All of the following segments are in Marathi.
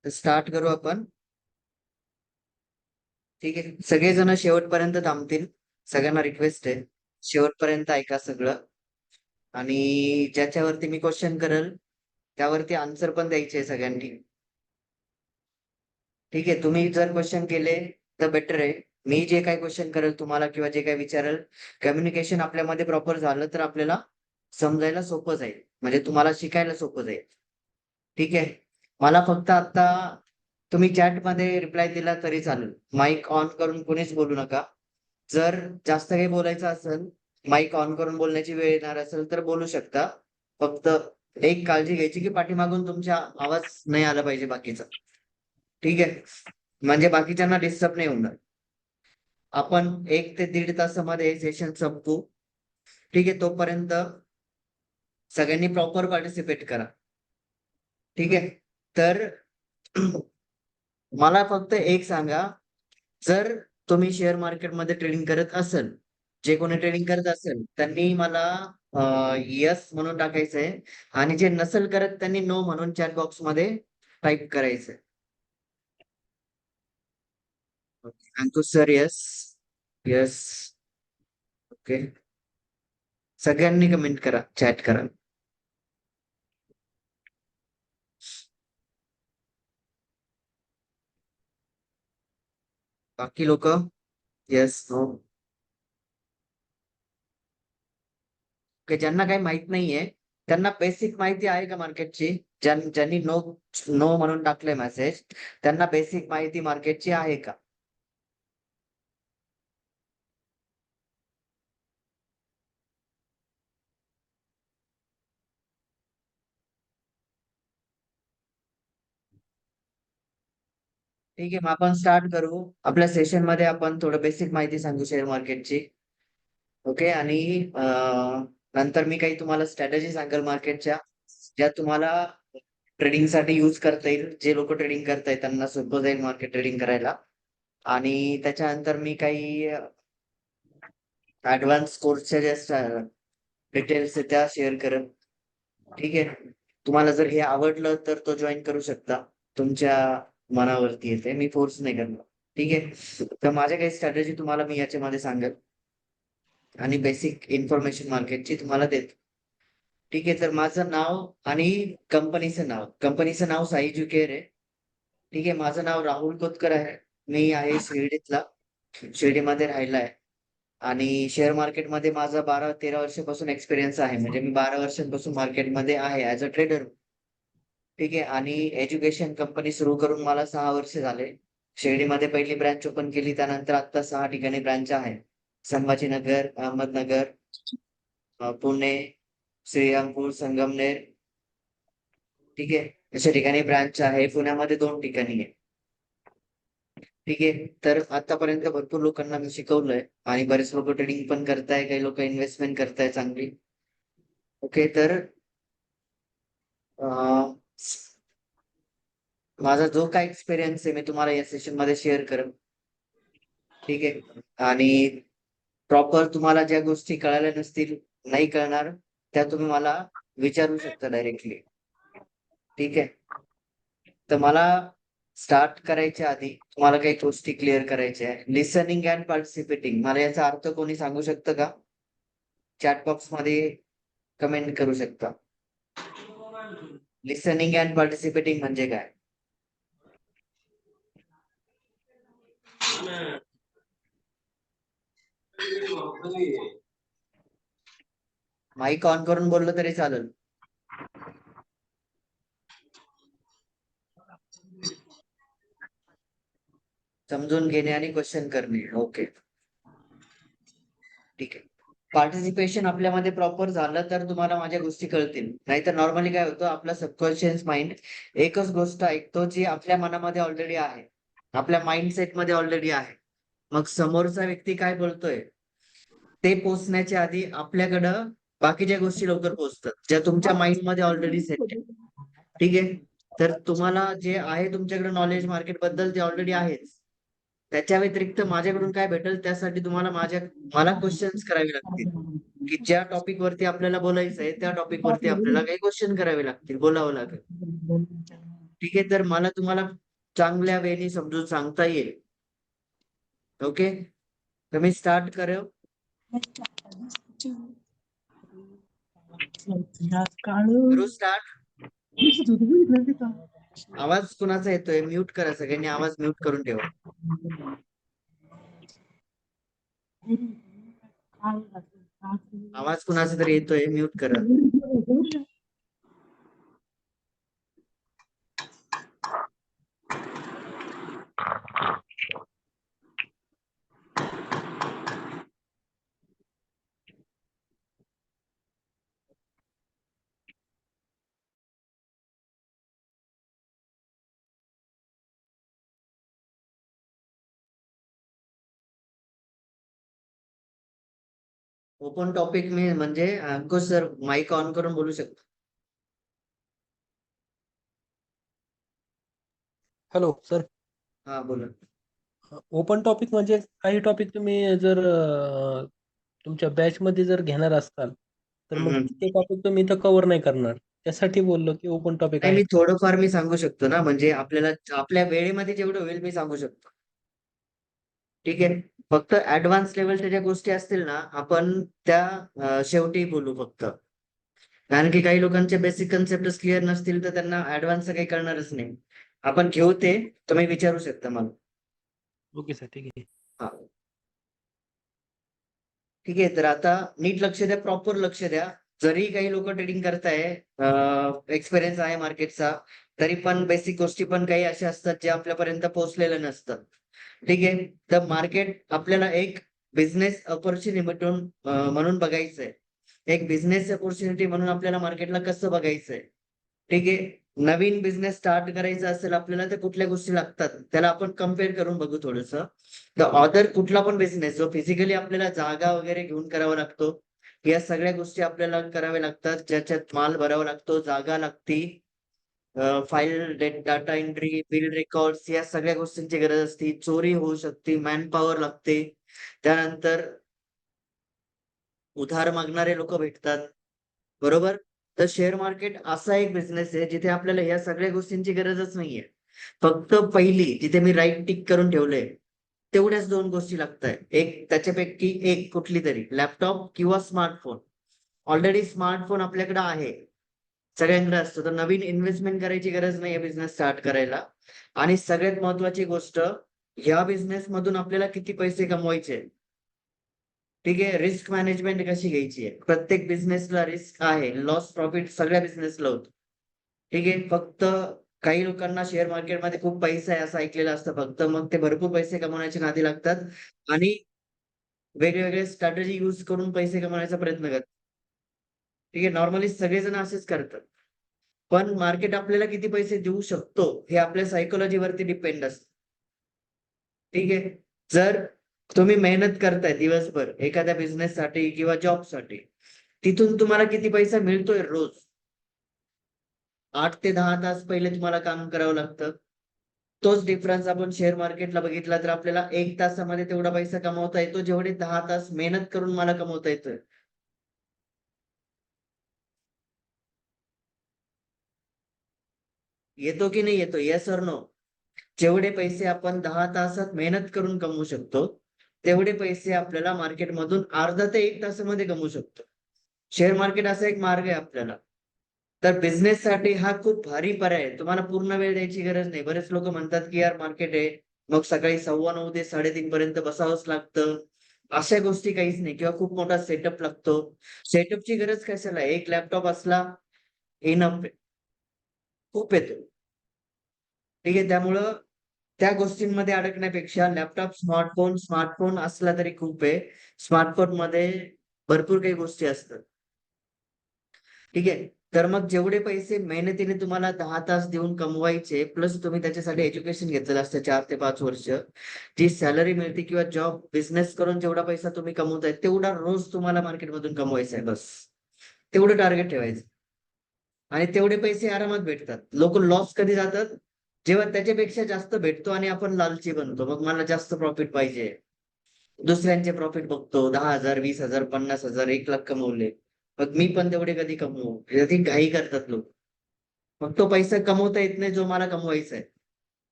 तर स्टार्ट करू आपण. ठीक आहे, सगळेजण शेवटपर्यंत थांबतील. सगळ्यांना रिक्वेस्ट आहे, शेवटपर्यंत ऐका सगळं. आणि ज्याच्यावरती मी क्वेश्चन करेल त्यावरती आन्सर पण द्यायचे आहे सगळ्यांनी. ठीक आहे, तुम्ही जर क्वेश्चन केले तर बेटर आहे. मी जे काही क्वेश्चन करेल तुम्हाला किंवा जे काही विचारेल, कम्युनिकेशन आपल्यामध्ये प्रॉपर झालं तर आपल्याला समजायला सोपं जाईल, म्हणजे तुम्हाला शिकायला सोपं जाईल. ठीक आहे, मला फक्त आता तुम्ही चॅटमध्ये रिप्लाय दिला तरी चालेल. माईक ऑन करून कोणीच बोलू नका. जर जास्त काही बोलायचं असेल, माईक ऑन करून बोलण्याची वेळ येणार असेल तर बोलू शकता. फक्त एक काळजी घ्यायची की पाठीमागून तुमच्या आवाज नाही आला पाहिजे बाकीचा. ठीक आहे, म्हणजे बाकीच्यांना डिस्टर्ब नाही होणार. आपण 1 ते 1.5 तासामध्ये सेशन संपवू. ठीक आहे, तोपर्यंत सगळ्यांनी प्रॉपर पार्टिसिपेट करा. ठीक आहे, तर मला फक्त एक सांगा, जर तुम्ही शेअर मार्केटमध्ये ट्रेडिंग करत असेल, जे कोणी ट्रेडिंग करत असेल त्यांनी मला येस म्हणून टाकायचंय, आणि जे नसेल करत त्यांनी नो म्हणून चॅट बॉक्स मध्ये टाईप करायचंय. अंकुश सर येस. येस. ओके, सगळ्यांनी कमेंट करा, चॅट करा. बाकी लोक येस नो. ओके, ज्यांना काही माहित नाहीये त्यांना बेसिक माहिती आहे का मार्केटची? ज्यांनी नो नो म्हणून टाकले मेसेज, त्यांना बेसिक माहिती मार्केटची आहे का? ठीक आहे, मग आपण स्टार्ट करू. आपल्या सेशन मध्ये आपण थोडं बेसिक माहिती सांगू शेअर मार्केटची. ओके, आणि नंतर मी काही तुम्हाला स्ट्रॅटेजी सांगेल मार्केटच्या, ज्या तुम्हाला ट्रेडिंग साठी युज करता येईल. जे लोक ट्रेडिंग करतायत त्यांना सोपं जाईल मार्केट ट्रेडिंग करायला. आणि त्याच्यानंतर मी काही ऍडव्हान्स कोर्सच्या ज्या डिटेल्स आहेत त्या शेअर करेन. ठीक आहे, तुम्हाला जर हे आवडलं तर तो जॉईन करू शकता. तुमच्या मनावरती येते, मी फोर्स नाही करणार. ठीक आहे, तर माझ्या काही स्ट्रॅटेजी तुम्हाला मी याच्यामध्ये सांगेल, आणि बेसिक इन्फॉर्मेशन मार्केटची तुम्हाला देतो. ठीक आहे, तर माझं नाव आणि कंपनीचं नाव साई एज्युकेअर आहे. ठीक आहे, माझं नाव राहुल कोतकर आहे. मी आहे शिर्डीतला, शिर्डीमध्ये राहिला आहे. आणि शेअर मार्केटमध्ये माझा 12-13 वर्षापासून एक्सपिरियन्स आहे, म्हणजे मी 12 वर्षांपासून मार्केटमध्ये आहे ऍज अ ट्रेडर. ठीक आहे, आणि एज्युकेशन कंपनी सुरू करून मला 6 वर्ष झाले. शिर्डीमध्ये पहिली ब्रँच ओपन केली, त्यानंतर आता 6 ठिकाणी ब्रँच आहे. संभाजीनगर, अहमदनगर, पुणे, श्रीरामपूर, संगमनेर. ठीक आहे, अशा ठिकाणी ब्रँच आहे. पुण्यामध्ये 2 ठिकाणी आहे. ठीक आहे, तर आतापर्यंत भरपूर लोकांना मी शिकवलंय, आणि बरेच लोक ट्रेडिंग पण करताय, काही लोक इन्व्हेस्टमेंट करताय चांगली. ओके, तर अं, माझा जो काय एक्सपिरियन्स आहे मी तुम्हाला या सेशन मध्ये शेअर करेन. ठीक आहे, आणि प्रॉपर तुम्हाला ज्या गोष्टी कळाल्या नसतील, नाही कळणार, त्या तुम्ही मला विचारू शकता डायरेक्टली. ठीक आहे, तर मला स्टार्ट करायच्या आधी तुम्हाला काही गोष्टी क्लिअर करायच्या आहे. लिसनिंग अँड पार्टिसिपेटिंग, मला याचा अर्थ कोणी सांगू शकतं का? चॅट बॉक्स मध्ये कमेंट करू शकता. लिसनिंग अँड पार्टिसिपेटिंग म्हणजे काय? माईक ऑन करून बोललं तरी चालेल. समजून घेणे आणि क्वेश्चन करणे. ओके, ठीक आहे. पार्टिसिपेशन आपल्यामध्ये प्रॉपर झालं तर तुम्हाला माझ्या गोष्टी कळतील. नाहीतर नॉर्मली काय होतं, आपला सबकॉन्शियस माइंड एकच गोष्ट ऐकतो जी आपल्या मनामध्ये ऑलरेडी आहे, आपल्या माइंडसेट मध्ये ऑलरेडी आहे. मग समोरचा व्यक्ती काय बोलतोय ते पोहोचण्याच्या आधी आपल्याकडं बाकीच्या गोष्टी लवकर पोहोचतात, ज्या तुमच्या माइंड मध्ये ऑलरेडी सेट आहे. ठीक आहे, तर तुम्हाला जे आहे तुमच्याकडे नॉलेज मार्केट बद्दल ते ऑलरेडी आहेच. त्याच्या व्यतिरिक्त माझ्याकडून काय भेटेल त्यासाठी तुम्हाला मला क्वेश्चन्स करावे लागतील, की ज्या टॉपिक वरती आपल्याला बोलायचं आहे त्या टॉपिक वरती आपल्याला काही क्वेश्चन करावे लागतील, बोलावं लागेल. ठीक आहे, तर मला तुम्हाला चांगल्या वेळी समजून सांगता येईल. ओके, तर मी स्टार्ट करेल. करू स्टार्ट. आवाज कुणाचा येतोय? म्यूट करा, सगळ्यांनी आवाज म्यूट करून ठेवा. आवाज कुणाचा तरी येतोय, म्यूट करा. ओपन टॉपिक मी म्हणजे अंकुश सर माईक ऑन करून बोलू शकतो. Hello sir. हा बोला. ओपन टॉपिक म्हणजे काही टॉपिक तुम्ही जर तुमच्या बॅच मध्ये जर घेणार असाल तर मग ते टॉपिक तुम्ही इथं कव्हर नाही करणार. त्यासाठी बोललो की ओपन टॉपिक नाही, आहेत मी का? थोडंफार मी सांगू शकतो ना, म्हणजे आपल्याला आपल्या वेळेमध्ये जेवढं होईल मी सांगू शकतो. ठीक आहे, फक्त ऍडव्हान्स लेवलच्या ज्या गोष्टी असतील ना, आपण त्या शेवटी बोलू फक्त. कारण की काही लोकांचे बेसिक कन्सेप्टच क्लिअर नसतील तर त्यांना ऍडव्हान्स काही कळणारच नाही. आपण घेऊ ते, तुम्ही विचारू शकता मला. ओके सर, ठीक आहे. हा, ठीक आहे, तर आता नीट लक्ष द्या, प्रॉपर लक्ष द्या. जरी काही लोक ट्रेडिंग करताय, एक्सपिरियन्स आहे मार्केटचा, तरी पण बेसिक गोष्टी पण काही अशा असतात जे आपल्यापर्यंत पोहोचलेल्या नसतात. ठीक आहे, तर मार्केट आपल्याला एक बिझनेस ऑपॉर्च्युनिटी म्हणून बघायचंय. एक बिझनेस ऑपॉर्च्युनिटी म्हणून आपल्याला मार्केटला कसं बघायचंय. ठीक आहे, नवीन बिझनेस स्टार्ट करायचा असेल आपल्याला तर कुठल्या गोष्टी लागतात त्याला आपण कम्पेअर करून बघू थोडस. तर अदर कुठला पण बिझनेस जो फिजिकली आपल्याला जागा वगैरे घेऊन करावा लागतो, या सगळ्या गोष्टी आपल्याला कराव्या लागतात. ज्याच्यात माल भरावा लागतो, जागा लागती, file data entry, bill records, या सगळ्या गोष्टींची गरज असते. चोरी होऊ शकते, मॅन पॉवर लागते, त्यानंतर उधार मागणारे लोक भेटतात. बरोबर. तर शेअर मार्केट असा एक बिझनेस आहे जिथे आपल्याला या सगळ्या गोष्टींची गरजच नाहीये. फक्त पहिली जिथे मी राईट टिक करून ठेवलंय, तेवढ्याच दोन गोष्टी लागतात. एक त्याच्यापैकी एक कुठली तरी लॅपटॉप किंवा स्मार्टफोन. ऑलरेडी स्मार्टफोन आपल्याकडे आहे, सगळ्यांकडे असतो, तर नवीन इन्व्हेस्टमेंट करायची गरज नाही बिझनेस स्टार्ट करायला. आणि सगळ्यात महत्वाची गोष्ट, या बिझनेस मधून आपल्याला किती पैसे कमवायचे. ठीक आहे, रिस्क मॅनेजमेंट कशी घ्यायची आहे. प्रत्येक बिझनेसला रिस्क आहे, लॉस प्रॉफिट सगळ्या बिझनेसला होतो. ठीक आहे, फक्त काही लोकांना शेअर मार्केटमध्ये खूप पैसा आहे असं ऐकलेलं असतं फक्त, मग ते भरपूर पैसे कमवण्याच्या नादी लागतात आणि वेगवेगळे स्ट्रॅटेजी युज करून पैसे कमवण्याचा प्रयत्न करतात. ठीक आहे, नॉर्मली सगळेजण असेच करतात. पण मार्केट आपल्याला किती पैसे देऊ शकतो हे आपल्या सायकोलॉजीवरती डिपेंड असतं. ठीक आहे, जर तुम्ही मेहनत करताय दिवसभर एखाद्या बिझनेससाठी किंवा जॉबसाठी, तिथून तुम्हाला किती पैसा मिळतोय रोज, 8 ते 10 तास पहिले तुम्हाला काम करावं लागतं. तोच डिफरन्स आपण शेअर मार्केटला बघितला तर आपल्याला 1 तासामध्ये तेवढा पैसा कमवता येतो जेवढे 10 तास मेहनत करून मला कमवता येतोय. येतो की नाही येतो? Yes or no? जेवढे पैसे आपण 10 तासात मेहनत करून कमवू शकतो, तेवढे पैसे आपल्याला मार्केटमधून अर्धा ते 1 तासामध्ये कमवू शकतो. शेअर मार्केट असा एक मार्ग आहे आपल्याला. तर बिझनेससाठी हा खूप भारी पर्याय आहे. तुम्हाला पूर्ण वेळ द्यायची गरज नाही. बरेच लोक म्हणतात की यार मार्केट आहे, मग सकाळी 9:15 ते 3:30 पर्यंत बसावंच लागतं. अशा गोष्टी काहीच नाही, किंवा खूप मोठा सेटअप लागतो. सेटअपची गरज कशाला आहे? एक लॅपटॉप असला इनफ आहे. खूप येतो. ठीक आहे, त्यामुळं त्या गोष्टींमध्ये अडकण्यापेक्षा लॅपटॉप, स्मार्टफोन असला तरी खूप आहे. स्मार्टफोनमध्ये भरपूर काही गोष्टी असतात. ठीक आहे. तर मग जेवढे पैसे मेहनतीने तुम्हाला 10 तास देऊन कमवायचे, प्लस तुम्ही त्याच्यासाठी एज्युकेशन घेतलेलं असतं 4 ते 5 वर्ष, जी सॅलरी मिळते किंवा जॉब बिझनेस करून जेवढा पैसा तुम्ही कमवताय, तेवढा रोज तुम्हाला मार्केटमधून कमवायचा आहे बस. तेवढं टार्गेट ठेवायचं आणि तेवढे पैसे आरामात भेटतात. लोक लॉस कधी जातात? जेव्हा त्याच्यापेक्षा जास्त भेटतो आणि आपण लालची बनतो. मग मला जास्त प्रॉफिट पाहिजे. दुसऱ्यांचे प्रॉफिट बघतो, 10,000, 20,000, 50,000, 1,00,000 कमवले. मग मी पण तेवढे कधी कमवू? याची घाई करतात लोक. मग तो पैसा कमवता येत नाही जो मला कमवायचा आहे.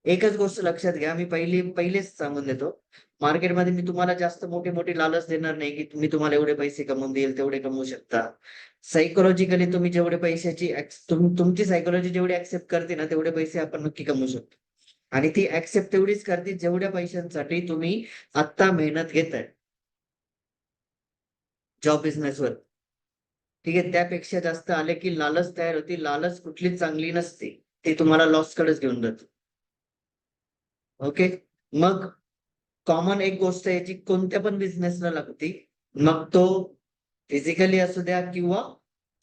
एकच गोष्ट लक्षात घ्या, मी पहिलेच सांगून देतो, मार्केटमध्ये मी तुम्हाला जास्त मोठी मोठी लालच देणार नाही की मी तुम्हाला एवढे पैसे कमवून देईल, तेवढे कमवू शकता. सायकोलॉजिकली तुम्ही जेवढे पैशाची तुमची सायकोलॉजी जेवढी ऍक्सेप्ट करते ना, तेवढे पैसे आपण नक्की कमवू शकतो. आणि ती ऍक्सेप्ट तेवढीच करते जेवढ्या पैशांसाठी तुम्ही आत्ता मेहनत घेताय जॉब बिझनेसवर. ठीक आहे, त्यापेक्षा जास्त आले की लालच तयार होती. लालच कुठलीच चांगली नसते, ती तुम्हाला लॉस कडेच घेऊन जाते. ओके. मग कॉमन एक गोष्ट आहे जी कोणत्या पण बिझनेसला लागते, मग तो फिजिकली असू द्या किंवा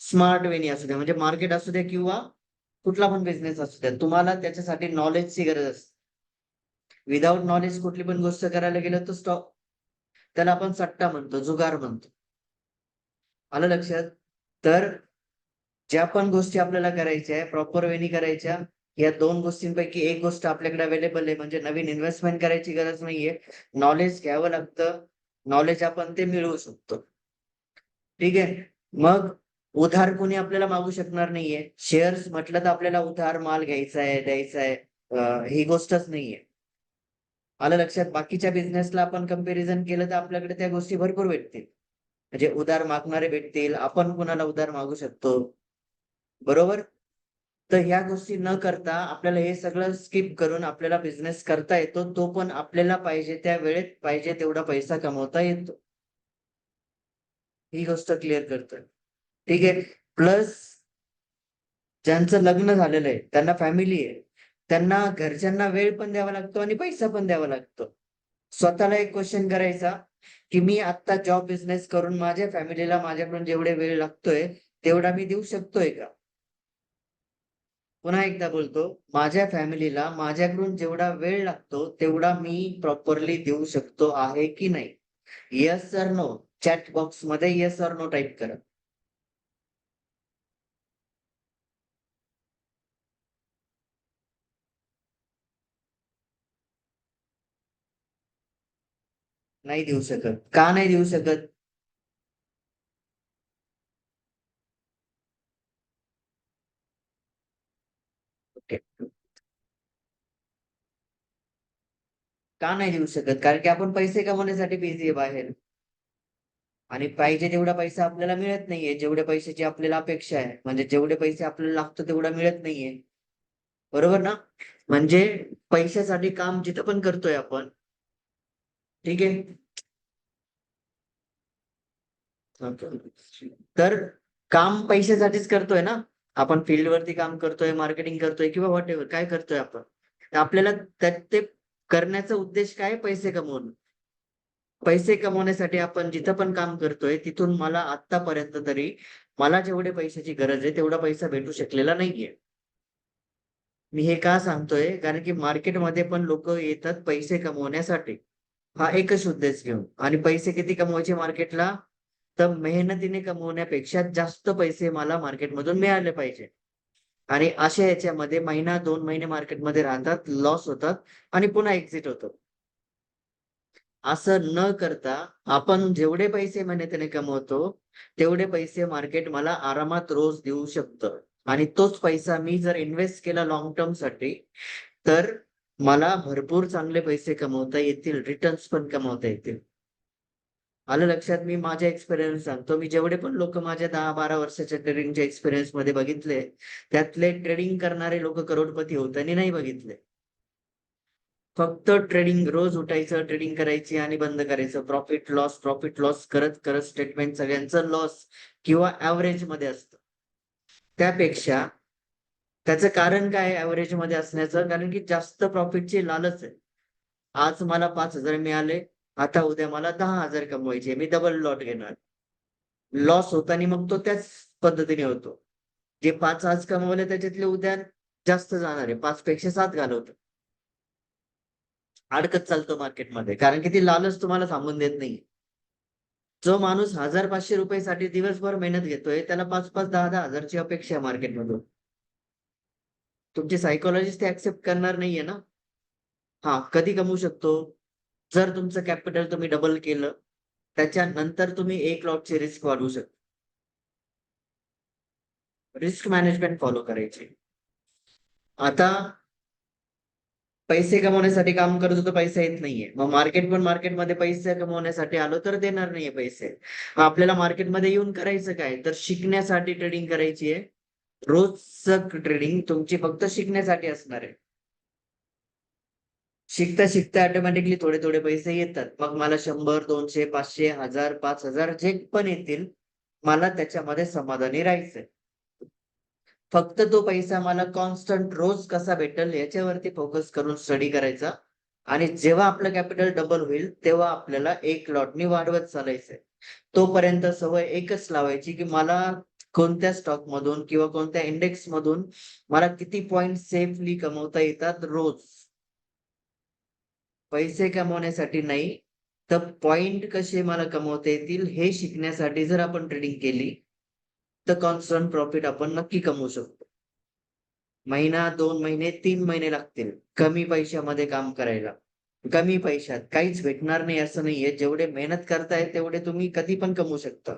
स्मार्ट वेनी असू द्या, म्हणजे मार्केट असू द्या किंवा कुठला पण बिझनेस असू द्या, तुम्हाला त्याच्यासाठी नॉलेजची गरज असते. विदाउट नॉलेज कुठली पण गोष्ट करायला गेलं तर स्टॉप, त्याला आपण सट्टा म्हणतो, जुगार म्हणतो. आलं लक्षात? तर ज्या पण गोष्टी आपल्याला करायच्या आहे, प्रॉपर वेनी करायच्या. या 2 गोष्टींपैकी एक गोष्ट आपल्याकडे अवेलेबल आहे, म्हणजे नवीन इन्व्हेस्टमेंट करायची गरज नाहीये. नॉलेज घ्यावं लागतं. नॉलेज आपण ते मिळवू शकतो. ठीक आहे. मग उधार कोणी आपल्याला मागू शकणार नाहीये. शेअर्स म्हटलं तर आपल्याला उधार माल घ्यायचा आहे, द्यायचा आहे. ही गोष्टच नाहीये. आलं लक्षात? बाकीच्या बिझनेसला आपण कंपॅरिझन केलं तर आपल्याकडे त्या गोष्टी भरपूर भेटतील. म्हणजे उधार मागणारे भेटतील, आपण कुणाला उधार मागू शकतो. बरोबर? तर ह्या गोष्टी न करता आपल्याला हे सगळं स्किप करून आपल्याला बिझनेस करता येतो. तो पण आपल्याला पाहिजे त्या वेळेत पाहिजे तेवढा पैसा कमवता येतो. ही गोष्ट क्लिअर करतोय. ठीक आहे. प्लस ज्यांचं लग्न झालेलं आहे, त्यांना फॅमिली आहे, त्यांना घरच्यांना वेळ पण द्यावा लागतो आणि पैसा पण द्यावा लागतो. स्वतःला एक क्वेश्चन करायचा, की मी आता जॉब बिझनेस करून माझ्या फॅमिलीला माझ्याकडून जेवढे वेळ लागतोय, तेवढा मी देऊ शकतोय का? पुन्हा एकदा बोलतो, माझ्या फॅमिलीला माझ्याकडून जेवढा वेळ लागतो, तेवढा मी प्रॉपरली देऊ शकतो आहे की नाही? Yes or no? चॅट बॉक्समध्ये येस ऑर नो टाइप करा. नाही देऊ शकत. का नाही देऊ शकत? ओके. का नाही देऊ शकत? कारण की आपण पैसे कमवण्यासाठी बिझी आहे बाहेर. आणि पाहिजे तेवढा पैसा आपल्याला मिळत नाहीये. जेवढ्या पैशाची आपल्याला अपेक्षा आहे. म्हणजे जेवढे पैसे आपल्याला लागतो तेवढा मिळत नाहीये. बरोबर ना? म्हणजे पैशासाठी काम जिथं पण करतोय आपण, ठीक आहे? तर काम पैशासाठीच करतोय ना? आपण फील्डवरती काम करतोय, मार्केटिंग करतोय किंवा व्हॉटएव्हर काय करतोय आपण. तर आपल्याला त्यात ते करण्याचा उद्देश काय? पैसे कमवणं. पैसे कमवण्यासाठी आपण जिथं पण काम करतोय, तिथून मला आत्तापर्यंत तरी मला जेवढे पैशाची गरज आहे, तेवढा पैसा भेटू शकलेला नाहीये. मी हे का सांगतोय? कारण की मार्केटमध्ये पण लोकं येतात पैसे कमवण्यासाठी. हा एकच उद्देश घेऊन आणि पैसे किती कमवायचे मार्केटला? तर मेहनतीने कमवण्यापेक्षा जास्त पैसे मला मार्केटमधून मिळाले पाहिजे. आणि अशा ह्याच्यामध्ये महिना 2 महिने मार्केटमध्ये राहतात, लॉस होतात आणि पुन्हा एक्झिट होतं. असं न करता आपण जेवढे पैसे मेहनतीने कमवतो, तेवढे पैसे मार्केट मला आरामात रोज देऊ शकतं. आणि तोच पैसा मी जर इन्व्हेस्ट केला लाँग टर्मसाठी, तर मला भरपूर चांगले पैसे कमवता येतील, रिटर्न्स पण कमवता येतील. आलं लक्षात? मी माझ्या एक्सपिरियन्स सांगतो. मी जेवढे पण लोकं माझ्या 10-12 वर्षाच्या ट्रेडिंगच्या एक्सपिरियन्समध्ये बघितले, त्यातले ट्रेडिंग करणारे लोकं करोडपती होताना नाही बघितले. फक्त ट्रेडिंग रोज उठायचं, ट्रेडिंग करायची आणि बंद करायचं. प्रॉफिट लॉस करत स्टेटमेंट सगळ्यांचं लॉस किंवा ॲव्हरेजमध्ये असतं. त्यापेक्षा त्याचं कारण काय आहे ॲव्हरेजमध्ये असण्याचं? कारण की जास्त प्रॉफिटची लालच आहे. आज मला 5,000 मिळाले, आता उद्या मला 10,000 कमवायचे. मी डबल लॉट घेणार. लॉस होताना मग तो त्याच पद्धतीने होतो. जे 5 आज कमवले त्याच्यातले उद्या जास्त जाणार आहे. 5 पेक्षा 7 घालवतो. अडकत चालतो मार्केटमध्ये. कारण की ती लालच तुम्हाला थांबून देत नाही. जो माणूस ₹1000-500 साठी दिवसभर मेहनत घेतोय, त्याला 5-5, 10-10 हजारची अपेक्षा आहे मार्केटमधून. तुमची सायकॉलॉजिस्ट ते एक्सेप्ट करणार नाहीये ना. हां, कधी कमवू शकतो? जर तुमचं कॅपिटल तुम्ही डबल केलं, त्याच्यानंतर तुम्ही 1 लॉटची रिस्क वाढवू शकता. रिस्क मॅनेजमेंट फॉलो करायची. आता पैसे कमवण्यासाठी काम करत होतो, पैसा येत नाहीये. मग मार्केटमध्ये पैसे कमवण्यासाठी आलो तर देणार नाहीये पैसे. मग आपल्याला मार्केटमध्ये येऊन करायचं काय? तर शिकण्यासाठी ट्रेडिंग करायची आहे. रोजचं ट्रेडिंग तुमची फक्त शिकण्यासाठी असणार आहे. शिकता शिकता ऑटोमॅटिकली थोडे थोडे पैसे येतात. मग मला 100, 200, 500, 1000, 5000 जे पण येतील, मला त्याच्यामध्ये समाधानी राहायचंय. फक्त तो पैसा मला कॉन्स्टंट रोज कसा भेटेल याच्यावरती फोकस करून स्टडी करायचा आणि जेव्हा आपलं कॅपिटल डबल होईल, तेव्हा आपल्याला एक लॉटनी वाढवत चालायचंय. तोपर्यंत सवय एकच लावायची, की मला कोणत्या स्टॉकमधून किंवा कोणत्या इंडेक्समधून मला किती पॉइंट सेफली कमवता येतात रोज. पैसे कमवण्यासाठी नाही, तर पॉइंट कसे मला कमवता येतील हे शिकण्यासाठी जर आपण ट्रेडिंग केली, तर कॉन्स्टंट प्रॉफिट आपण नक्की कमवू शकतो. महिना, 2 महिने, 3 महिने लागतील कमी पैशामध्ये काम करायला. कमी पैशात काहीच भेटणार नाही असं नाहीये. जेवढे मेहनत करताय तेवढे तुम्ही कधी पण कमवू शकता.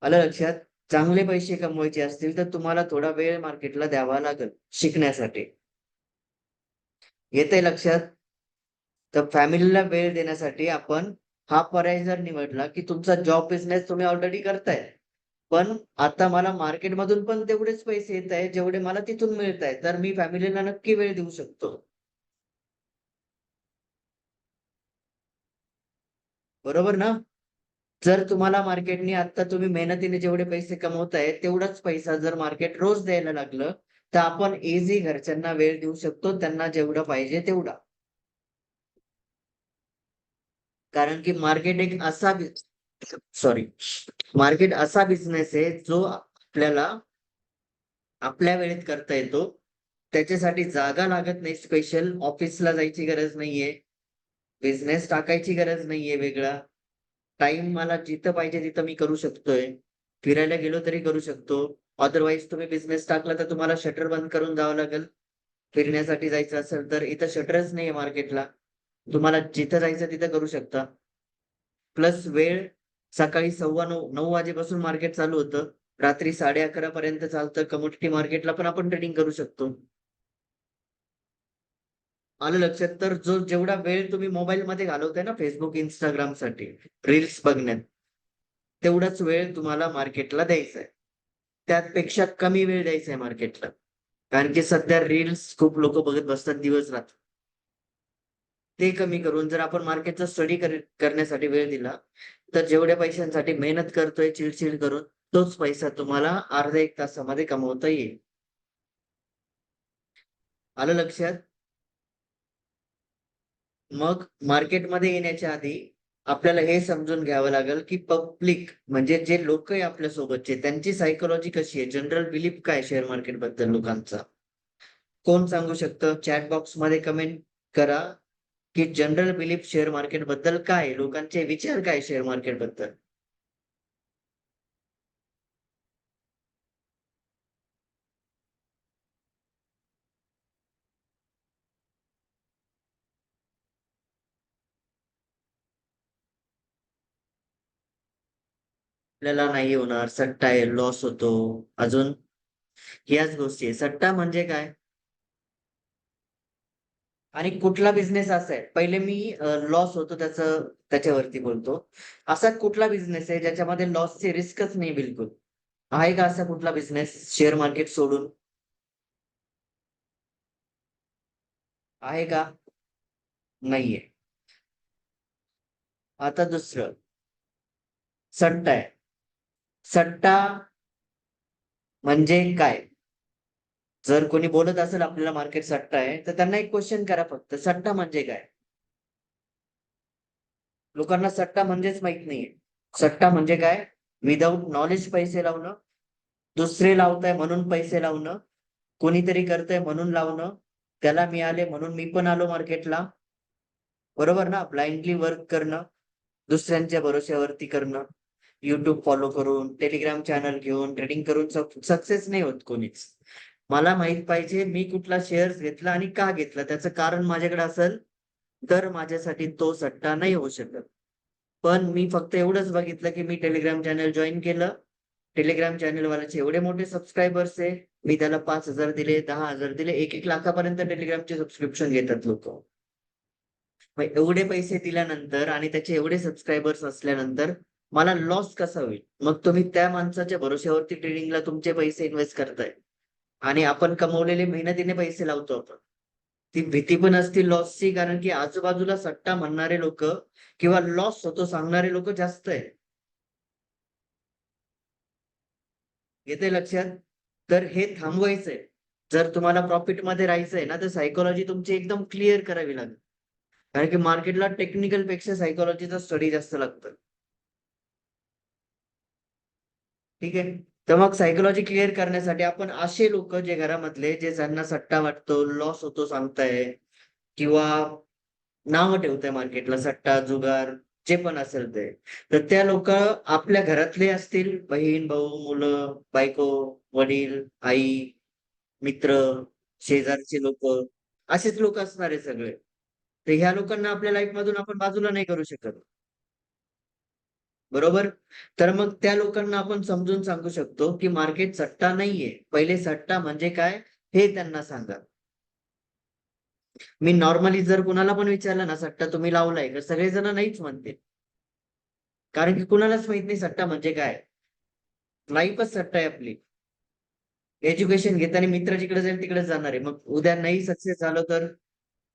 आलं लक्षात? चांगले पैसे कमवायचे असतील तर तुम्हाला थोडा वेळ मार्केटला द्यावा लागेल शिकण्यासाठी. येतंय लक्षात? तर फॅमिलीला वेळ देण्यासाठी आपण हा पर्याय जर निवडला, की तुमचा जॉब बिझनेस तुम्ही ऑलरेडी करताय. पण आता मला मार्केटमधून पण तेवढेच पैसे येत आहेत, जेवढे मला तिथून मिळत आहेत. तर मी फॅमिलीला नक्की वेळ देऊ शकतो. बरोबर ना? जर तुम्हाला मार्केटने आता तुम्ही मेहनतीने जेवढे पैसे कमवताय, तेवढाच पैसा जर मार्केट रोज द्यायला लागलं, तर आपण इझी घरच्यांना वेळ देऊ शकतो, त्यांना जेवढं पाहिजे तेवढा. कारण की मार्केट एक असा सॉरी मार्केट असा बिझनेस आहे, जो आपल्याला आपल्या वेळेत करता येतो. त्याच्यासाठी जागा लागत नाही स्पेशल, ऑफिसला जायची गरज नाहीये, बिझनेस टाकायची गरज नाहीये वेगळा. टाईम मला जिथं पाहिजे तिथं मी करू शकतोय. फिरायला गेलो तरी करू शकतो. अदरवाईज तुम्ही बिझनेस टाकला तर तुम्हाला शटर बंद करून जावं लागेल. फिरण्यासाठी जायचं असेल तर इथं शटरच नाहीये मार्केटला. तुम्हाला जिथं जायचं तिथं करू शकता. प्लस वेळ सकाळी 9:15 9 वाजेपासून मार्केट चालू होतं. रात्री 11:30 पर्यंत चालतं. कमोडिटी मार्केटला पण आपण ट्रेडिंग करू शकतो. आलं लक्षात? तर जेवढा वेळ तुम्ही मोबाईलमध्ये घालवताय ना Facebook, Instagramसाठी रील्स बघण्यात, तेवढाच वेळ तुम्हाला मार्केटला द्यायचा आहे. त्यापेक्षा कमी वेळ द्यायचा आहे मार्केटला. कारण की सध्या रील्स खूप लोकं बघत बसतात दिवस-रात्र. ते कमी करून जर आपण मार्केटचा स्टडी करण्यासाठी वेळ दिला, तर जेवढ्या पैशांसाठी मेहनत करतोय चिड करून, तोच पैसा तुम्हाला अर्ध्या 1 तासामध्ये कमवता येईल. आलं लक्षात? मग मार्केटमध्ये येण्याच्या आधी आपल्याला हे समजून घ्यावं लागेल, की पब्लिक म्हणजे जे लोक आहे आपल्या सोबतचे त्यांची सायकॉलॉजी कशी आहे? जनरल बिलीफ काय शेअर मार्केटबद्दल लोकांचा? कोण सांगू शकतं? चॅट बॉक्समध्ये कमेंट करा, की जनरल बिलीफ शेअर मार्केटबद्दल काय आहे? लोकांचे विचार काय शेअर मार्केटबद्दल? आपल्याला नाही होणार, सट्टा आहे, लॉस होतो. अजून ह्याच गोष्टी आहे. सट्टा म्हणजे काय? आणि कुठला बिझनेस असा आहे, पहिले मी लॉस होतो त्याच्यावरती बोलतो. असा कुठला बिझनेस आहे ज्याच्यामध्ये लॉसची रिस्कच नाही बिलकुल? आहे का असा कुठला बिझनेस शेअर मार्केट सोडून? आहे का? नाहीये. आता दुसरं सट्टा आहे. सट्टा म्हणजे काय? जर कोणी बोलत असेल आपल्याला मार्केट सट्टा आहे, तर त्यांना एक क्वेश्चन करा फक्त, सट्टा म्हणजे काय? लोकांना सट्टा म्हणजेच माहीत नाहीये. सट्टा म्हणजे काय? विदाऊट नॉलेज पैसे लावणं, दुसरे लावताय म्हणून पैसे लावणं, कोणीतरी करतंय म्हणून लावणं, त्याला मिळाले म्हणून मी पण आलो मार्केटला. बरोबर ना? ब्लाइंडली वर्क करणं, दुसऱ्यांच्या भरोश्यावरती करणं, YouTube फॉलो करून, Telegram चॅनल घेऊन, ट्रेडिंग करून सक्सेस नाही होत कोणीच. मला माहीत पाहिजे मी कुठला शेअर्स घेतला आणि का घेतला त्याचं कारण माझ्याकडे असेल, तर माझ्यासाठी तो सट्टा नाही होऊ शकत. पण मी फक्त एवढंच बघितलं, की मी Telegram चॅनल जॉइन केलं. Telegram चॅनलवाल्याचे एवढे मोठे सबस्क्रायबर्स आहे. मी त्याला 5,000 दिले, 10,000 दिले, 1-1 लाखापर्यंत टेलिग्रामचे सबस्क्रिप्शन घेतात लोक. मग एवढे पैसे दिल्यानंतर आणि त्याचे एवढे सबस्क्रायबर्स असल्यानंतर मला लॉस कसा होईल? मग तुम्ही त्या माणसाच्या भरोश्यावरती ट्रेडिंगला तुमचे पैसे इन्व्हेस्ट करताय आणि आपण कमवलेले मेहनतीने पैसे लावतो आपण. ती भीती पण असते लॉसची, कारण की आजूबाजूला सट्टा म्हणणारे लोक किंवा लॉस होतो सांगणारे लोक जास्त आहे. येते लक्षात? तर हे थांबवायचंय. जर तुम्हाला प्रॉफिटमध्ये राहायचंय ना, तर सायकॉलॉजी तुमची एकदम क्लिअर करावी लागेल. कारण की मार्केटला टेक्निकल पेक्षा सायकॉलॉजीचा स्टडी जास्त लागतं. ठीक आहे. तर मग सायकॉलॉजी क्लिअर करण्यासाठी आपण असे लोक जे घरामधले जे ज्यांना सट्टा वाटतो, लॉस होतो सांगताय किंवा नावं ठेवताय मार्केटला सट्टा, जुगार जे पण असेल ते. तर त्या लोक आपल्या घरातले असतील, बहीण, भाऊ, मुलं, बायको, वडील, आई, मित्र, शेजारचे लोक, असेच लोक असणार आहे सगळे. तर ह्या लोकांना आपल्या लाईफ मधून आपण बाजूला नाही करू शकत. बरोबर? तर मग त्या लोकांना आपण समजून सांगू शकतो, की मार्केट सट्टा नाहीये. पहिले सट्टा म्हणजे काय हे त्यांना सांगा. मी नॉर्मली जर कुणाला पण विचारलं ना, सट्टा तुम्ही लावलाय का? सगळेजण नाहीच म्हणतील. कारण की कुणालाच माहित नाही सट्टा म्हणजे काय? लाईफच सट्टा आहे आपली. एज्युकेशन घेताना मित्र जिकडे जाईल तिकडेच जाणार आहे. मग उद्या नाही सक्सेस झालो तर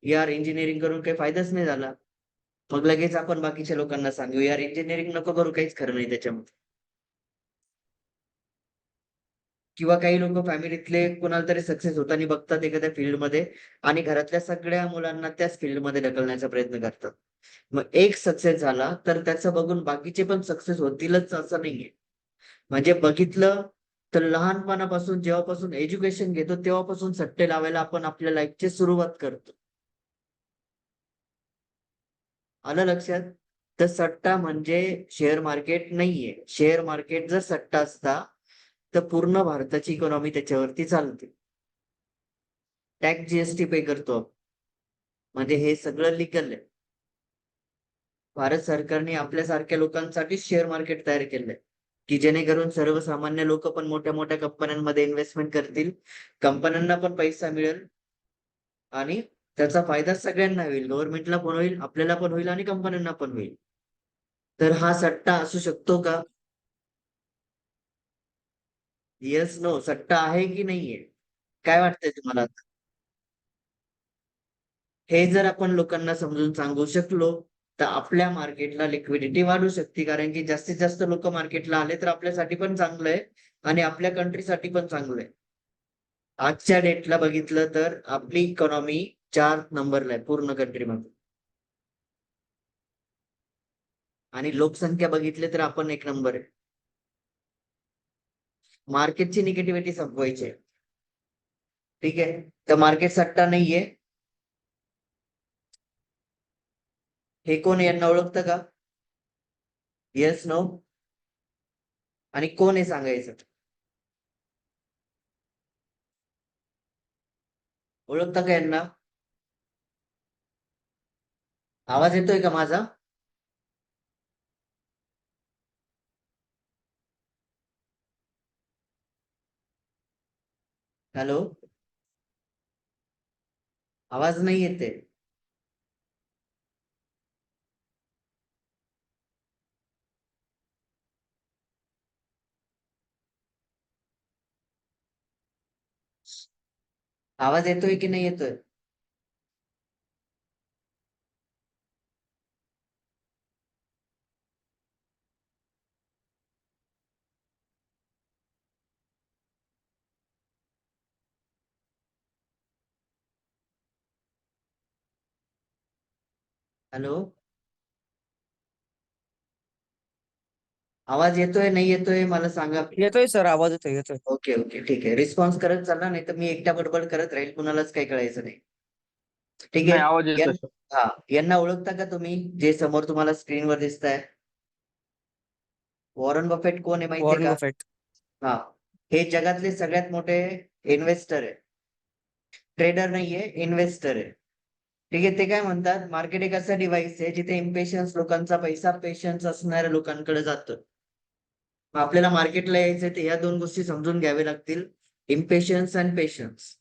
यार इंजिनिअरिंग करून काही फायदाच नाही झाला. मग लगेच आपण बाकीच्या लोकांना सांगू, यार इंजिनिअरिंग नको करू, काहीच खरं नाही त्याच्यामध्ये. किंवा काही लोक फॅमिलीतले कोणाला तरी सक्सेस होताना बघतात एखाद्या फील्डमध्ये आणि घरातल्या सगळ्या मुलांना त्याच फील्डमध्ये ढकलण्याचा प्रयत्न करतात. मग एक सक्सेस झाला तर त्याचं बघून बाकीचे पण सक्सेस होतीलच असं नाहीये. म्हणजे बघितलं तर लहानपणापासून जेव्हापासून एज्युकेशन घेतो तेव्हापासून सट्टे लावायला आपण आपल्या लाईफची सुरुवात करतो. आलं लक्षात? तर सट्टा म्हणजे शेअर मार्केट नाहीये. शेअर मार्केट जर सट्टा असता तर पूर्ण भारताची इकॉनॉमी त्याच्यावरती चालते. टॅक्स जीएसटी पे करतो आपण. म्हणजे हे सगळं लिगल आहे. भारत सरकारने आपल्यासारख्या लोकांसाठी शेअर मार्केट तयार केलंय, की जेणेकरून सर्वसामान्य लोक पण मोठ्या मोठ्या कंपन्यांमध्ये इन्व्हेस्टमेंट करतील. कंपन्यांना पण पैसा मिळेल आणि त्याचा फायदा सगळ्यांना होईल. गव्हर्नमेंटला पण होईल, आपल्याला पण होईल आणि कंपन्यांना पण होईल. तर हा सट्टा असू शकतो का? Yes, no. सट्टा आहे की नाहीये? काय वाटतंय तुम्हाला? हे जर आपण लोकांना समजून सांगू शकलो, तर आपल्या मार्केटला लिक्विडिटी वाढू शकते. कारण की जास्तीत जास्त लोक मार्केटला आले तर आपल्यासाठी पण चांगलं आहे आणि आपल्या कंट्रीसाठी पण चांगलं आहे. आजच्या डेटला बघितलं तर आपली इकॉनॉमी 4 नंबरला आहे पूर्ण कंट्रीमध्ये आणि लोकसंख्या बघितली तर आपण 1 नंबर आहे. मार्केटची निगेटिव्हिटी संपवायची आहे. ठीक आहे. तर मार्केट सट्टा नाहीये. हे कोण आहे यांना ओळखतं का? Yes, no. आणि कोण आहे सांगायचं? ओळखता का यांना? आवाज येतोय का माझा? हॅलो? आवाज नाही येते. आवाज येतोय की नाही येतोय? हॅलो? आवाज येतोय नाही येतोय मला सांगा प्लीज. येतोय सर, आवाज येतोय येतोय. Okay, okay. ठीक आहे. रिस्पॉन्स करत चालला, नाही तर मी एकटा बडबड करत राहील. कुणालाच काही कळायचं नाही. ठीक नाही, आहे. आवाज येतोय सर. हा, यांना ओळखता का तुम्ही जे समोर तुम्हाला स्क्रीनवर दिसताय? वॉरन बफेट कोण आहे माहितीये वॉरेन का? बफेट. हा, हे जगातले सगळ्यात मोठे इन्व्हेस्टर आहे. ट्रेडर नाहीये, इन्व्हेस्टर आहे. ठीक आहे. ते काय म्हणतात, मार्केट एक असा डिव्हाइस आहे जिथे इम्पेशन्स लोकांचा पैसा पेशन्स असणाऱ्या लोकांकडे जातो. मग आपल्याला मार्केटला यायचं तर या 2 गोष्टी समजून घ्याव्या लागतील. Impatience and patience.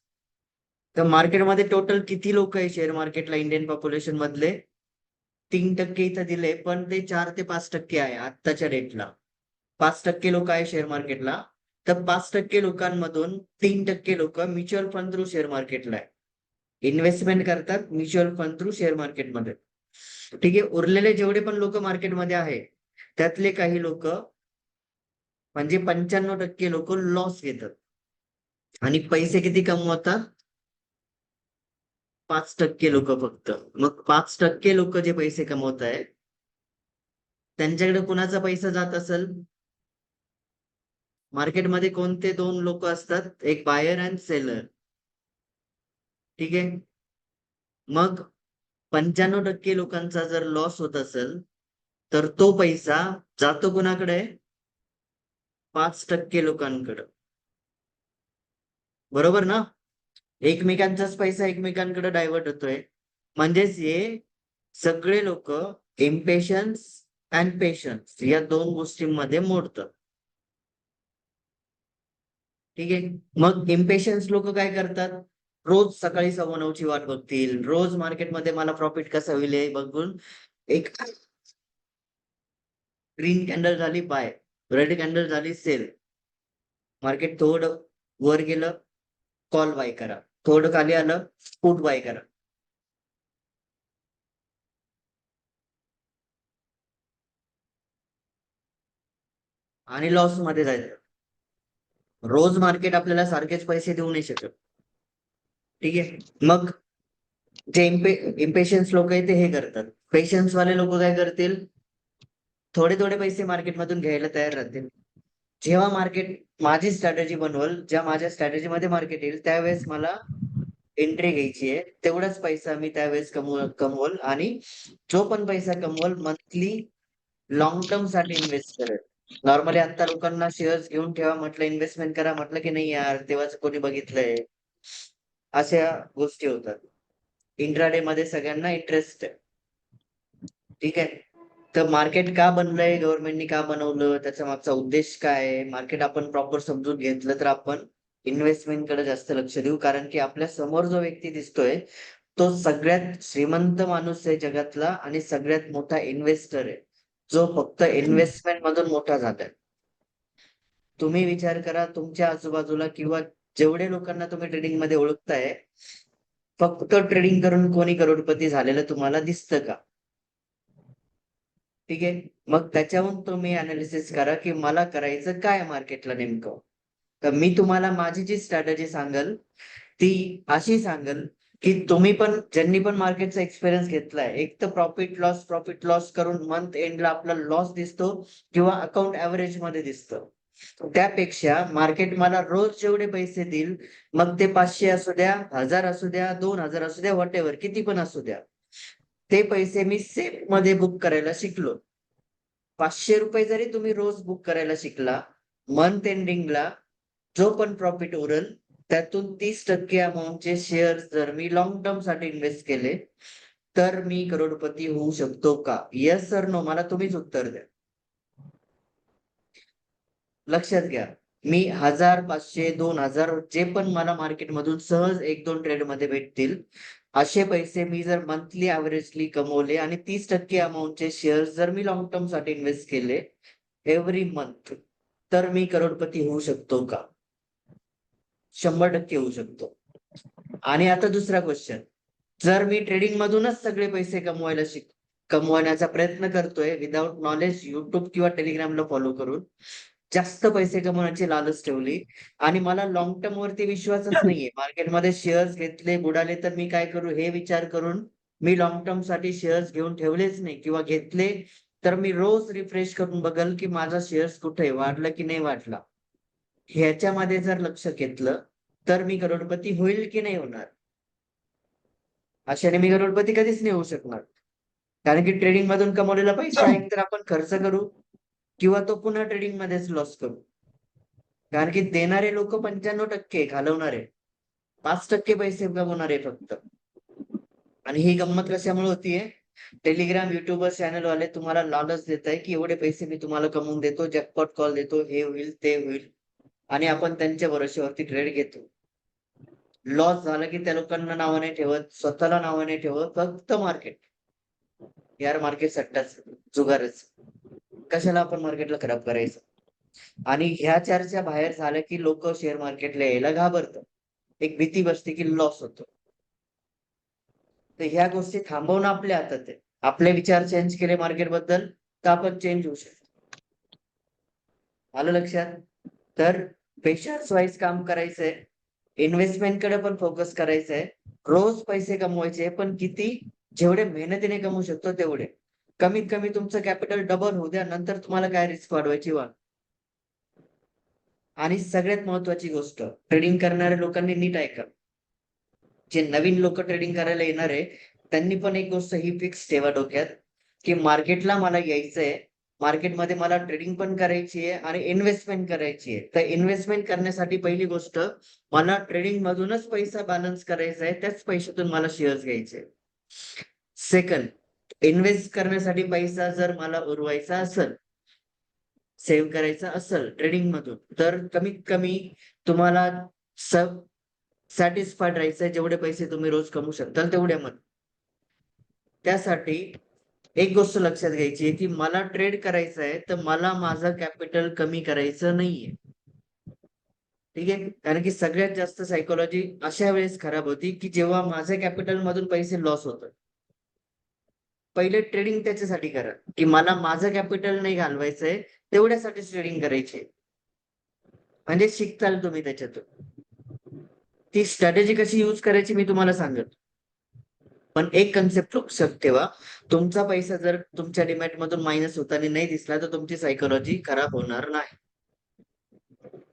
तर मार्केटमध्ये टोटल किती लोक आहे शेअर मार्केटला इंडियन पॉप्युलेशन मधले? 3% इथं दिले, पण ते 4 ते 5% आहे आत्ताच्या रेटला. 5% लोक आहे शेअर मार्केटला. तर 5% लोकांमधून 3% लोक म्युच्युअल फंड थ्रू शेअर मार्केटला आहे. इन्व्हेस्टमेंट करतात म्युच्युअल फंड थ्रू शेअर मार्केटमध्ये. ठीक आहे. उरलेले जेवढे पण लोक मार्केटमध्ये आहे त्यातले काही लोक म्हणजे 95% लोक लॉस घेतात. आणि पैसे किती कमवतात? 5% लोक फक्त. मग 5% लोक जे पैसे कमवत आहेत त्यांच्याकडे कुणाचा पैसा जात असेल? मार्केटमध्ये कोणते 2 लोक असतात? एक बायर अँड सेलर. ठीक आहे. मग 95% लोकांचा जर लॉस होत असेल तर तो पैसा जातो कुणाकडे? 5% लोकांकडे. बरोबर ना? एकमेकांचाच पैसा एकमेकांकडे डायव्हर्ट होतोय. म्हणजेच हे सगळे लोक इम्पेशन्स अँड पेशन्स या 2 गोष्टींमध्ये मोडतात. ठीक आहे. मग इम्पेशन्स लोक काय करतात? रोज सकाळी 9:15ची वाट बघतील. रोज मार्केटमध्ये मला प्रॉफिट कसा होईल हे बघून एक ग्रीन कॅन्डल झाली बाय, रेड कॅन्डल झाली सेल. मार्केट थोडं वर गेलं, कॉल बाय करा. थोडं खाली आलं, पुट बाय करा. आणि लॉस मध्ये जायचं. रोज मार्केट आपल्याला सारखेच पैसे देऊ नाही शकत. ठीक आहे. मग जे इम्पेशन्स लोक आहेत ते हे करतात. पेशन्स वाले लोक काय करतील? थोडे थोडे पैसे मार्केटमधून घ्यायला तयार राहतील. जेव्हा मार्केट माझी स्ट्रॅटेजी बनवल, ज्या माझ्या स्ट्रॅटेजीमध्ये मार्केट येईल त्यावेळेस मला एंट्री घ्यायची आहे. तेवढाच पैसा मी त्यावेळेस कमवल आणि जो पण पैसा कमवल मंथली लॉंग टर्म साठी इन्व्हेस्ट करेल. नॉर्मली आता लोकांना शेअर्स घेऊन ठेवा म्हटलं, इन्व्हेस्टमेंट करा म्हटलं की नाही यार तेव्हाच कोणी बघितलंय. अशा गोष्टी होतात. इंट्राडे मध्ये सगळ्यांना इंटरेस्ट आहे. ठीक आहे. तर मार्केट का बनलंय? गव्हर्नमेंटनी का बनवलं? त्याच्या मागचा उद्देश काय आहे? मार्केट आपण प्रॉपर समजून घेतलं तर आपण इन्व्हेस्टमेंट कडे जास्त लक्ष देऊ. कारण की आपल्या समोर जो व्यक्ती दिसतोय तो सगळ्यात श्रीमंत माणूस आहे जगातला आणि सगळ्यात मोठा इन्व्हेस्टर आहे, जो फक्त इन्व्हेस्टमेंट मधून मोठा झालाय. तुम्ही विचार करा तुमच्या आजूबाजूला किंवा जेवढे लोकांना तुम्ही ट्रेडिंग मध्ये ओळखताय, फक्त ट्रेडिंग करून कोणी करोडपती झालेलं तुम्हाला दिसतं का? ठीक आहे. मग त्याच्याहून तुम्ही अनालिसिस करा की मला करायचं काय मार्केटला नेमकं. तर मी तुम्हाला माझी जी स्ट्रॅटेजी सांगल ती अशी सांगल की तुम्ही पण ज्यांनी पण मार्केटचा एक्सपिरियन्स घेतलाय, एक तर प्रॉफिट लॉस करून मंथ एंडला आपला लॉस दिसतो किंवा अकाउंट ऍव्हरेज मध्ये दिसतं. त्यापेक्षा मार्केट मला रोज जेवढे पैसे देईल, मग ते 500 असू द्या, 1000 असू द्या, 2000 असू द्या, व्हॉटएव्हर किती पण असू द्या, ते पैसे मी सेफ मध्ये बुक करायला शिकलो. 500 रुपये जरी तुम्ही रोज बुक करायला शिकला, मंथ एंडिंगला जो पण प्रॉफिट उरेल त्यातून 30% अमाऊंटचे शेअर्स जर मी लॉंग टर्म साठी इन्व्हेस्ट केले तर मी करोडपती होऊ शकतो का? Yes sir no? मला तुम्हीच उत्तर द्या. लक्षात घ्या, मी 1000, 500, 2000 जे पण मला मार्केटमधून सहज 1-2 ट्रेड मध्ये भेटतील असे पैसे मी जर मंथली ऍव्हरेजली कमवले आणि 30% अमाऊंटचे शेअर्स जर मी लॉंग टर्म साठी इन्व्हेस्ट केले एव्हरी मंथ, तर मी करोडपती होऊ शकतो का? 100% होऊ शकतो. आणि आता दुसरा क्वेश्चन, जर मी ट्रेडिंग मधूनच सगळे पैसे कमवण्याचा प्रयत्न करतोय विदाउट नॉलेज, युट्यूब किंवा टेलिग्रामला फॉलो करून जास्त पैसे कमवण्याची लालच ठेवली आणि मला लॉंग टर्म वरती विश्वासच नाहीये, मार्केटमध्ये शेअर्स घेतले बुडाले तर मी काय करू हे विचार करून मी लॉंग टर्म साठी शेअर्स घेऊन ठेवलेच नाही किंवा घेतले तर मी रोज रिफ्रेश करून बघल की माझा शेअर्स कुठे वाढला की नाही वाढला. ह्याच्यामध्ये जर लक्ष घेतलं तर मी करोडपती होईल की नाही होणार? अशाने मी करोडपती कधीच नाही होऊ शकणार. कारण की ट्रेडिंग मधून कमवलेला पैसा एकतर आपण खर्च करू किंवा तो पुन्हा ट्रेडिंग मध्येच लॉस करू. कारण की देणारे लोक 95% घालवणारे 5% पैसे कमवणारे फक्त. आणि ही गंमत कशामुळे होतीये? टेलिग्राम, युट्यूबर चॅनल वाले तुम्हाला लालच देत आहे की एवढे पैसे मी तुम्हाला कमवून देतो, जॅकपॉट कॉल देतो, हे होईल ते होईल. आणि आपण त्यांच्या भरोश्यावरती ट्रेड घेतो. लॉस झाला की त्या लोकांना नावं नाही ठेवत, स्वतःला नावं नाही ठेवत, फक्त मार्केट. यार मार्केट सट्टाच, जुगारच. कशाला आपण मार्केटला खराब करायचं? आणि ह्या चर्चा बाहेर झाल्या की लोक शेअर मार्केटला यायला घाबरतात. एक भीती बसते की लॉस होतो. तर ह्या गोष्टी थांबवणं आपल्या हातात आहे. आपले विचार चेंज केले मार्केटबद्दल तर आपण चेंज होऊ शकतो. आलं लक्षात? तर पेशन्स वाईज काम करायचंय. इन्व्हेस्टमेंटकडे पण फोकस करायचंय. रोज पैसे कमवायचे, पण किती? जेवढे मेहनतीने कमवू शकतो तेवढे. कमीत कमी तुमचं कॅपिटल डबल होऊ द्या, नंतर तुम्हाला काय रिस्क वाढवायची वाढ. आणि सगळ्यात महत्वाची गोष्ट, ट्रेडिंग करणाऱ्या लोकांनी नीट ऐका. जे नवीन लोक ट्रेडिंग करायला येणार आहे, त्यांनी पण एक गोष्ट ही फिक्स ठेवा डोक्यात, की मार्केटला मला यायचंय. मार्केटमध्ये मला ट्रेडिंग पण करायची आहे आणि इन्व्हेस्टमेंट करायची आहे. तर इन्व्हेस्टमेंट करण्यासाठी पहिली गोष्ट, मला ट्रेडिंग मधूनच पैसा बॅलन्स करायचा आहे. त्याच पैशातून मला शेअर्स घ्यायचे. सेकंड, इन्व्हेस्ट करण्यासाठी पैसा जर मला उरवायचा असेल, सेव्ह करायचा असेल ट्रेडिंग मधून, तर कमीत कमी तुम्हाला सॅटिस्फाईड राहायचंय. जेवढे पैसे तुम्ही रोज कमवू शकताल तेवढ्यामध्ये. त्यासाठी एक गोष्ट लक्षात घ्यायची आहे, की मला ट्रेड करायचं आहे, तर मला माझं कॅपिटल कमी करायचं नाहीये. ठीक आहे? कारण की सगळ्यात जास्त सायकोलॉजी अशा वेळेस खराब होती, की जेव्हा माझ्या कॅपिटल मधून पैसे लॉस होतात. पहिले ट्रेडिंग त्याच्यासाठी करा, की मला माझं कॅपिटल नाही घालवायचंय, तेवढ्यासाठीच ट्रेडिंग करायची. म्हणजे शिकताल तुम्ही त्याच्यातून. ती स्ट्रॅटेजी कशी यूज करायची मी तुम्हाला सांगेन. पण एक कन्सेप्ट लक्षात ठेवा, तुमचा पैसा जर तुमच्या डीमॅट मधून मायनस होताना नाही दिसला, तर तुमची सायकोलॉजी खराब होणार नाही.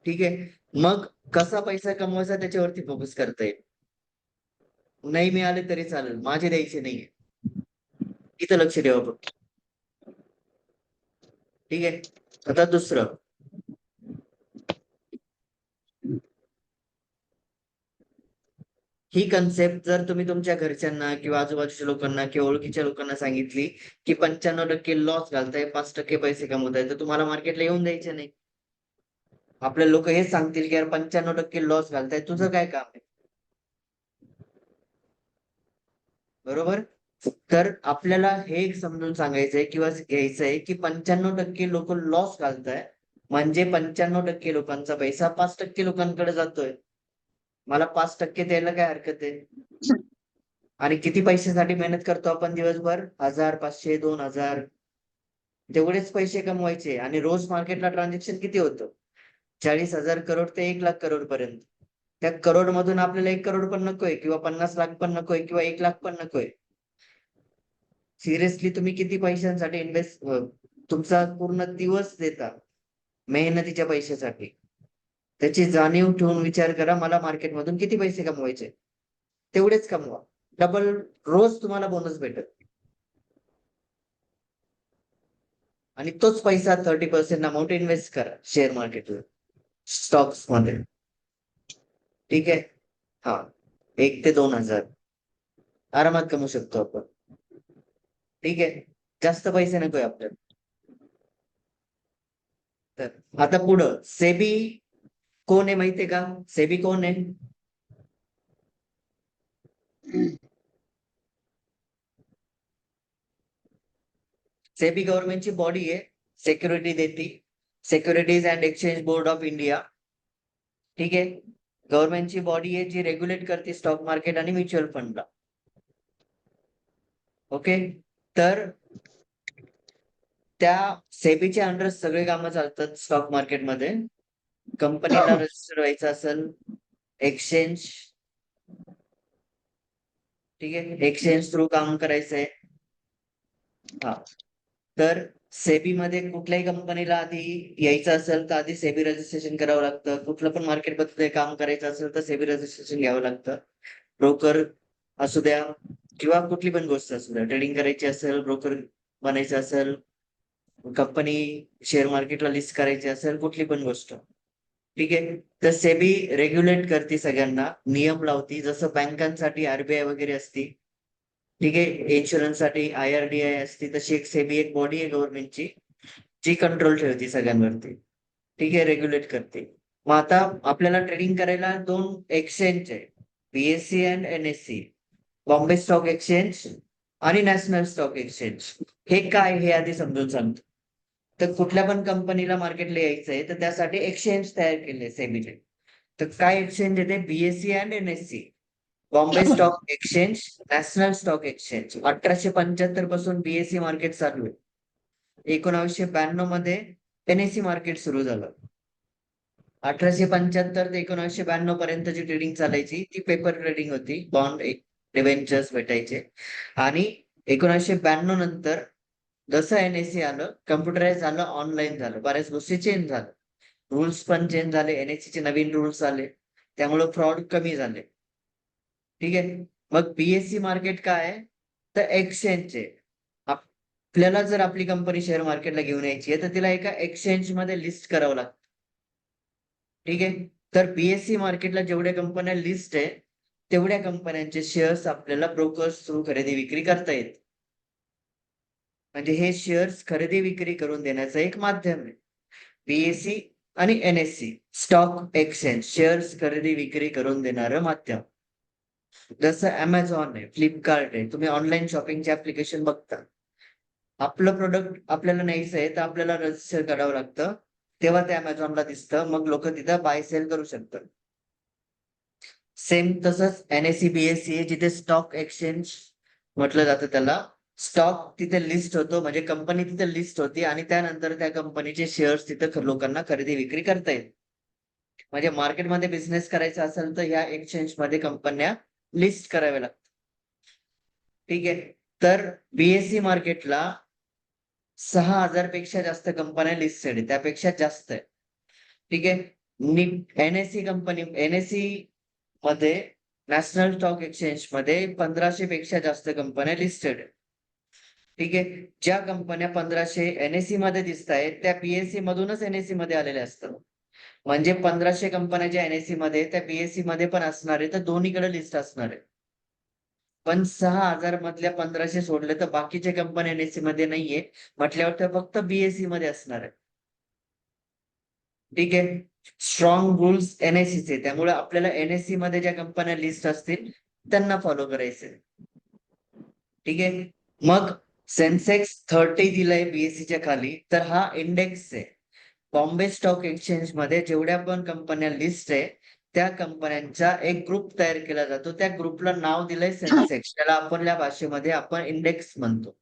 ठीक आहे? मग कसा पैसा कमवायचा त्याच्यावरती फोकस करता येईल. नाही मिळाले तरी चालेल, माझे द्यायचे नाहीये. इथं लक्ष ठेवा फक्त. ठीक आहे? आता दुसरं, ही कन्सेप्ट जर तुम्ही तुमच्या घरच्यांना किंवा आजूबाजूच्या लोकांना किंवा ओळखीच्या लोकांना सांगितली, की 95% लॉस घालताय, 5% पैसे कमवताय, तर तुम्हाला मार्केटला येऊन द्यायचे नाही. आपले लोक हेच सांगतील की यार 95% लॉस घालताय, तुझं काय काम आहे? बरोबर? तर आपल्याला हे एक समजून सांगायचंय किंवा घ्यायचंय, की 95% लोक लॉस घालताय, म्हणजे 95% लोकांचा पैसा 5% लोकांकडे जातोय. मला 5% द्यायला काय हरकत आहे? आणि किती पैशासाठी मेहनत करतो आपण दिवसभर? 1000, 500, 2000. तेवढेच पैसे कमवायचे आणि रोज मार्केटला ट्रान्झॅक्शन किती होतं? 40,000 करोड ते 1,00,000 करोड पर्यंत. त्या करोड मधून आपल्याला 1 करोड पण नकोय किंवा 50 लाख पण नकोय किंवा 1 लाख पण नकोय. सिरियसली तुम्ही किती पैशांसाठी तुमचा पूर्ण दिवस देता मेहनतीच्या पैशासाठी. त्याची जाणीव ठेवून विचार करा, मला मार्केटमधून किती पैसे कमवायचे. तेवढेच कमवा. डबल रोज तुम्हाला बोनस भेटेल. आणि तोच पैसा 30% अमाउंट इन्व्हेस्ट करा शेअर मार्केटवर, स्टॉक्स मध्ये. ठीक आहे? हा, 1 ते 2,000 आरामात कमवू शकतो आपण. ठीक आहे? जास्त पैसे नकोय आपल्याला. तर आता पुढं सेबी कोण आहे माहितीये का? सेबी कोण आहे? सेबी गव्हर्नमेंटची बॉडी आहे, सिक्युरिटी देते. Securities and exchange board of India. ठीक आहे? गव्हर्नमेंटची बॉडी आहे जी रेग्युलेट करते स्टॉक मार्केट आणि म्युच्युअल फंडला. ओके? तर त्या सेबीच्या अंडर सगळे कामं चालतात स्टॉक मार्केटमध्ये. कंपनीला रजिस्टर व्हायचं असेल, एक्सचेंज, ठीक आहे, एक्सचेंज थ्रू काम करायचंय. हा, तर सेबी मध्ये कुठल्याही कंपनीला आधी यायचं असेल तर आधी सेबी रजिस्ट्रेशन करावं लागतं. कुठलं पण मार्केटमध्ये काम करायचं असेल तर सेबी रजिस्ट्रेशन घ्यावं लागतं. ब्रोकर असू द्या किंवा कुठली पण गोष्ट असू द्या, ट्रेडिंग करायची असेल, ब्रोकर बनायचं असेल, कंपनी शेअर मार्केटला लिस्ट करायची असेल, कुठली पण गोष्ट. ठीक आहे? तर सेबी रेग्युलेट करते सगळ्यांना, नियम लावती. जसं बँकांसाठी आरबीआय वगैरे असती. ठीक आहे? इन्शुरन्ससाठी IRDAI असते. तशी एक सेबी एक बॉडी आहे गव्हर्नमेंटची, जी कंट्रोल ठेवते सगळ्यांवरती. ठीक आहे? रेग्युलेट करते. मग आता आपल्याला ट्रेडिंग करायला 2 एक्सचेंज आहे, BSE and NSE, Bombay stock exchange आणि नॅशनल स्टॉक एक्सचेंज. हे काय हे आधी समजून सांगतो. तर कुठल्या पण कंपनीला मार्केटला यायचंय तर त्यासाठी एक्सचेंज तयार केले सेबीने. तर काय एक्सचेंज येते, BSE and NSE, Bombay stock exchange, national stock exchange. 1875 पासून BSE मार्केट चालू आहे. 1992 मध्ये NSE मार्केट सुरू झालं. 1875 ते 1992 पर्यंतची ट्रेडिंग चालायची ती पेपर ट्रेडिंग होती, बॉन्ड डिबेंचर्स भेटायचे. आणि 1992 नंतर जसं NSE आलं, कम्प्युटराइज झालं, ऑनलाईन झालं, बऱ्याच गोष्टी चेंज झाल्या, रूल्स पण चेंज झाले, NSE चे नवीन रूल्स आले, त्यामुळे फ्रॉड कमी झाले. ठीक आहे. मग BSE मार्केट काय आहे, तर एक्सचेंज आहे. आपल्याला जर आपली कंपनी शेअर मार्केटला घेऊन यायची आहे तर तिला एका एक्सचेंज मध्ये लिस्ट करावं लागतं. ठीक आहे. तर BSE मार्केटला जेवढ्या कंपन्या लिस्ट आहे तेवढ्या कंपन्यांचे शेअर्स आपल्याला ब्रोकर्स थ्रू खरेदी विक्री करता येत. म्हणजे हे शेअर्स खरेदी विक्री करून देण्याचं एक माध्यम आहे. BSE आणि NSE स्टॉक एक्सचेंज शेअर्स खरेदी विक्री करून देणारं माध्यम. जसं Amazon आहे, फ्लिपकार्ट आहे, तुम्ही ऑनलाईन शॉपिंगचे ऍप्लिकेशन बघता. आपलं प्रोडक्ट आपल्याला न्यायचं आहे तर आपल्याला रजिस्टर करावं लागतं, तेव्हा ते Amazonला दिसतं, मग लोक तिथं बाय सेल करू शकतात. सेम तसंच NSE BSE आहे, जिथे स्टॉक एक्सचेंज म्हटलं जातं त्याला. स्टॉक तिथे लिस्ट होतो, म्हणजे कंपनी तिथे लिस्ट होती आणि त्यानंतर त्या कंपनीचे शेअर्स तिथे लोकांना खरेदी विक्री करता येईल. म्हणजे मार्केटमध्ये बिझनेस करायचा असेल तर ह्या एक्सचेंज मध्ये कंपन्या लिस्ट कराव्या लागतात. ठीक आहे. तर BSE मार्केटला 6,000 पेक्षा जास्त कंपन्या लिस्टेड आहे, त्यापेक्षा जास्त आहे. ठीक आहे. NSE कंपनी, NSE मध्ये, नॅशनल स्टॉक एक्सचेंज मध्ये 1500 पेक्षा जास्त कंपन्या लिस्टेड आहेत. ठीक आहे. ज्या कंपन्या 1500 NSE मध्ये दिसत आहेत त्या BSE मधूनच NSE मध्ये आलेल्या असतात. म्हणजे 1500 कंपन्या ज्या NSE मध्ये त्या BSE मध्ये पण असणार आहे, तर दोन्हीकडे लिस्ट असणार आहे. पण 6,000 मधल्या 1500 सोडले तर बाकीच्या कंपन्या NSE मध्ये नाहीये म्हटल्यावर त्या फक्त BSE मध्ये असणार आहे. ठीक आहे. स्ट्रॉंग रूल्स NSE चे, त्यामुळे आपल्याला NSE मध्ये ज्या कंपन्या लिस्ट असतील त्यांना फॉलो करायचे. ठीक आहे. मग सेन्सेक्स 30 दिलाय BSE च्या खाली, तर हा इंडेक्स आहे. बॉम्बे स्टॉक एक्सचेंज मध्ये जेवढ्या पण कंपन्या लिस्ट आहे त्या कंपन्यांचा एक ग्रुप तयार केला जातो. त्या ग्रुपला नाव दिलंय सेन्सेक्स, त्याला आपल्या भाषेमध्ये आपण इंडेक्स म्हणतो.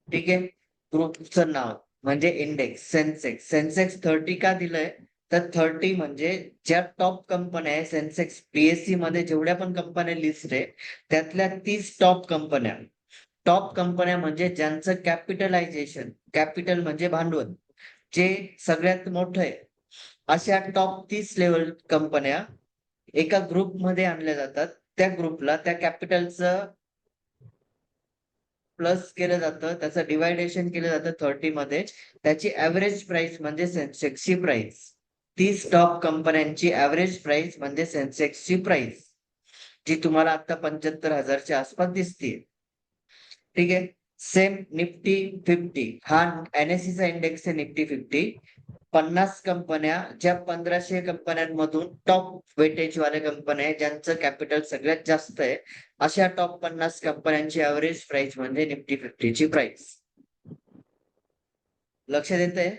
ठीक आहे. ग्रुपचं नाव म्हणजे इंडेक्स सेन्सेक्स. सेन्सेक्स 30 का दिलंय, तर 30 म्हणजे ज्या टॉप कंपन्या आहे सेन्सेक्स BSE मध्ये जेवढ्या पण कंपन्या लिस्ट आहे त्यातल्या 30 टॉप कंपन्या. टॉप कंपन्या म्हणजे ज्यांचं कॅपिटलायझेशन, कॅपिटल म्हणजे भांडवल, जे सगळ्यात मोठं आहे, अशा टॉप 30 लेवल कंपन्या एका ग्रुपमध्ये आणल्या जातात. त्या ग्रुपला त्या कॅपिटलचं प्लस केलं जातं, त्याचं डिवायडेशन केलं जातं 30 मध्ये. त्याची ऍव्हरेज प्राइस म्हणजे सेन्सेक्सची प्राइस. 30 टॉप कंपन्यांची ऍव्हरेज प्राइस म्हणजे सेन्सेक्सची प्राइस, जी तुम्हाला आता 75,000च्या आसपास दिसते. ठीक आहे. सेम निफ्टी 50 हा NSE चा इंडेक्स आहे. निफ्टी 50 50 कंपन्या, ज्या 1500 कंपन्यांमधून टॉप वेटेज वाल्या कंपन्या आहेत, ज्यांचं कॅपिटल सगळ्यात जास्त आहे, अशा टॉप 50 कंपन्यांची ऍव्हरेज प्राइस म्हणजे निफ्टी 50 ची प्राइस. लक्षात येतंय.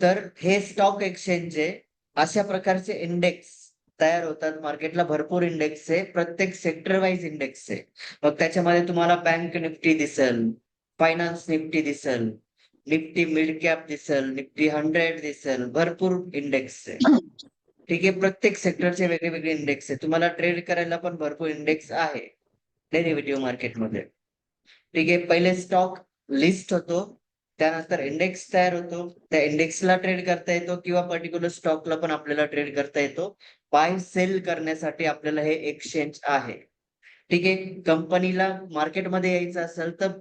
तर हे स्टॉक एक्सचेंज आहे. अशा प्रकारचे इंडेक्स तयार होतात मार्केटला. भरपूर इंडेक्स आहे, प्रत्येक सेक्टर वाईज इंडेक्स आहे. मग त्याच्यामध्ये तुम्हाला बँक निफ्टी दिसेल, फायनान्स निफ्टी दिसेल, निफ्टी मिड कॅप दिसेल, निफ्टी 100 दिसेल, भरपूर इंडेक्स आहे. ठीक आहे. प्रत्येक सेक्टरचे वेगळे वेगळे इंडेक्स आहे. तुम्हाला ट्रेड करायला पण भरपूर इंडेक्स आहे डेरिव्हेटिव्ह मार्केटमध्ये. ठीक आहे. पहिले स्टॉक लिस्ट होतो, त्यानंतर इंडेक्स तयार होतो, त्या इंडेक्सला ट्रेड करता येतो किंवा पर्टिक्युलर स्टॉकला पण आपल्याला ट्रेड करता येतो. बाय सेल करण्यासाठी आपल्याला हे एक्सचेंज आहे. ठीक आहे. कंपनीला मार्केटमध्ये यायचं असेल तर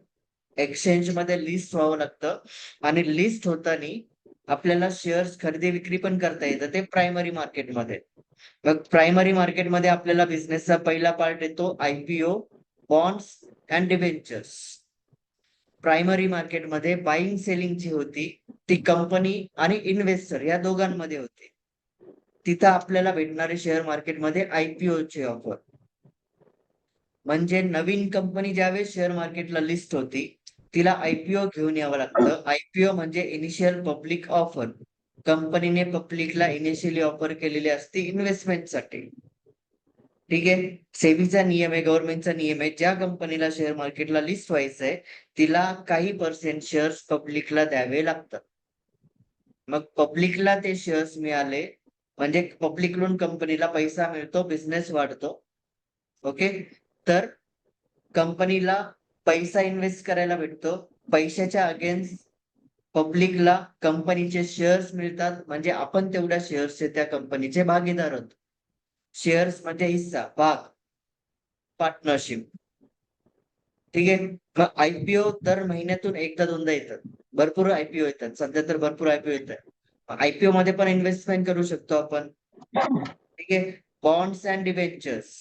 एक्सचेंज मध्ये लिस्ट व्हावं लागतं आणि लिस्ट होताना आपल्याला शेअर्स खरेदी विक्री पण करता येतं, ते प्रायमरी मार्केटमध्ये. मग प्रायमरी मार्केटमध्ये आपल्याला बिझनेसचा पहिला पार्ट येतो IPO, bonds and debentures. Primary मार्केटमध्ये बाईंग सेलिंग जी होती ती कंपनी आणि इन्व्हेस्टर या दोघांमध्ये होती. तिथं आपल्याला भेटणारे शेअर मार्केटमध्ये IPO ची ऑफर. म्हणजे नवीन कंपनी ज्यावेळेस शेअर मार्केटला लिस्ट होती, तिला IPO घेऊन यावं लागतं. IPO म्हणजे इनिशियल पब्लिक ऑफर. कंपनीने पब्लिकला इनिशियली ऑफर केलेली असते इन्व्हेस्टमेंटसाठी. ठीक आहे. सेबीचा नियम आहे, गव्हर्नमेंटचा नियम आहे. ज्या कंपनीला शेअर मार्केटला लिस्ट व्हायचंय, तिला काही पर्सेंट शेअर्स पब्लिकला द्यावे लागतात. मग पब्लिकला ते शेअर्स मिळाले, म्हणजे पब्लिककडून कंपनीला पैसा मिळतो, बिझनेस वाढतो. ओके. तर कंपनीला पैसा इन्व्हेस्ट करायला भेटतो. पैशाच्या अगेन्स्ट पब्लिकला कंपनीचे शेअर्स मिळतात. म्हणजे आपण तेवढ्या शेअर्सचे त्या कंपनीचे भागीदार आहोत. शेअर्स म्हणजे हिस्सा, भाग, पार्टनरशिप. ठीक आहे. मग IPO दर महिन्यातून एकदा दोनदा येतात. भरपूर IPO येतात. सध्या तर भरपूर IPO येतात. IPO मध्ये पण इन्व्हेस्टमेंट करू शकतो आपण. ठीक आहे. Bonds and debentures.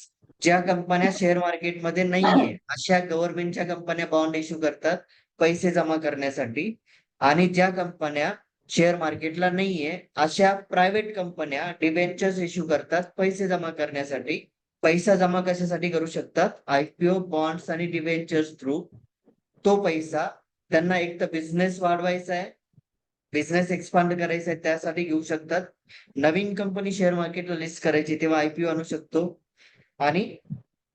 ज्या कंपन्या शेअर मार्केटमध्ये नाहीये, अशा गव्हर्नमेंटच्या कंपन्या बॉन्ड इश्यू करतात पैसे जमा करण्यासाठी. आणि ज्या कंपन्या शेअर मार्केटला नाहीये, अशा प्रायव्हेट कंपन्या डिबेंचर्स इश्यू करतात पैसे जमा करण्यासाठी. पैसा जमा कशासाठी करू शकतात? IPO, बॉन्ड्स आणि डिबेंचर्स थ्रू. तो पैसा त्यांना एक तर बिझनेस वाढवायचा आहे, बिझनेस एक्सपांड करायचा आहे, त्यासाठी घेऊ शकतात. नवीन कंपनी शेअर मार्केटला लिस्ट करायची तेव्हा IPO आणू शकतो. आणि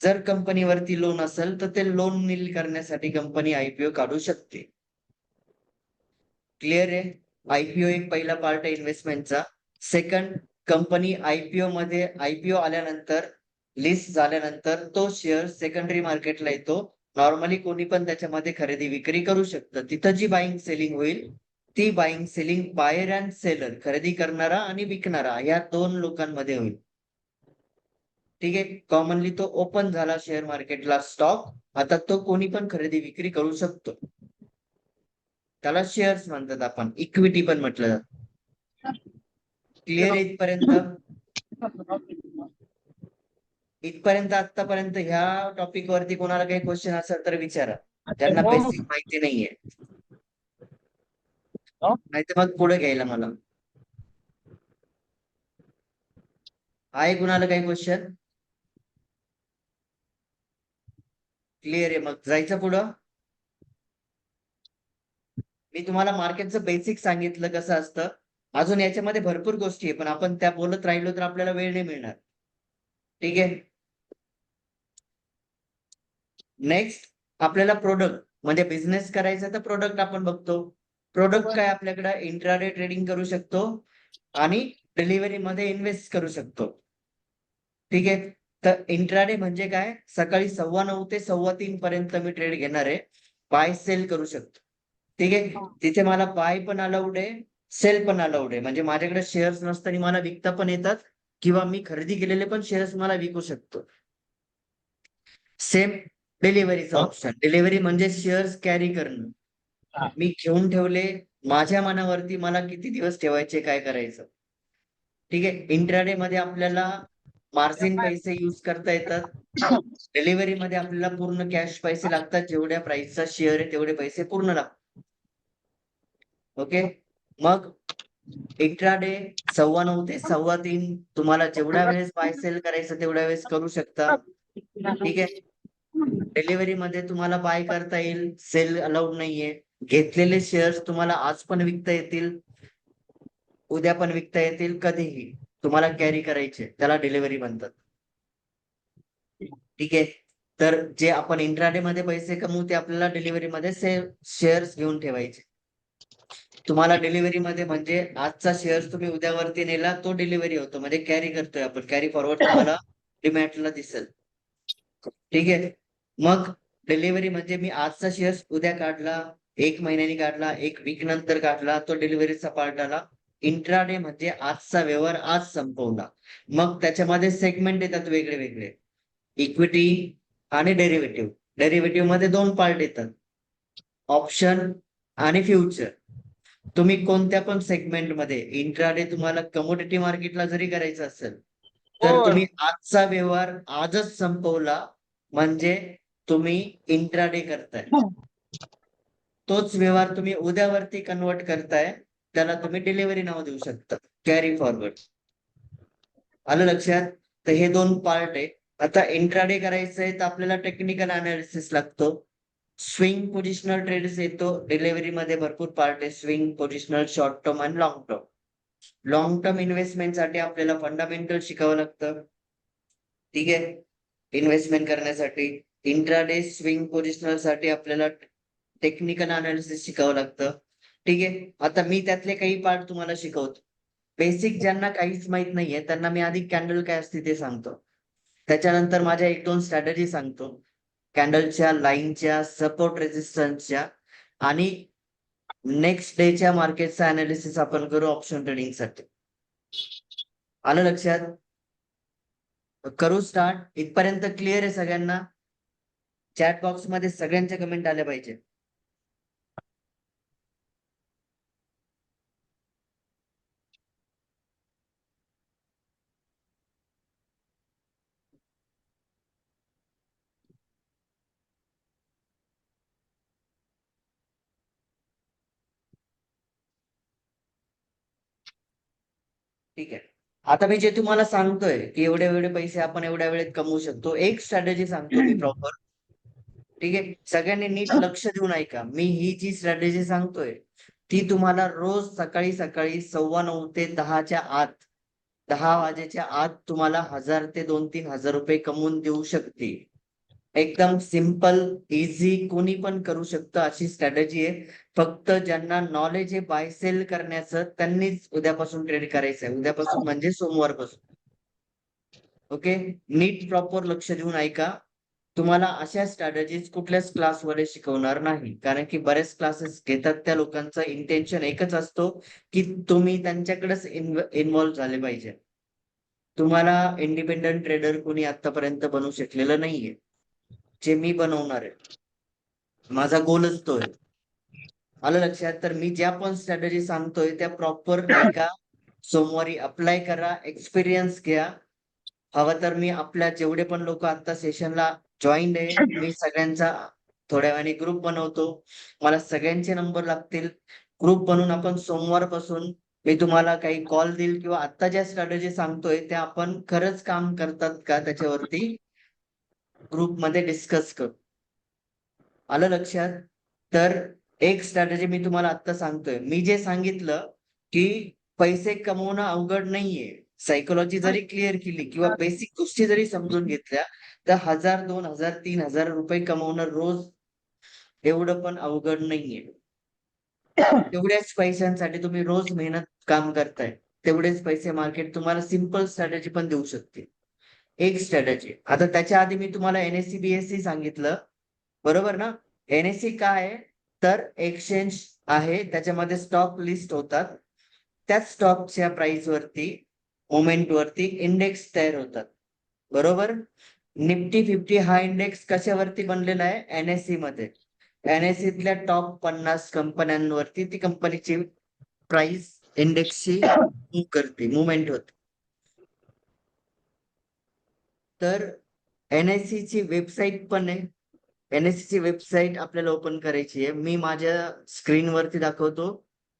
जर कंपनीवरती लोन असेल तर ते लोन नील करण्यासाठी कंपनी IPO काढू शकते. क्लिअर आहे? IPO एक पहिला पार्ट आहे इन्व्हेस्टमेंटचा. सेकंड, कंपनी IPO आल्यानंतर, लिस्ट झाल्यानंतर तो शेअर सेकंडरी मार्केटला येतो. नॉर्मली कोणी पण त्याच्यामध्ये खरेदी विक्री करू शकतं. तिथं जी बाईंग सेलिंग होईल, ती buying selling buyer and seller, खरेदी करणारा आणि विकणारा, या 2 लोकांमध्ये होईल. ठीक आहे. कॉमनली तो ओपन झाला शेअर मार्केटला स्टॉक. आता तो कोणी पण खरेदी विक्री करू शकतो. त्याला शेअर्स म्हणतात आपण. इक्विटी पण म्हटलं जातं. क्लिअर आहे इथपर्यंत? इथपर्यंत आतापर्यंत ह्या टॉपिक वरती कोणाला काही क्वेश्चन असेल तर विचारा. ज्यांना बेसिक माहिती नाहीये. नाहीतर मग पुढे घ्यायला मला. आहे कुणाला काही क्वेश्चन? क्लिअर आहे, मग जायचं पुढं. मी तुम्हाला मार्केटचं बेसिक सांगितलं कसं असतं. अजून याच्यामध्ये भरपूर गोष्टी आहे, पण आपण त्या बोलत राहिलो तर आपल्याला वेळ नाही मिळणार. ठीक आहे. नेक्स्ट आपल्याला प्रोडक्ट म्हणजे बिझनेस करायचा तर प्रोडक्ट आपण बघतो. प्रोडक्ट काय आपल्याकडे इंट्राडे ट्रेडिंग करू शकतो आणि डिलिव्हरी मध्ये इन्व्हेस्ट करू शकतो. ठीक आहे. तर इंट्राडे म्हणजे काय? सकाळी 9:15 ते 3:15 पर्यंत मी ट्रेड घेणार आहे. बाय सेल करू शकतो. ठीक आहे. तिथे मला बाय पण अलाउड आहे, सेल पण अलाउड आहे. म्हणजे माझ्याकडे शेअर्स नसताना मला विकता पण येतात किंवा मी खरेदी केलेले पण शेअर्स मला विकू शकतो. सेम डिलिव्हरीचा ऑप्शन. डिलिव्हरी म्हणजे शेअर्स कॅरी करणं. मी घेऊन ठेवले, माझ्या मनावरती मला किती दिवस ठेवायचे, काय करायचं. ठीक आहे. इंट्राडे मध्ये आपल्याला मार्जिन पैसे यूज करता येतात. डिलिव्हरी मध्ये आपल्याला पूर्ण कॅश पैसे लागतात. जेवढ्या प्राइसचा शेअर आहे तेवढे पैसे पूर्ण लागतात. ओके. मग इंट्राडे 9:15 ते 3:15 तुम्हाला जेवढ्या वेळेस बाय सेल करायचं तेवढ्या वेळेस करू शकता. ठीक आहे. डिलिव्हरी मध्ये तुम्हाला बाय करता येईल, सेल अलाउड नाहीये. घेतलेले शेअर्स तुम्हाला आज पण विकता येतील, उद्या पण विकता येतील, कधीही तुम्हाला कॅरी करायचे, त्याला डिलिव्हरी म्हणतात. ठीक आहे. तर जे आपण इंट्राडे मध्ये पैसे कमवू ते आपल्याला डिलिव्हरी मध्ये शेअर्स घेऊन ठेवायचे. तुम्हाला डिलिव्हरी मध्ये म्हणजे आजचा शेअर्स तुम्ही उद्यावरती नेला तो डिलिव्हरी होतो, म्हणजे कॅरी करतोय आपण, कॅरी फॉरवर्ड तुम्हाला डीमॅटला दिसेल. ठीक आहे. मग डिलिव्हरी म्हणजे मी आजचा शेअर्स उद्या काढला, 1 महिन्याने काढला, 1 वीक नंतर काढला, तो डिलिव्हरीचा पार्ट आला. इंट्राडे म्हणजे आजचा व्यवहार आज संपवला. मग त्याच्यामध्ये सेगमेंट येतात वेगळे वेगळे, इक्विटी आणि डेरिव्हेटिव्ह. डेरिव्हेटिव्ह मध्ये 2 पार्ट येतात, ऑप्शन आणि फ्युचर. तुम्ही कोणत्या पण सेगमेंट मध्ये इंट्राडे तुम्हाला कमोडिटी मार्केटला जरी करायचं असेल तर तुम्ही आजचा व्यवहार आजच संपवला म्हणजे तुम्ही इंट्राडे करताय. तोच व्यवहार तुम्ही उद्यावरती कन्वर्ट करताय, त्याला तुम्ही डिलिव्हरी नाव देऊ शकता, कॅरी फॉरवर्ड. आलं लक्षात? तर हे 2 पार्ट आहे. आता इंट्राडे करायचंय तर आपल्याला टेक्निकल अनालिसिस लागतो. स्विंग पोझिशनल ट्रेड्स येतो. डिलिव्हरी मध्ये भरपूर पार्ट आहे. स्विंग पोझिशनल, शॉर्ट टर्म आणि लॉंग टर्म. लॉंग टर्म इन्व्हेस्टमेंटसाठी आपल्याला फंडामेंटल शिकावं लागतं. ठीक आहे. इन्व्हेस्टमेंट करण्यासाठी इंट्राडे स्विंग पोझिशनल साठी आपल्याला टेक्निकल अनालिसिस शिकावं लागतं. ठीक आहे. आता मी त्यातले काही पार्ट तुम्हाला शिकवतो. बेसिक ज्यांना काहीच माहित नाहीये त्यांना मी आधी कॅन्डल काय असते ते सांगतो. त्याच्यानंतर माझ्या 1-2 स्ट्रॅटेजी सांगतो. कॅन्डलच्या, लाईनच्या, सपोर्ट रेझिस्टन्सच्या आणि नेक्स्ट डेच्या मार्केटचा अनालिसिस आपण करू ऑप्शन ट्रेडिंगसाठी. आलं लक्षात? करू स्टार्ट. इथपर्यंत क्लिअर आहे सगळ्यांना? चॅट बॉक्स मध्ये सगळ्यांच्या कमेंट आल्या पाहिजे. ठीक आहे. आता मी जे तुम्हाला सांगतोय की एवढे एवढे पैसे आपण एवढ्या वेळेत कमवू शकतो. एक स्ट्रॅटेजी सांगतो मी प्रॉपर. ठीक आहे. सगळ्यांनी नीट लक्ष देऊन ऐका. मी ही जी स्ट्रॅटेजी सांगतोय ती तुम्हाला रोज सकाळी सकाळी 9:15 ते 10च्या आत, 10 वाजेच्या आत तुम्हाला 1000 ते 2-3 हजार रुपये कमवून देऊ शकते. एकदम सिंपल, इझी, कोणी पण करू शकतं अशी स्ट्रॅटेजी आहे. फक्त ज्यांना नॉलेज आहे बाय सेल करण्याचं त्यांनीच उद्यापासून ट्रेड करायचं आहे. उद्यापासून म्हणजे सोमवारपासून. ओके. नीट प्रॉपर लक्ष देऊन ऐका. तुम्हाला अशा स्ट्रॅटेजीज कुठल्याच क्लासमध्ये शिकवणार नाही. कारण की बरेच क्लासेस घेतात त्या लोकांचा इंटेन्शन एकच असतो की तुम्ही त्यांच्याकडेच इन्व्हॉल्व झाले पाहिजे. तुम्हाला इंडिपेंडंट ट्रेडर कोणी आतापर्यंत बनवू शकलेलं नाहीये. जे मी बनवणार आहे. माझा गोलच तो आहे. आलं लक्षात? तर मी ज्या पण स्ट्रॅटेजी सांगतोय त्या प्रॉपर ऐका. सोमवारी अप्लाय करा, एक्सपिरियन्स घ्या. हवं तर मी आपल्या जेवढे पण लोक आता सेशनला जॉईन आहे, मी सगळ्यांचा थोड्या वेळाने ग्रुप बनवतो. मला सगळ्यांचे नंबर लागतील. ग्रुप बनवून आपण सोमवारपासून मी तुम्हाला काही कॉल देईल किंवा आता ज्या स्ट्रॅटेजी सांगतोय त्या आपण खरंच काम करतात का त्याच्यावरती ग्रुपमध्ये डिस्कस करू. आलं लक्षात? तर एक स्ट्रॅटेजी मी तुम्हाला आता सांगतोय. मी जे सांगितलं, की पैसे कमवणं अवघड नाहीये. सायकॉलॉजी जरी क्लिअर केली किंवा बेसिक गोष्टी जरी समजून घेतल्या, तर 1000, 2000, 3000 रुपये कमवणं रोज एवढं पण अवघड नाहीये. तेवढ्याच पैशांसाठी तुम्ही रोज मेहनत काम करताय. तेवढेच पैसे मार्केट तुम्हाला सिंपल स्ट्रॅटेजी पण देऊ शकते. एक स्ट्रॅटेजी. आता त्याच्या आधी मी तुम्हाला एन-एस-सी, बी-एस-सी सांगितलं. बरोबर ना? एन-एस-सी काय आहे? तर एक्सचेंज आहे. त्याच्यामध्ये स्टॉक लिस्ट होतात. त्याच स्टॉकच्या प्राइस वरती, मोमेंट वरती इंडेक्स तयार होतात. बरोबर? निफ्टी 50 हा इंडेक्स कशावरती बनलेला आहे? एन-एस-सी मध्ये. एन-एस-सीतल्या टॉप 50 कंपन्यांवरती ती कंपनीची प्राइस इंडेक्सची मूव्ह करते, मूव्हमेंट होते. तर एन-एस-सी ची वेबसाईट पण आहे. एन-एस-सी ची वेबसाईट आपल्याला ओपन करायची आहे. मी माझ्या स्क्रीनवरती दाखवतो.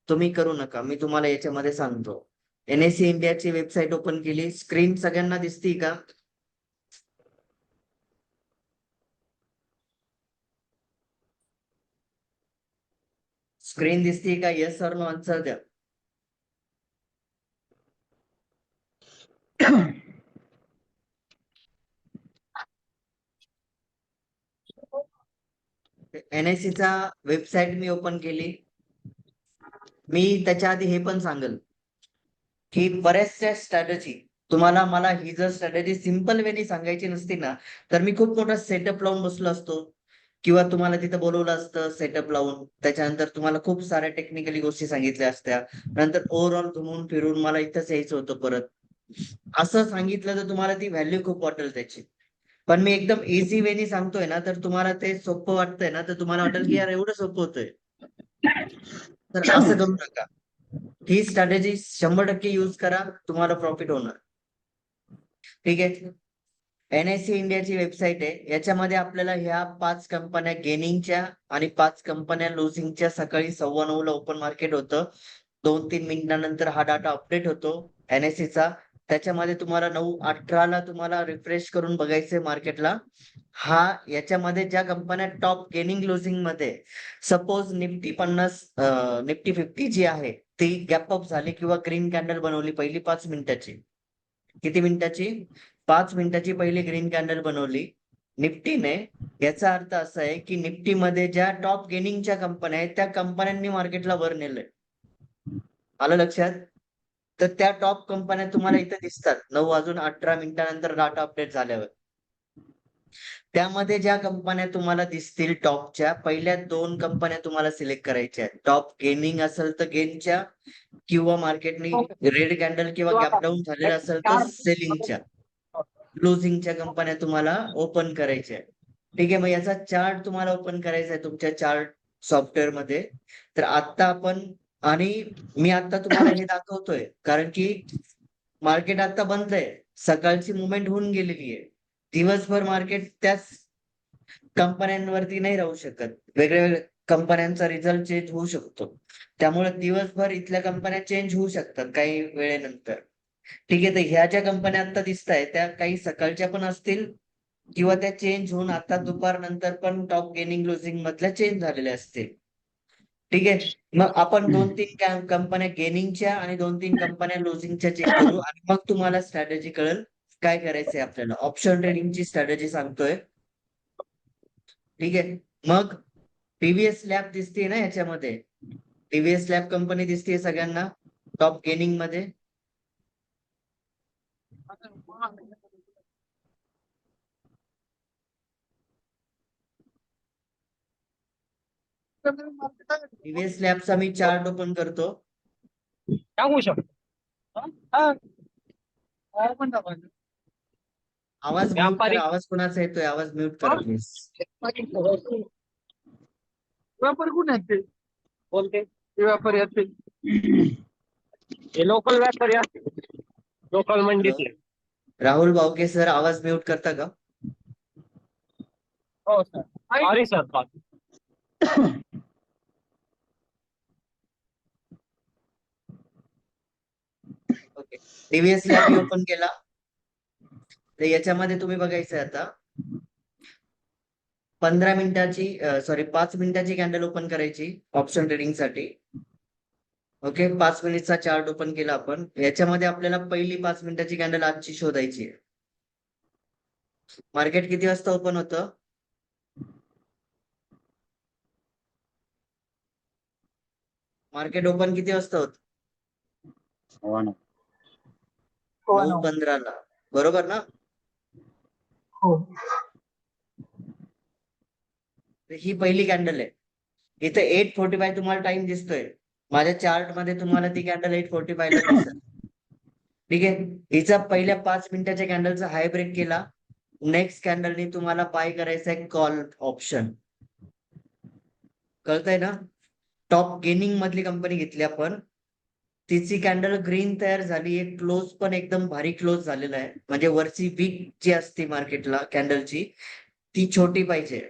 तुम्ही करू नका. मी तुम्हाला याच्यामध्ये सांगतो. एन-एस-सी इंडियाची वेबसाईट ओपन केली. स्क्रीन सगळ्यांना दिसती का? स्क्रीन दिसती का? येस ऑर नो आन्सर द्या. एन-एस-सी चा वेबसाईट मी ओपन केली. मी त्याच्या आधी हे पण सांगेल, की बऱ्याचशा स्ट्रॅटेजी तुम्हाला मला ही जर स्ट्रॅटेजी सिंपल वेनी सांगायची नसती ना, तर मी खूप मोठा सेटअप लावून बसलो असतो. किंवा तुम्हाला तिथं बोलवलं असतं सेटअप लावून. त्याच्यानंतर तुम्हाला खूप साऱ्या टेक्निकली गोष्टी सांगितल्या असत्या. नंतर ओव्हरऑल घुमून फिरून मला इथंच यायचं होतं परत. असं सांगितलं तर तुम्हाला ती व्हॅल्यू खूप वाटेल त्याची. पण मी एकदम इझी वेनी सांगतोय ना, तर तुम्हाला ते सोपं वाटतंय ना, तर तुम्हाला वाटेल की यार एवढं सोपं होतंय. तर असं करू नका. ही स्ट्रॅटेजी 100% यूज करा. तुम्हाला प्रॉफिट होणार. ठीक आहे. एन-एस-सी इंडियाची वेबसाईट आहे. याच्यामध्ये आपल्याला ह्या 5 कंपन्या गेनिंगच्या आणि 5 कंपन्या लुजिंगच्या सकाळी 9:15 ला ओपन मार्केट होतं. 2-3 मिनिटानंतर हा डाटा अपडेट होतो एन-एस-सीचा. त्याच्यामध्ये तुम्हाला 9:18 तुम्हाला रिफ्रेश करून बघायचंय मार्केटला. याच्यामध्ये ज्या कंपन्या टॉप गेनिंग क्लोजिंग मध्ये, सपोज निफ्टी 50 निफ्टी 50 जी आहे ती गॅप अप झाली किंवा ग्रीन कॅन्डल बनवली पहिली 5 मिनिटाची. किती मिनिटाची? 5 मिनिटाची पहिली ग्रीन कॅन्डल बनवली निफ्टीने. याचा अर्थ असा आहे की निफ्टीमध्ये ज्या टॉप गेनिंगच्या कंपन्या आहेत त्या कंपन्यांनी मार्केटला वर नेलंय. आलं लक्षात? तर त्या टॉप कंपन्या तुम्हाला इथे दिसतात 9:18 डाटा अपडेट झाल्यावर. त्यामध्ये ज्या कंपन्या तुम्हाला दिसतील टॉपच्या, पहिल्या 2 कंपन्या तुम्हाला सिलेक्ट करायच्या आहेत. टॉप गेनिंग असेल तर गेनच्या, किंवा मार्केटने रेड कॅन्डल किंवा गॅप डाऊन झालेला असेल तर सेलिंगच्या, क्लोजिंगच्या कंपन्या तुम्हाला ओपन करायच्या आहेत. ठीक आहे, मग याचा चार्ट तुम्हाला ओपन करायचा आहे तुमच्या चार्ट सॉफ्टवेअर मध्ये. तर आता आपण, आणि मी आता तुम्हाला हे दाखवतोय कारण की मार्केट आता बंद आहे, सकाळची मुवमेंट होऊन गेलेली आहे. दिवसभर मार्केट त्याच कंपन्यांवरती नाही राहू शकत. वेगळ्या वेगळ्या कंपन्यांचा रिझल्ट चेंज होऊ शकतो. त्यामुळे दिवसभर इथल्या कंपन्या चेंज होऊ शकतात काही वेळेनंतर. ठीक आहे, तर ह्या ज्या कंपन्या आता दिसत आहेत त्या काही सकाळच्या पण असतील किंवा त्या चेंज होऊन आता दुपारनंतर पण टॉप गेनिंग क्लोजिंग मधल्या चेंज झालेल्या असतील. ठीक आहे, मग आपण 2-3 कंपन्या गेनिंगच्या आणि 2-3 कंपन्या लुझिंगच्या चेक करू आणि मग तुम्हाला स्ट्रॅटेजी कळेल काय करायचंय आपल्याला. ऑप्शन ट्रेडिंगची स्ट्रॅटेजी सांगतोय. ठीक आहे, मग टीव्हीएस लॅब दिसते ना याच्यामध्ये, टीव्हीएस लॅब कंपनी दिसते सगळ्यांना टॉप गेनिंग मध्ये. टीव्हीएस लॅबचा मी चार्ट ओपन करतो. सांगू शकतो. हा. काय पण दाखवायचं. आवाज म्यूट व्यापारी करा. आवाज कोणाचा येतोय? आवाज म्यूट करा प्लीज. व्यापारी कुठे आहेत ते? कोणते? ते व्यापारी आहेत ते. हे लोकल व्यापारी असते, लोकल मंडीतले. राहुल भावके सर, आवाज म्यूट करता का? हो sir. Sorry sir. Okay, TVS lab मी ओपन केला. तर याच्यामध्ये तुम्ही बघायचं आता 15 मिनिटाची, सॉरी 5 मिनिटाची कॅन्डल ओपन करायची ऑप्शन ट्रेडिंग साठी. ओके, 5 मिनिटचा चार्ट ओपन केला आपण. याच्यामध्ये आपल्याला पहिली 5 मिनिटाची कॅन्डल आजची शोधायची आहे. मार्केट किती वाजता ओपन होतं? मार्केट ओपन किती वाजता होत? 9:15 बरोबर ना? हो. तर ही पहिली कॅन्डल आहे. इथे 8:45 तुम्हाला टाइम दिसतोय. माझ्या चार्ट मध्ये तुम्हाला ती कॅन्डल 8:45 ला दिसेल. ठीक आहे, हिचा पहिल्या 5 मिनिटाच्या कॅन्डलचा हाय ब्रेक केला. नेक्स्ट कॅन्डलनी तुम्हाला बाय करायचा आहे कॉल ऑप्शन. कळतंय ना? टॉप गेनिंग मधली कंपनी घेतली आपण, तिची कॅन्डल ग्रीन तयार झाली आहे. क्लोज पण एकदम भारी क्लोज झालेला आहे. म्हणजे वरची वीक जी असते मार्केटला कॅन्डलची ती छोटी पाहिजे.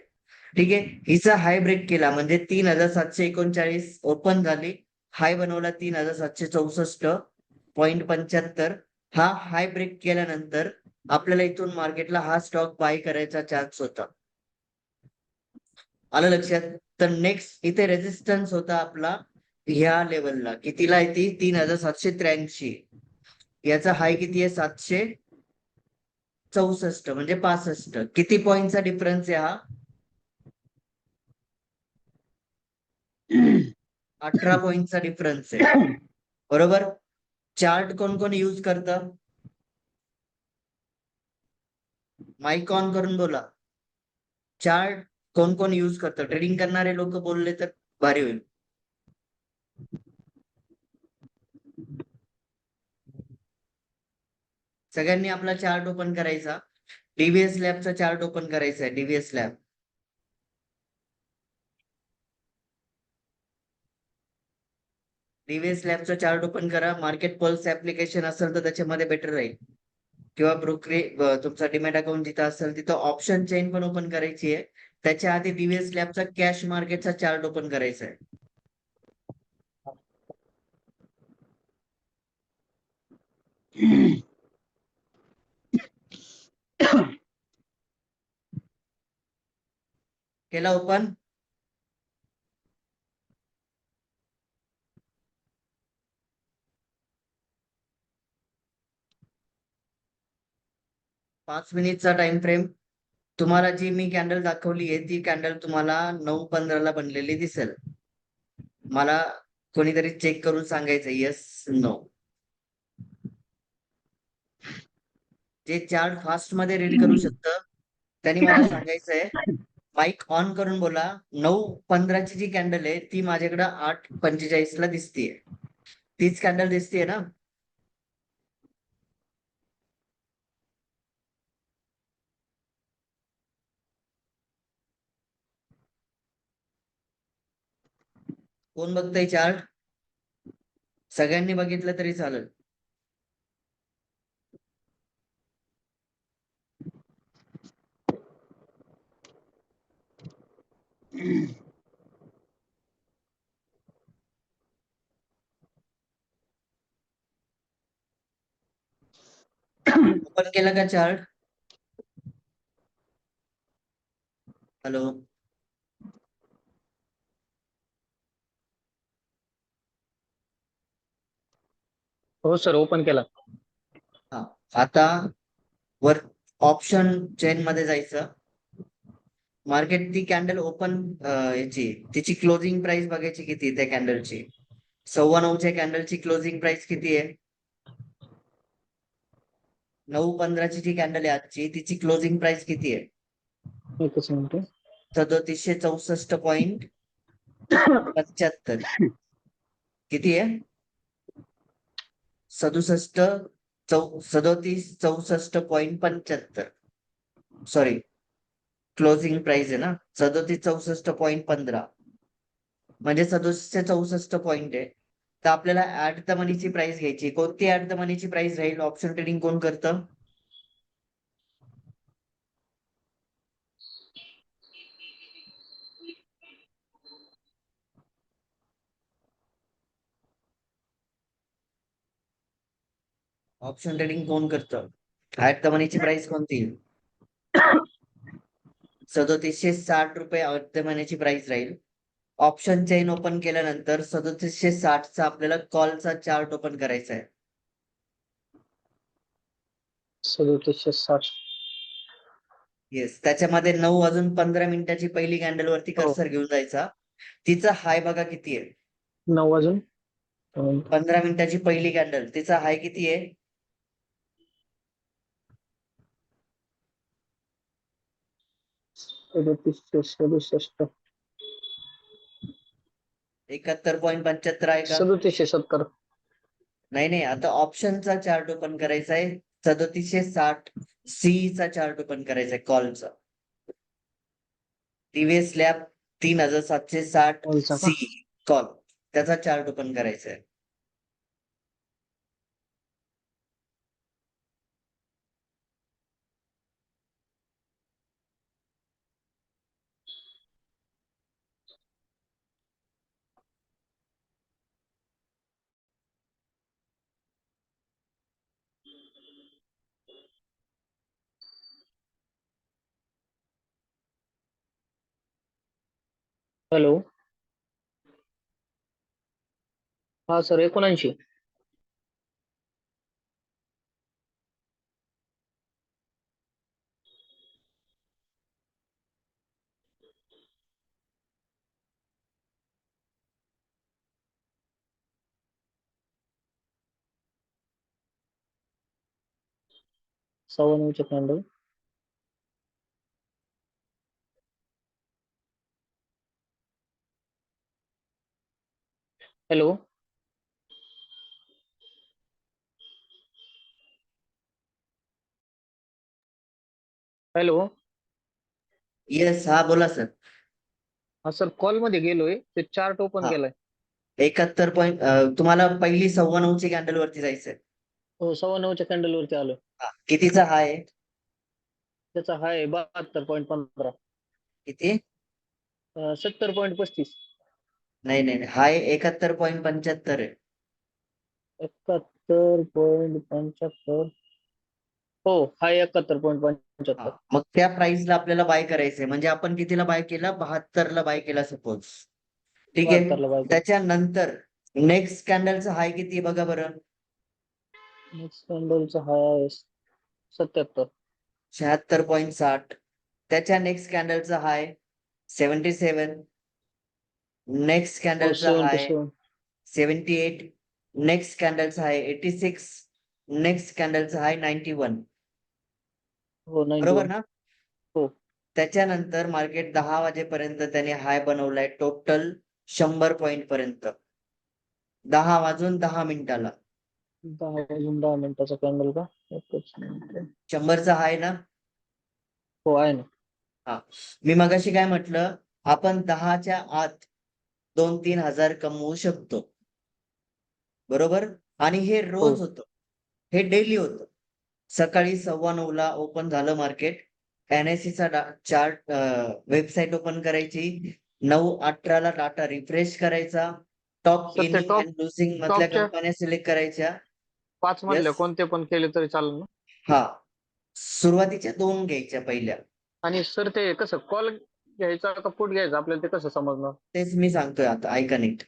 ठीक आहे, हिचा हाय ब्रेक केला म्हणजे 3,739 ओपन झाली. हाय बनवला 3,764.75. हा हाय ब्रेक केल्यानंतर आपल्याला इथून मार्केटला हा स्टॉक बाय करायचा चान्स होता. आलं लक्षात? तर नेक्स्ट इथे रेजिस्टन्स होता आपला ह्या लेवलला. कितीला आहे ती? 3,783. याचा हाय किती आहे? 764 म्हणजे 65. किती पॉईंटचा डिफरन्स आहे हा? 18 पॉईंटचा डिफरन्स आहे. बरोबर. चार्ट कोण कोण युज करतं? माईक ऑन करून बोला. चार्ट कोण कोण युज करतं? ट्रेडिंग करणारे लोक बोलले तर भारी होईल. सगळ्यांनी आपला चार्ट ओपन करायचा. डीव्हीएस लॅबचा चार्ट ओपन करायचा आहे. DVS lab. DVS लॅबचा chart open करा. मार्केट पल्स ऍप्लिकेशन असेल तर त्याच्यामध्ये बेटर राहील. किंवा तुमचा डिमॅट अकाउंट जिथं असेल तिथं ऑप्शन चेन पण ओपन करायची आहे. त्याच्या आधी डीव्हीएस लॅबचा कॅश मार्केटचा चार्ट ओपन करायचा आहे. केला ओपन? पाच मिनिटचा टाइम फ्रेम. तुम्हाला जी मी कॅन्डल दाखवली आहे ती कॅन्डल तुम्हाला 9:15 बनलेली दिसेल. मला कोणीतरी चेक करून सांगायचं येस नो. जे चार्ट फास्ट मध्ये रीड करू शकतं त्यांनी मला सांगायचंय. माईक ऑन करून बोला. 9:15 जी कॅन्डल आहे ती माझ्याकडे 8:45 ला दिसतीये. तीच कॅन्डल दिसतीये ना? कोण बघतंय चार्ट? सगळ्यांनी बघितलं तरी चालेल. ओपन केलं का चार्ट? हॅलो. हो सर, ओपन केला. हा. आता वर ऑप्शन चेन मध्ये जायचं. मार्केट ती कॅन्डल ओपन याची तिची क्लोजिंग प्राइस बघायची किती त्या कॅन्डलची. 9:15च्या कॅन्डलची क्लोजिंग प्राइस किती आहे? 9:15ची जी कॅन्डल आहे आजची तिची क्लोजिंग प्राइस किती आहे? एकच मिनिट. 3764.75. किती आहे? 3764.75. सॉरी, क्लोजिंग प्राइस आहे ना 3764.15 म्हणजे 3764 पॉईंट आहे. तर आपल्याला ऍट द मनीची प्राइस घ्यायची. कोणती ऍट द मनीची प्राइस राहील? ऑप्शन ट्रेडिंग कोण करतं? ऑप्शन ट्रेडिंग कोण करतं? ऍट द मनीची प्राइस कोणती? 3760 रुपये ऍट द मनीची प्राइस राहील. ऑप्शन चेन ओपन केल्यानंतर 3760चा आपल्याला कॉलचा चार्ट ओपन करायचा आहे. 3760. येस, त्याच्यामध्ये 9:15 पहिली कॅन्डल वरती हो. कर्सर घेऊन जायचा. तिचा हाय बघा किती आहे? 9 वाजून 15 पहिली कॅन्डल तिचा हाय किती आहे? 3767. 71.75 आहे का? 3770. नाही, आता ऑप्शनचा चार्ट ओपन करायचा आहे. 3760 सी चा चार्ट ओपन करायचा आहे कॉलचा. टीव्हीएस लॅब 3760 कॉलचा का? सी कॉल, त्याचा चार्ट ओपन करायचा आहे. हॅलो. हा सर, 79. सव्वा 9च्या कॅन्डल. हॅलो. हॅलो. येस, हा बोला सर. हा सर, कॉल मध्ये गेलोय, ते चार्ट ओपन हा. केलाय. 71 पॉईंट तुम्हाला पहिली 9:15 कॅन्डल वरती जायचंय. हो, सव्वा 9च्या कॅन्डल वरती आलोय. कितीचा हाय आहे? त्याचा हाय 72.15. किती? 70.35. नाही, हाय 71.75 आहे. 71.75. हो हा 71.75. हा, मग त्या प्राइसला आपल्याला बाय करायचंय. म्हणजे आपण कितीला बाय केला? 72 ला बाय केला सपोज. ठीक आहे. 72 ला बाय. त्याच्यानंतर नेक्स्ट कॅन्डलचा हाय किती बघा बरं. नेक्स्ट कॅन्डलचा हाय आहे 77. 76.60. त्याच्या नेक्स्ट कॅन्डलचा हाय 77. नेक्स्ट हो कॅन्डलचा हाय 77. 78. नेक्स्ट कॅन्डलचा हाय 86. नेक्स्ट कॅन्डलचा हाय 91. हो बरोबर 91. ना? हो. त्याच्यानंतर मार्केट 10 वाजेपर्यंत त्याने हाय बनवलाय टोटल 100 पॉईंट पर्यंत. 10 वाजून 10 मिनिटाला 10 वाजून 10 मिनिटाचा कॅन्डल का? एकच मिनिट. 100चा हाय ना. हो आहे ना. हा, मी मगाशी काय म्हटलं, आपण 10च्या आत 2-3 हजार कमवू शकतो. बरोबर. आणि हे हो. रोज होतं. हे डेली होतं. सकाळी 9:15 ला ओपन झालं मार्केट. NSE चा चार्ट वेबसाईट ओपन करायची. 9:18 ला डाटा रिफ्रेश करायचा. टॉप सर ते इनिंग टॉप अँड लुजिंग मधल्या टॉपच्या कंपन्या सिलेक्ट करायच्या. 5 मधले येस. कोणते पण केले तरी चालेल ना? हा, सुरुवातीच्या 2 घ्यायच्या पहिल्या. आणि सर ते कसं कॉल घ्यायचा का पुट घ्यायचा आपल्याला ते कसं समजणार? तेच मी सांगतोय आता, ऐका नीट.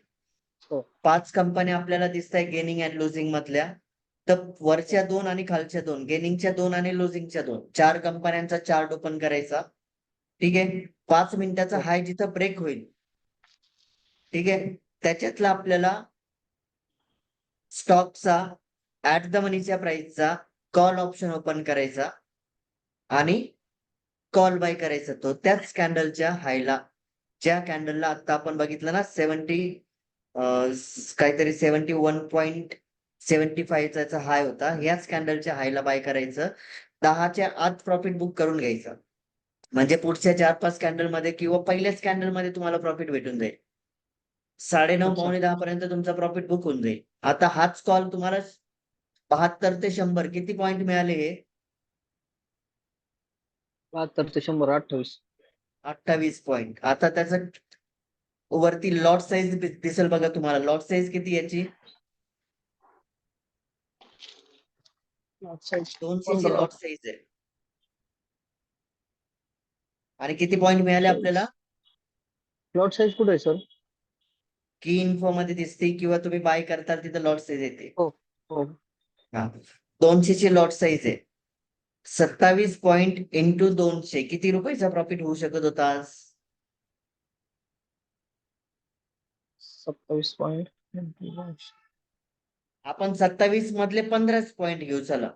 हो. 5 कंपन्या आपल्याला दिसताय गेनिंग अँड लुजिंग मधल्या. तर वरच्या 2 आणि खालच्या 2, गेनिंगच्या 2 आणि लुजिंगच्या 2, 4 कंपन्यांचा चार्ट ओपन करायचा. ठीक आहे. 5 मिनिटाचा हो. हाय जिथं ब्रेक होईल, ठीक आहे, त्याच्यातला आपल्याला स्टॉकचा ऍट द मनीच्या प्राइसचा कॉल ऑप्शन ओपन करायचा आणि कॉल बाय करायचा तो त्याच कॅन्डलच्या हायला. ज्या कॅन्डलला आता आपण बघितलं ना काहीतरी 71.75 चा हाय होता. याच कॅन्डलच्या हायला बाय करायचं. 10च्या आत प्रॉफिट बुक करून घ्यायचं. म्हणजे पुढच्या 4-5 कॅन्डल मध्ये किंवा पहिल्याच कॅन्डल मध्ये तुम्हाला प्रॉफिट भेटून जाईल. 9:30 अच्छा. पावणे 10 पर्यंत तुमचा प्रॉफिट बुक होऊन जाईल. आता हाच कॉल तुम्हाला 72 ते 100 किती पॉईंट मिळाले हे? 72 ते 100 28. 28 पॉईंट. आता त्याचं वरती लॉट साईज दिसेल बघा तुम्हाला. लॉट साईज किती याची? 200 ची 15. लॉट साईज आहे. आणि किती पॉईंट मिळाले आपल्याला? लॉट साईज कुठे आहे सर? की इन्फो मध्ये दिसते किंवा तुम्ही बाय करताल तिथे लॉट साईज येते. हो. हो. हा, 200 ची लॉट साईज आहे. 27 पॉईंट इंटू 200 किती रुपयाचा प्रॉफिट होऊ शकत होता आज? 27 पॉईंट. आपण 27 मधले 15 पॉईंट घेऊ. चला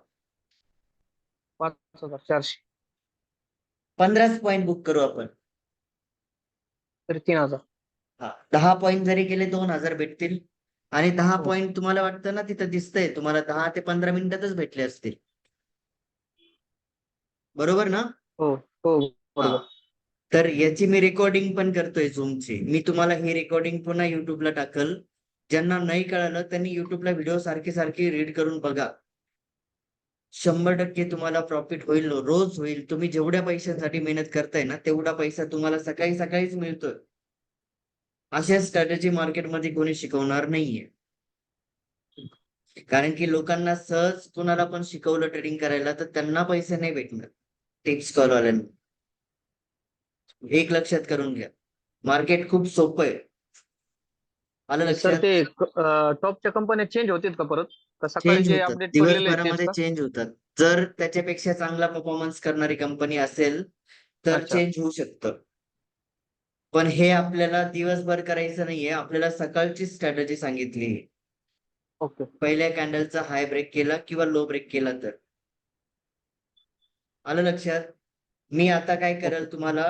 5400 15 पॉईंट बुक करू आपण. तरी 3000. हा, 10 पॉईंट जरी गेले 2000 भेटतील. आणि 10 हो. पॉईंट तुम्हाला वाटतं ना तिथं दिसतंय तुम्हाला 10 ते 15 मिनिटातच भेटले असतील. बरोबर ना? हो. हो हा, बरोबर. तर याची मी रेकॉर्डिंग पण करतोय झूमची. मी तुम्हाला ही रेकॉर्डिंग पुन्हा युट्यूबला टाकल. ज्यांना नाही कळालं त्यांनी युट्यूबला व्हिडिओ सारखे सारखे रीड करून बघा. 100% तुम्हाला प्रॉफिट होईल. रोज होईल. तुम्ही जेवढ्या पैशांसाठी मेहनत करताय ना तेवढा पैसा तुम्हाला सकाळी सकाळीच मिळतोय. अशा स्ट्रॅटेजी मार्केटमध्ये कोणी शिकवणार नाहीये. कारण की लोकांना सहज कुणाला पण शिकवलं ट्रेडिंग करायला तर त्यांना पैसे नाही भेटणार. टिप्स कॉलवाल्यांना. एक लक्षात करून घ्या. मार्केट खूप सोपं आहे. आलं आणि सर लक्षात? ते टॉपच्या कंपन्या चेंज होतील का परत? का सकाळी चेंज जे होतात. अपडेट पडलेले आहेत तेच दिवसभरामध्ये का? चेंज होतात. जर त्याच्यापेक्षा चांगला परफॉर्मन्स करणारी कंपनी असेल तर अच्छा. चेंज होऊ शकतं. पण हे आपल्याला दिवसभर करायचं नाहीये. आपल्याला सकाळची स्ट्रॅटेजी सांगितली. ओके. पहिल्या कॅन्डलचा हाय ब्रेक केला किंवा लो ब्रेक केला तर. आलं लक्षात? मी आता काय ओके. करेल तुम्हाला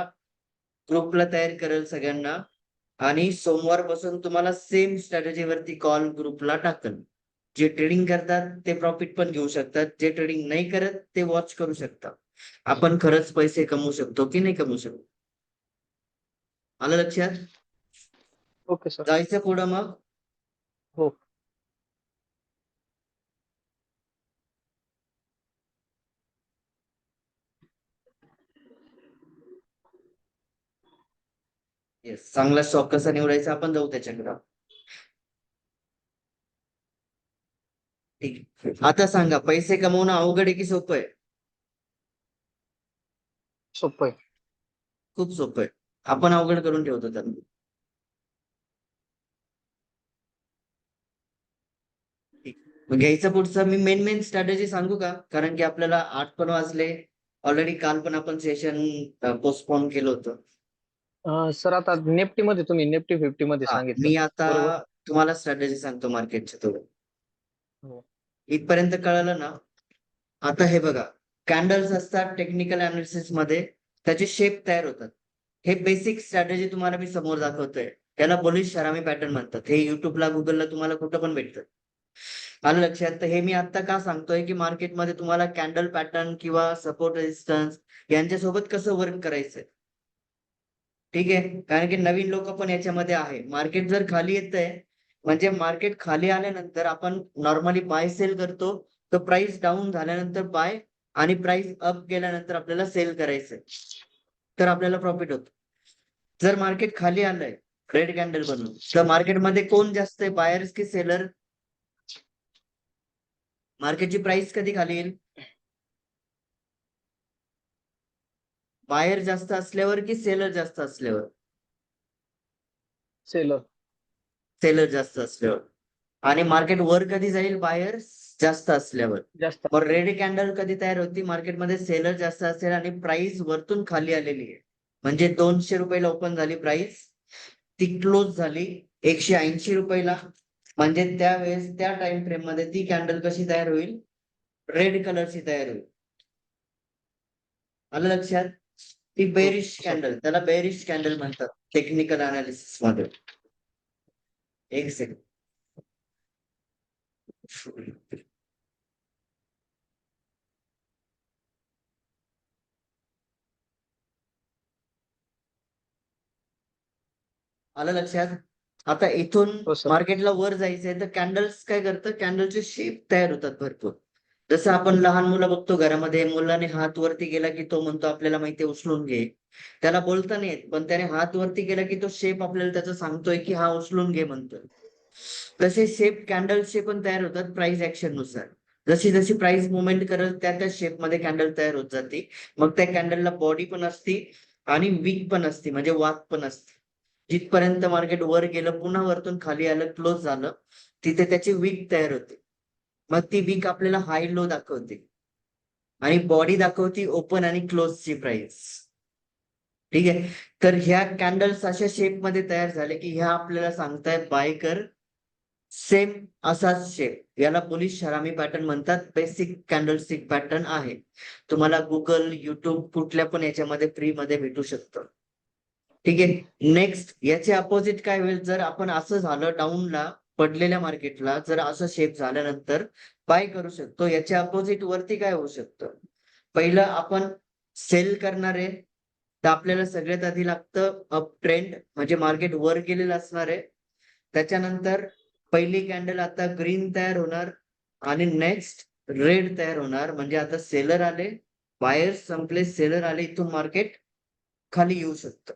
ग्रुपला तयार करेल सगळ्यांना आणि सोमवारपासून तुम्हाला सेम स्ट्रॅटेजीवरती कॉल ग्रुपला टाकल. जे ट्रेडिंग करतात ते प्रॉफिट पण घेऊ शकतात. जे ट्रेडिंग नाही करत ते वॉच करू शकतात. आपण खरंच पैसे कमवू शकतो की नाही कमवू शकतो? आलं लक्षात? Okay sir. जायचं पुढं मग? हो. येस. चांगला स्टॉक कसा निवडायचा आपण जाऊ त्याच्याकडं. ठीक आहे. आता सांगा पैसे कमवणं अवघड आहे की सोपं आहे? सोपं आहे. खूप सोपं आहे. आपण अवघड करून ठेवतो त्यांना. मग घ्यायचं पुढचं मी मेन स्ट्रॅटेजी सांगू का? कारण की आपल्याला 8 पण वाजले. ऑलरेडी काल पण आपण सेशन पोस्टपोन केलं होतं. सर आता निफ्टी मध्ये तुम्ही निफ्टी 50 मध्ये हा, सांगितलं मी आता बरोबर. तुम्हाला स्ट्रॅटेजी सांगतो मार्केटच्या थोडं. हो. इथपर्यंत कळालं ना? आता हे बघा, कॅन्डल्स असतात टेक्निकल अनालिसिस मध्ये, त्याचे शेप तयार होतात. हे बेसिक स्ट्रॅटेजी तुम्हाला मी समोर दाखवतोय. त्याला बुलिश शरामी पॅटर्न म्हणतात. हे युट्यूबला गुगलला तुम्हाला कुठं पण भेटतं. आलं लक्षात? तर हे मी आता का सांगतोय की मार्केटमध्ये तुम्हाला कॅन्डल पॅटर्न किंवा सपोर्ट रेजिस्टन्स यांच्यासोबत कसं वर्क करायचंय. ठीक आहे, कारण की नवीन लोक पण याच्यामध्ये आहे. मार्केट जर खाली येतंय म्हणजे मार्केट खाली आल्यानंतर आपण नॉर्मली बाय सेल करतो. तर प्राइस डाऊन झाल्यानंतर बाय आणि प्राइस अप गेल्यानंतर आपल्याला सेल करायचंय. तर आपल्याला प्रॉफिट होतो. जर मार्केट खाली आलंय रेड कॅन्डल बनून, तर मार्केटमध्ये कोण जास्त आहे, बायर्स की सेलर? मार्केटची प्राइस कधी खाली येईल? बायर जास्त असल्यावर की सेलर जास्त असल्यावर? सेलर. सेलर जास्त असल्यावर. आणि मार्केट वर कधी जाईल? बायर जास्त असल्यावर. जास्त. मग रेड कॅन्डल कधी तयार होती? मार्केटमध्ये सेलर जास्त असेल आणि प्राइस वरतून खाली आलेली आहे. म्हणजे 200 रुपयाला ओपन झाली प्राइस, ती क्लोज झाली 180 रुपयाला. म्हणजे त्यावेळेस त्या टाइम फ्रेम मध्ये ती कॅन्डल कशी तयार होईल? रेड कलरची तयार होईल. आलं लक्षात? ती बेरिश कॅन्डल, त्याला बेरिश कॅन्डल म्हणतात टेक्निकल अनालिसिस मध्ये. एक सेकंड. आलं लक्षात? आता इथून हो सर. मार्केटला वर जायचंय तर कॅन्डल्स काय करतं? कॅन्डलचे शेप तयार होतात भरपूर. जसं आपण लहान मुलं बघतो घरामध्ये, मुलाने हात वरती केला की तो म्हणतो आपल्याला माहितीये उचलून घे. त्याला बोलता नाही येत, पण त्याने हात वरती केला की तो शेप आपल्याला त्याचा सांगतोय की हा उचलून घे म्हणतोय. तसे शेप कॅन्डल्सचे पण तयार होतात प्राइस ऍक्शन नुसार. जशी जशी प्राइस मुवमेंट करेल त्या शेप मध्ये कॅन्डल तयार होत जाते. मग त्या कॅन्डलला बॉडी पण असते आणि वीक पण असते, म्हणजे वाक पण असते. जिथपर्यंत मार्केट वर गेलं, पुन्हा वरतून खाली आलं, क्लोज झालं, तिथे त्याची वीक तयार होते. मग ती वीक आपल्याला हाय लो दाखवते आणि बॉडी दाखवते ओपन आणि क्लोजची प्राइस. ठीक आहे, तर ह्या कॅन्डल्स अशा शेप मध्ये तयार झाले की ह्या आपल्याला सांगतायत बाय कर. सेम असाच शेप, याला बुलिश हरामी पॅटर्न म्हणतात. बेसिक कॅन्डलस्टिक पॅटर्न आहे. तुम्हाला गुगल, युट्यूब कुठल्या पण याच्यामध्ये फ्री मध्ये भेटू शकतं. ठीक आहे, नेक्स्ट याचे अपोजिट काय होईल? जर आपण असं झालं डाऊनला पडलेल्या मार्केटला, जर असं शेप झाल्यानंतर बाय करू शकतो. याच्या अपोजिट वरती काय होऊ शकतं? पहिलं आपण सेल करणार आहे, तर आपल्याला सगळ्यात आधी लागतं अप ट्रेंड, म्हणजे मार्केट वर गेलेलं असणार आहे. त्याच्यानंतर पहिली कॅन्डल आता ग्रीन तयार होणार आणि नेक्स्ट रेड तयार होणार. म्हणजे आता सेलर आले, बायर्स संपले, सेलर आले, इथून मार्केट खाली येऊ शकतं.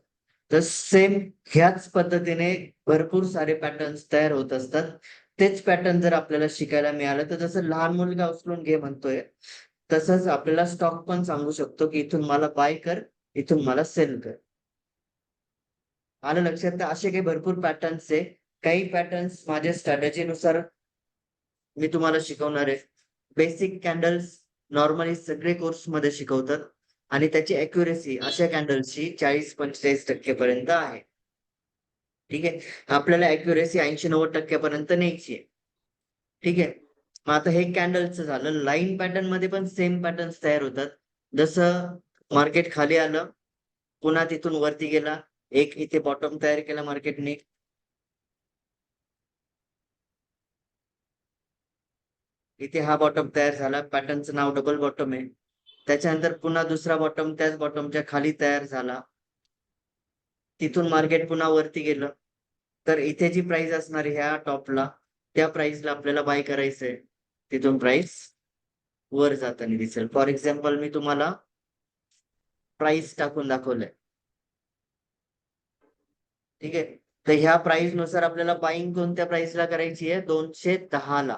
तर सेम ह्याच पद्धतीने भरपूर सारे पॅटर्न्स तयार होत असतात. तेच पॅटर्न जर आपल्याला शिकायला मिळालं, तर जसं लहान मुलगा उचलून घे म्हणतोय, तसंच आपल्याला स्टॉक पण सांगू शकतो की इथून मला बाय कर, इथून मला सेल कर. आलं लक्षात? तर असे काही भरपूर पॅटर्न्स आहे. काही पॅटर्न्स माझ्या स्ट्रॅटेजीनुसार मी तुम्हाला शिकवणार आहे. बेसिक कॅन्डल्स नॉर्मली सगळे कोर्स मध्ये शिकवतात आणि त्याची अॅक्युरेसी अशा कॅन्डल्सची 40-45% पर्यंत आहे. ठीक आहे, आपल्याला अॅक्युरेसी 80-90% पर्यंत न्यायची आहे. ठीक आहे, मग आता हे कॅन्डलचं झालं. लाईन पॅटर्न मध्ये पण सेम पॅटर्न्स तयार होतात. जसं मार्केट खाली आलं, पुन्हा तिथून वरती गेला, एक इथे बॉटम तयार केला मार्केटने. इथे हा बॉटम तयार झाला, पॅटर्नचं नाव डबल बॉटम आहे. त्याच्यानंतर पुन्हा दुसरा बॉटम त्याच बॉटमच्या खाली तयार झाला. तिथून मार्केट पुन्हा वरती गेलं, तर इथे जी प्राइस असणार आहे ह्या टॉपला, त्या प्राइसला आपल्याला बाय करायचंय. तिथून प्राइस वर जाताना दिसेल. फॉर एक्झाम्पल मी तुम्हाला प्राइस टाकून दाखवलंय. ठीक आहे, तर ह्या प्राइस नुसार आपल्याला बाईंग कोणत्या प्राइसला करायची आहे? 210 ला.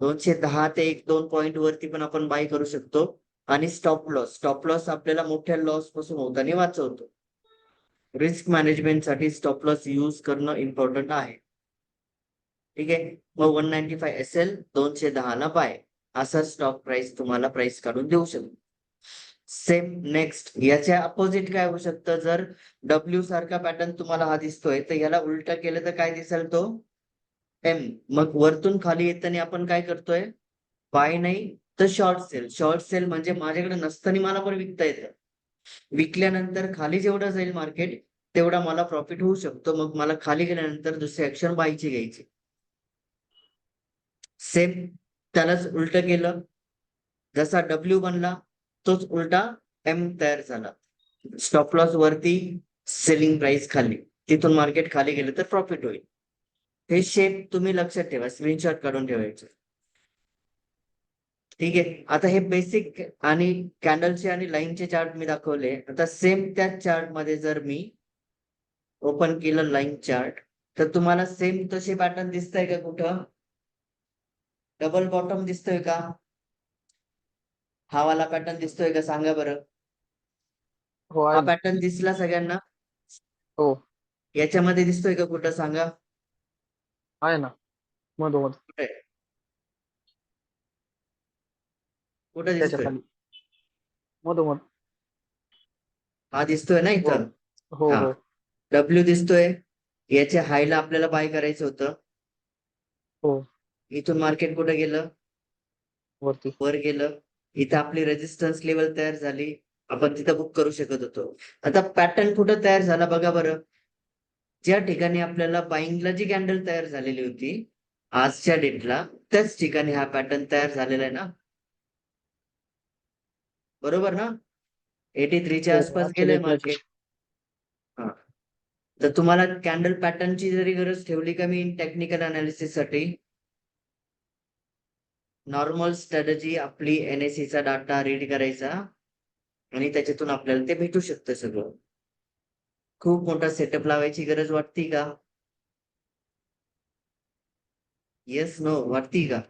210 ते 1-2 पॉईंट वरती पण आपण बाय करू शकतो. आणि स्टॉप लॉस आपल्याला मोठ्या लॉस पासून होताना वाचवतो. रिस्क मॅनेजमेंटसाठी स्टॉप लॉस यूज करणं इम्पॉर्टंट आहे. ठीक आहे. मग 195 असेल 210 ला बाय, असा स्टॉक प्राइस तुम्हाला प्राइस काढून देऊ शकतो. सेम नेक्स्ट याच्या अपोजिट काय होऊ शकतं, जर डब्ल्यू सारखा पॅटर्न तुम्हाला हा दिसतोय तर याला उलटा केलं तर काय दिसेल, तो एम. मग वरतून खाली येताना आपण काय करतोय, बाय नाही तर शॉर्ट सेल. शॉर्ट सेल म्हणजे माझ्याकडे नसताना मला पण विकता येतं. विकल्यानंतर खाली जेवढं जाईल मार्केट तेवढा मला प्रॉफिट होऊ शकतो. मग मला खाली गेल्यानंतर दुसरी ऍक्शन बायची घ्यायची. सेम त्यालाच उलट केलं, जसा डब्ल्यू बनला तोच उलटा एम तयार झाला. स्टॉप लॉस वरती, सेलिंग प्राइस खाली, तिथून मार्केट खाली गेलं तर प्रॉफिट होईल. हे शेप तुम्ही लक्षात ठेवा, स्क्रीनशॉट काढून ठेवायचे. ठीक आहे. आता हे बेसिक आणि कॅन्डलचे आणि लाईनचे चार्ट मी दाखवले. आता सेम त्याच चार्ट मध्ये जर मी ओपन केलं लाईन चार्ट तर तुम्हाला सेम तसे पॅटर्न दिसतंय का कुठं? डबल बॉटम दिसतोय का? हा वाला पॅटर्न दिसतोय का सांगा बरं? हो हा आहे ना. पॅटर्न दिसला सगळ्यांना? हो याच्यामध्ये दिसतोय का कुठं सांगा? आहे ना, मधोमध कुठे कुठे त्याच्या दिसतोय? खाली मधोमध. हा दिसतोय ना हो इथं? हो हा. हो डब्ल्यू दिसतोय. याच्या हायला आपल्याला बाय करायचं होतं. हो इथून मार्केट कुठे गेलं? वरती. वर गेलं. इथं आपली रेजिस्टन्स लेवल तयार झाली. आपण तिथं बुक करू शकत होतो. आता पॅटर्न कुठं तयार झाला बघा बरं. ज्या ठिकाणी आपल्याला बाईंगला जी कॅन्डल तयार झालेली होती आजच्या डेटला, त्याच ठिकाणी हा पॅटर्न तयार झालेला आहे ना, बरोबर ना? 83च्या हो आसपास आजच्या गेलंय डेटला. मार्केट. हा. तर तुम्हाला कॅन्डल पॅटर्नची जरी गरज ठेवली का मी टेक्निकल अनालिसिस साठी, नॉर्मल स्ट्रॅटेजी आपली NSE चा डाटा रीड करायचा आणि त्याच्यातून आपल्याला ते भेटू शकतं सगळं. खूप मोठा सेटअप लावायची गरज वाटते का? येस नो वाटती का?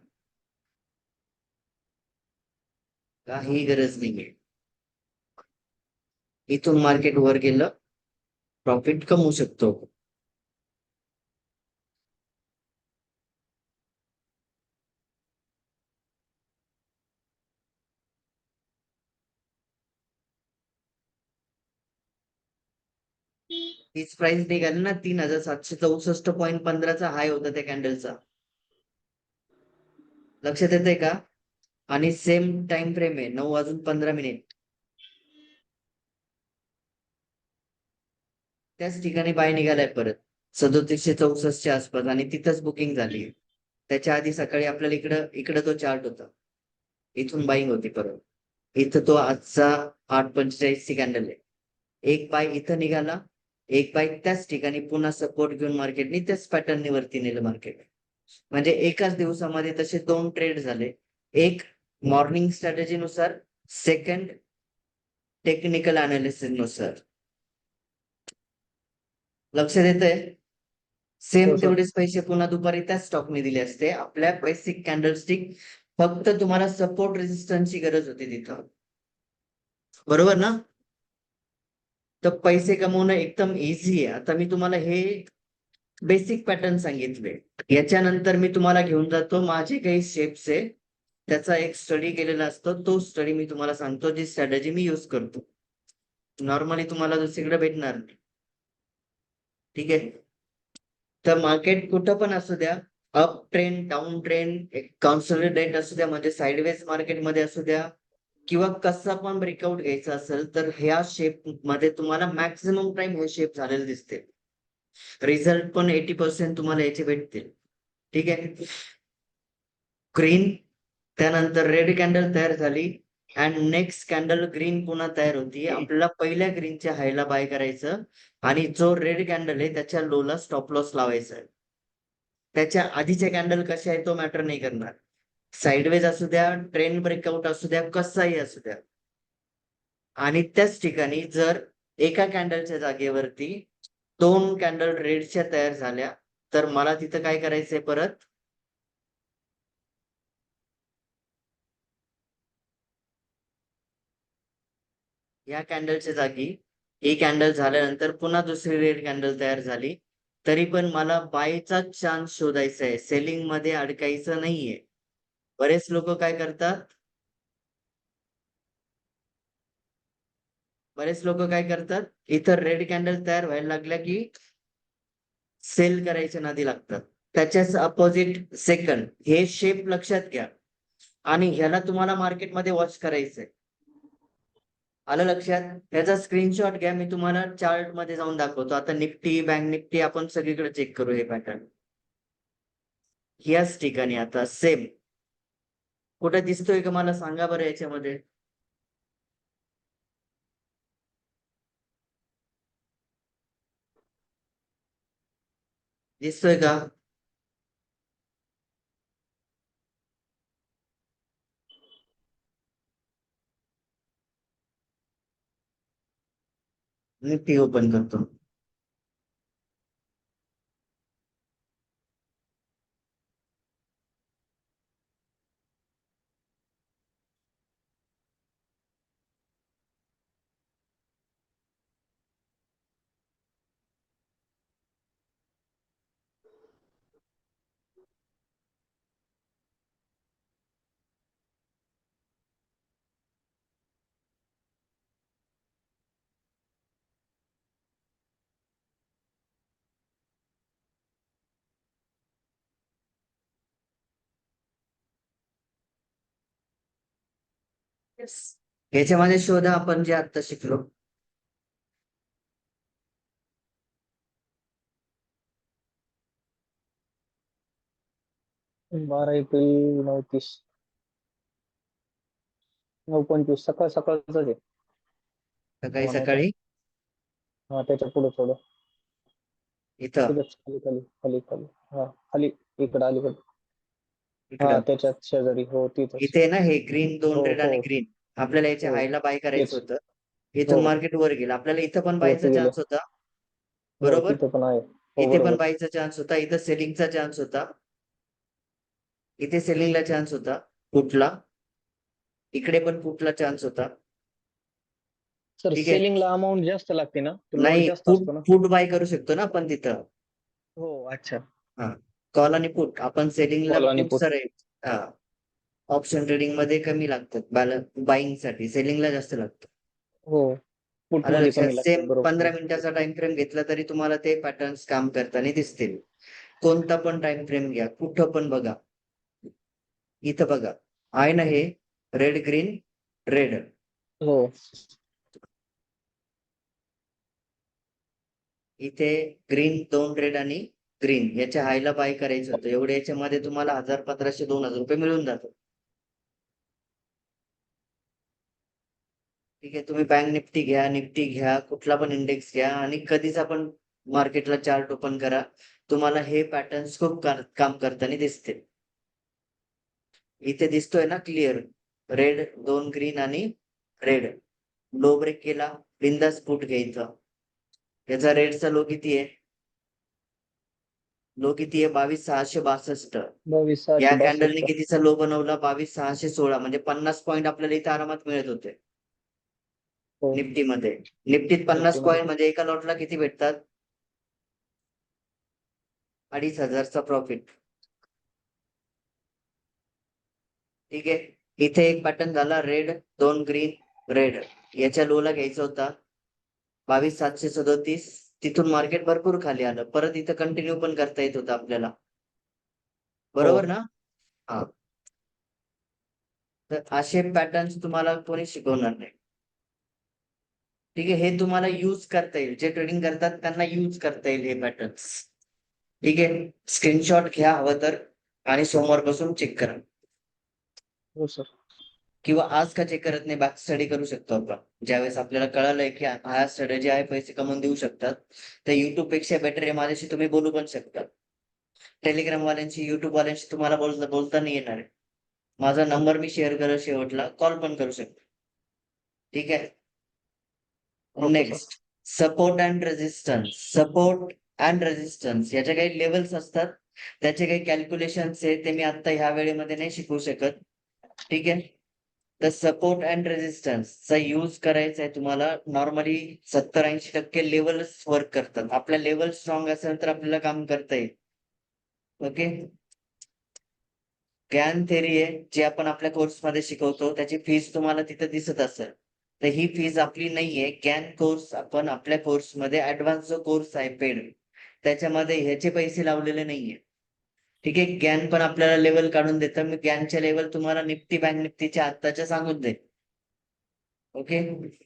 काही गरज नाहीये. इथून मार्केट वर गेलं, प्रॉफिट कमवू शकतो. हीच प्राइस निघाली ना 3764.15चा हाय होता त्या कॅन्डलचा. लक्षात येतंय का? आणि सेम टाइम फ्रेम आहे 9:15. त्याच ठिकाणी बाय निघालाय परत 3764च्या आसपास आणि तिथंच बुकिंग झाली. त्याच्या आधी सकाळी आपल्याला इकडं तो चार्ट होता. इथून बाईंग होती परत. इथं तो आजचा 8:45 ची कॅन्डल आहे. एक बाय इथं निघाला, एक बाय त्याच ठिकाणी पुन्हा सपोर्ट घेऊन मार्केटने त्याच पॅटर्नने वरती नेलं मार्केट. म्हणजे एकाच दिवसामध्ये तसे 2 ट्रेड झाले. एक मॉर्निंग स्ट्रॅटेजी नुसार, सेकंड टेक्निकल अनालिसिस नुसार. लक्षात येतंय? सेम हो सर. तेवढेच पैसे पुन्हा दुपारी त्याच स्टॉकने दिले असते. आपल्या बेसिक कॅन्डलस्टिक फक्त तुम्हाला सपोर्ट रेजिस्टन्सची गरज होती तिथं. बरोबर ना? तर पैसे कमवणं एकदम इझी आहे. आता मी तुम्हाला हे बेसिक पॅटर्न सांगितले. याच्यानंतर मी तुम्हाला घेऊन जातो माझे काही शेप्स आहे. त्याचा एक स्टडी केलेला असतो. तो स्टडी मी तुम्हाला सांगतो, जी स्ट्रॅटेजी मी यूज करतो. नॉर्मली तुम्हाला दुसरीकडे भेटणार नाही. ठीक आहे. तर मार्केट कुठं पण असू द्या, up trend, down trend, consolidate असू द्या, म्हणजे साइडवेज मार्केटमध्ये असू द्या, किंवा कसा पण ब्रेकआउट घ्यायचा असेल तर ह्या शेप मध्ये तुम्हाला मॅक्सिमम टाइम हे शेप झालेले दिसते. रिझल्ट पण 80% तुम्हाला याचे भेटतील. ठीक आहे. ग्रीन, त्यानंतर रेड कॅन्डल तयार झाली अँड नेक्स्ट कॅन्डल ग्रीन पुन्हा तयार होती. आपल्याला पहिल्या ग्रीनच्या हायला बाय करायचं आणि जो रेड कॅन्डल आहे त्याच्या लोला स्टॉप लॉस लावायचा आहे. त्याच्या आधीच्या कॅन्डल कशा आहे तो मॅटर नाही करणार. साइडवेज असू द्या, ट्रेंड ब्रेकआउट असू द्या, कसाही असू द्या. आणि त्याच ठिकाणी जर एका कॅन्डलच्या जागेवरती 2 कॅन्डल रेडच्या तयार झाल्या तर मला तिथं काय करायचंय परत, या कॅन्डलच्या जागी ही कॅन्डल झाल्यानंतर पुन्हा दुसरी रेड कॅन्डल तयार झाली, तरी पण मला बायचा चान्स शोधायचा आहे, सेलिंग मध्ये अडकायचं नाहीये. बरेच लोक काय करतात, इथं रेड कॅन्डल तयार व्हायला लागल्या की सेल करायच्या नादी लागतात. त्याच्याच अपोजिट सेकंड हे शेप लक्षात घ्या आणि ह्याला तुम्हाला मार्केटमध्ये वॉच करायचंय. आलं लक्षात? ह्याचा स्क्रीनशॉट घ्या, मी तुम्हाला चार्ट मध्ये जाऊन दाखवतो. आता निफ्टी, बँक निफ्टी आपण सगळीकडे चेक करू हे पॅटर्न. याच ठिकाणी आता सेम कुठं दिसतोय का मला सांगा बरं याच्यामध्ये. दिसतोय का? निफ्टी ओपन करतो. याच्यामध्ये शोधा आपण जे आता शिकलो. 12 एप्रिल 9:30 9:25 सकाळ सकाळच आहे. सकाळी हो नाही का? सकाळी हा त्याच्या पुढे थोडं इथं तिथंच खाली खाली खाली खाली हा खाली इकडं अलीकडं हा इकडं त्याच्यात शेजारी हो तिथंच. इथे ना हे ग्रीन दोन हो रेड हो आणि ग्रीन आपल्याला याच्या हो हायला बाय करायचं तेच होतं. हो इथून मार्केट वर गेलं, आपल्याला इथं पण बायचा वरती गेले चान्स होता. हो बरोबर, तिथं पण आहे हो इथे पण बरोबर बायचा चान्स होता, इथं सेलिंगचा चान्स होता, इथे सेलिंगला चान्स होता पुटला, इकडे पण पुटला चान्स होता. सर. ठीक आहे, सेलिंगला अमाऊंट जास्त लागते ना, तो लॉट नाही जास्त पुट असतो ना. पुट बाय करू शकतो ना आपण तिथं. हो अच्छा. हा, कॉल आणि पुट आपण सेलिंगला कॉल आणि पुट पुट सर हा, ऑप्शन ट्रेडिंग मध्ये कमी लागतात बाईंग साठी, सेलिंगला जास्त लागतं. हो पुट आलं मध्ये लक्षात? कमी लागते सेम बरोबर. 15 मिनिटाचा टाइम फ्रेम घेतला तरी तुम्हाला ते पॅटर्न्स काम करताना दिसतील. कोणता पण टाइम फ्रेम घ्या, कुठं पण बघा, इथं बघा आहे ना हे रेड ग्रीन रेड, हो इथे ग्रीन दोन रेड आणि ग्रीन याच्या हायला बाय करायचं होतं. एवढे याच्यामध्ये तुम्हाला 1000, 1500, 2000 रुपये मिळून जातात. ठीक आहे, तुम्ही बँक निफ्टी घ्या, कुठला पण इंडेक्स घ्या आणि कधीच आपण मार्केटला चार्ट ओपन करा, तुम्हाला हे पॅटर्न्स खूप काम करताना दिसतील. इथे दिसतोय ना क्लिअर, रेड दोन ग्रीन आणि रेड. लो ब्रेक केला, बिंदास पुट घ्यायचा. याचा रेडचा लो किती आहे? लो किती आहे? 22,662. 22,662 या कॅन्डलने कितीचा लो बनवला? 22,616. म्हणजे 50 पॉईंट आपल्याला इथे आरामात मिळत होते हो निफ्टीमध्ये. निफ्टीत 50 निफ्टीमध्ये पॉईंट म्हणजे एका लॉटला किती भेटतात? 2,500चा प्रॉफिट. ठीक आहे, इथे एक पॅटर्न झाला रेड दोन ग्रीन रेड, याच्या लोला घ्यायचा होता 22,737. तिथून मार्केट भरपूर खाली आलं, परत इथं कंटिन्यू पण करता येत होतं आपल्याला, हो बरोबर ना? हा, तर असे पॅटर्न्स तुम्हाला कोणी शिकवणार नाही. ठीक आहे, हे तुम्हाला यूज करता येईल, जे ट्रेडिंग करतात त्यांना यूज करता येईल हे पॅटर्न्स. ठीक आहे, स्क्रीनशॉट घ्या हवं तर आणि सोमवारपासून चेक करा, हो सर. किंवा आज का चेक करत नाही, बॅक स्टडी करू शकतो आपण. ज्यावेळेस आपल्याला कळालंय की हा स्ट्रॅटेजी आहे, पैसे कमवून देऊ शकतात, तर युट्यूब पेक्षा बेटर आहे, माझ्याशी तुम्ही बोलू पण शकता. टेलिग्राम वाल्यांशी, युट्यूब वाल्यांशी तुम्हाला बोलता नाही येणार आहे. माझा नंबर मी शेअर करेल शेवटला, कॉल पण करू शकतो. ठीक आहे, okay sir. Next support and resistance याच्या काही लेवल्स असतात, त्याचे काही कॅल्क्युलेशन्स आहेत, ते मी आता ह्या वेळेमध्ये नाही शिकवू शकत. ठीक आहे, तर सपोर्ट अँड रेजिस्टन्सचा यूज करायचा आहे तुम्हाला. नॉर्मली 70-80% लेवलच वर्क करतात. आपल्या लेवल स्ट्रॉंग असेल तर आपल्याला काम करता येईल. ओके. ज्ञान थेरी आहे जे आपण आपल्या कोर्समध्ये शिकवतो, त्याची फीस तुम्हाला तिथं दिसत असेल. तर ही फीस आपली नाहीये. ज्ञान कोर्स आपण आपल्या कोर्समध्ये ऍडव्हान्स जो कोर्स आहे पेड, त्याच्यामध्ये ह्याचे पैसे लावलेले नाहीये. ठीक आहे. ज्ञान पण आपल्याला लेवल काढून देतं. मी ज्ञानचे लेवल तुम्हाला निफ्टी बँक निफ्टीच्या आत्ताच्या सांगून दे. ओके.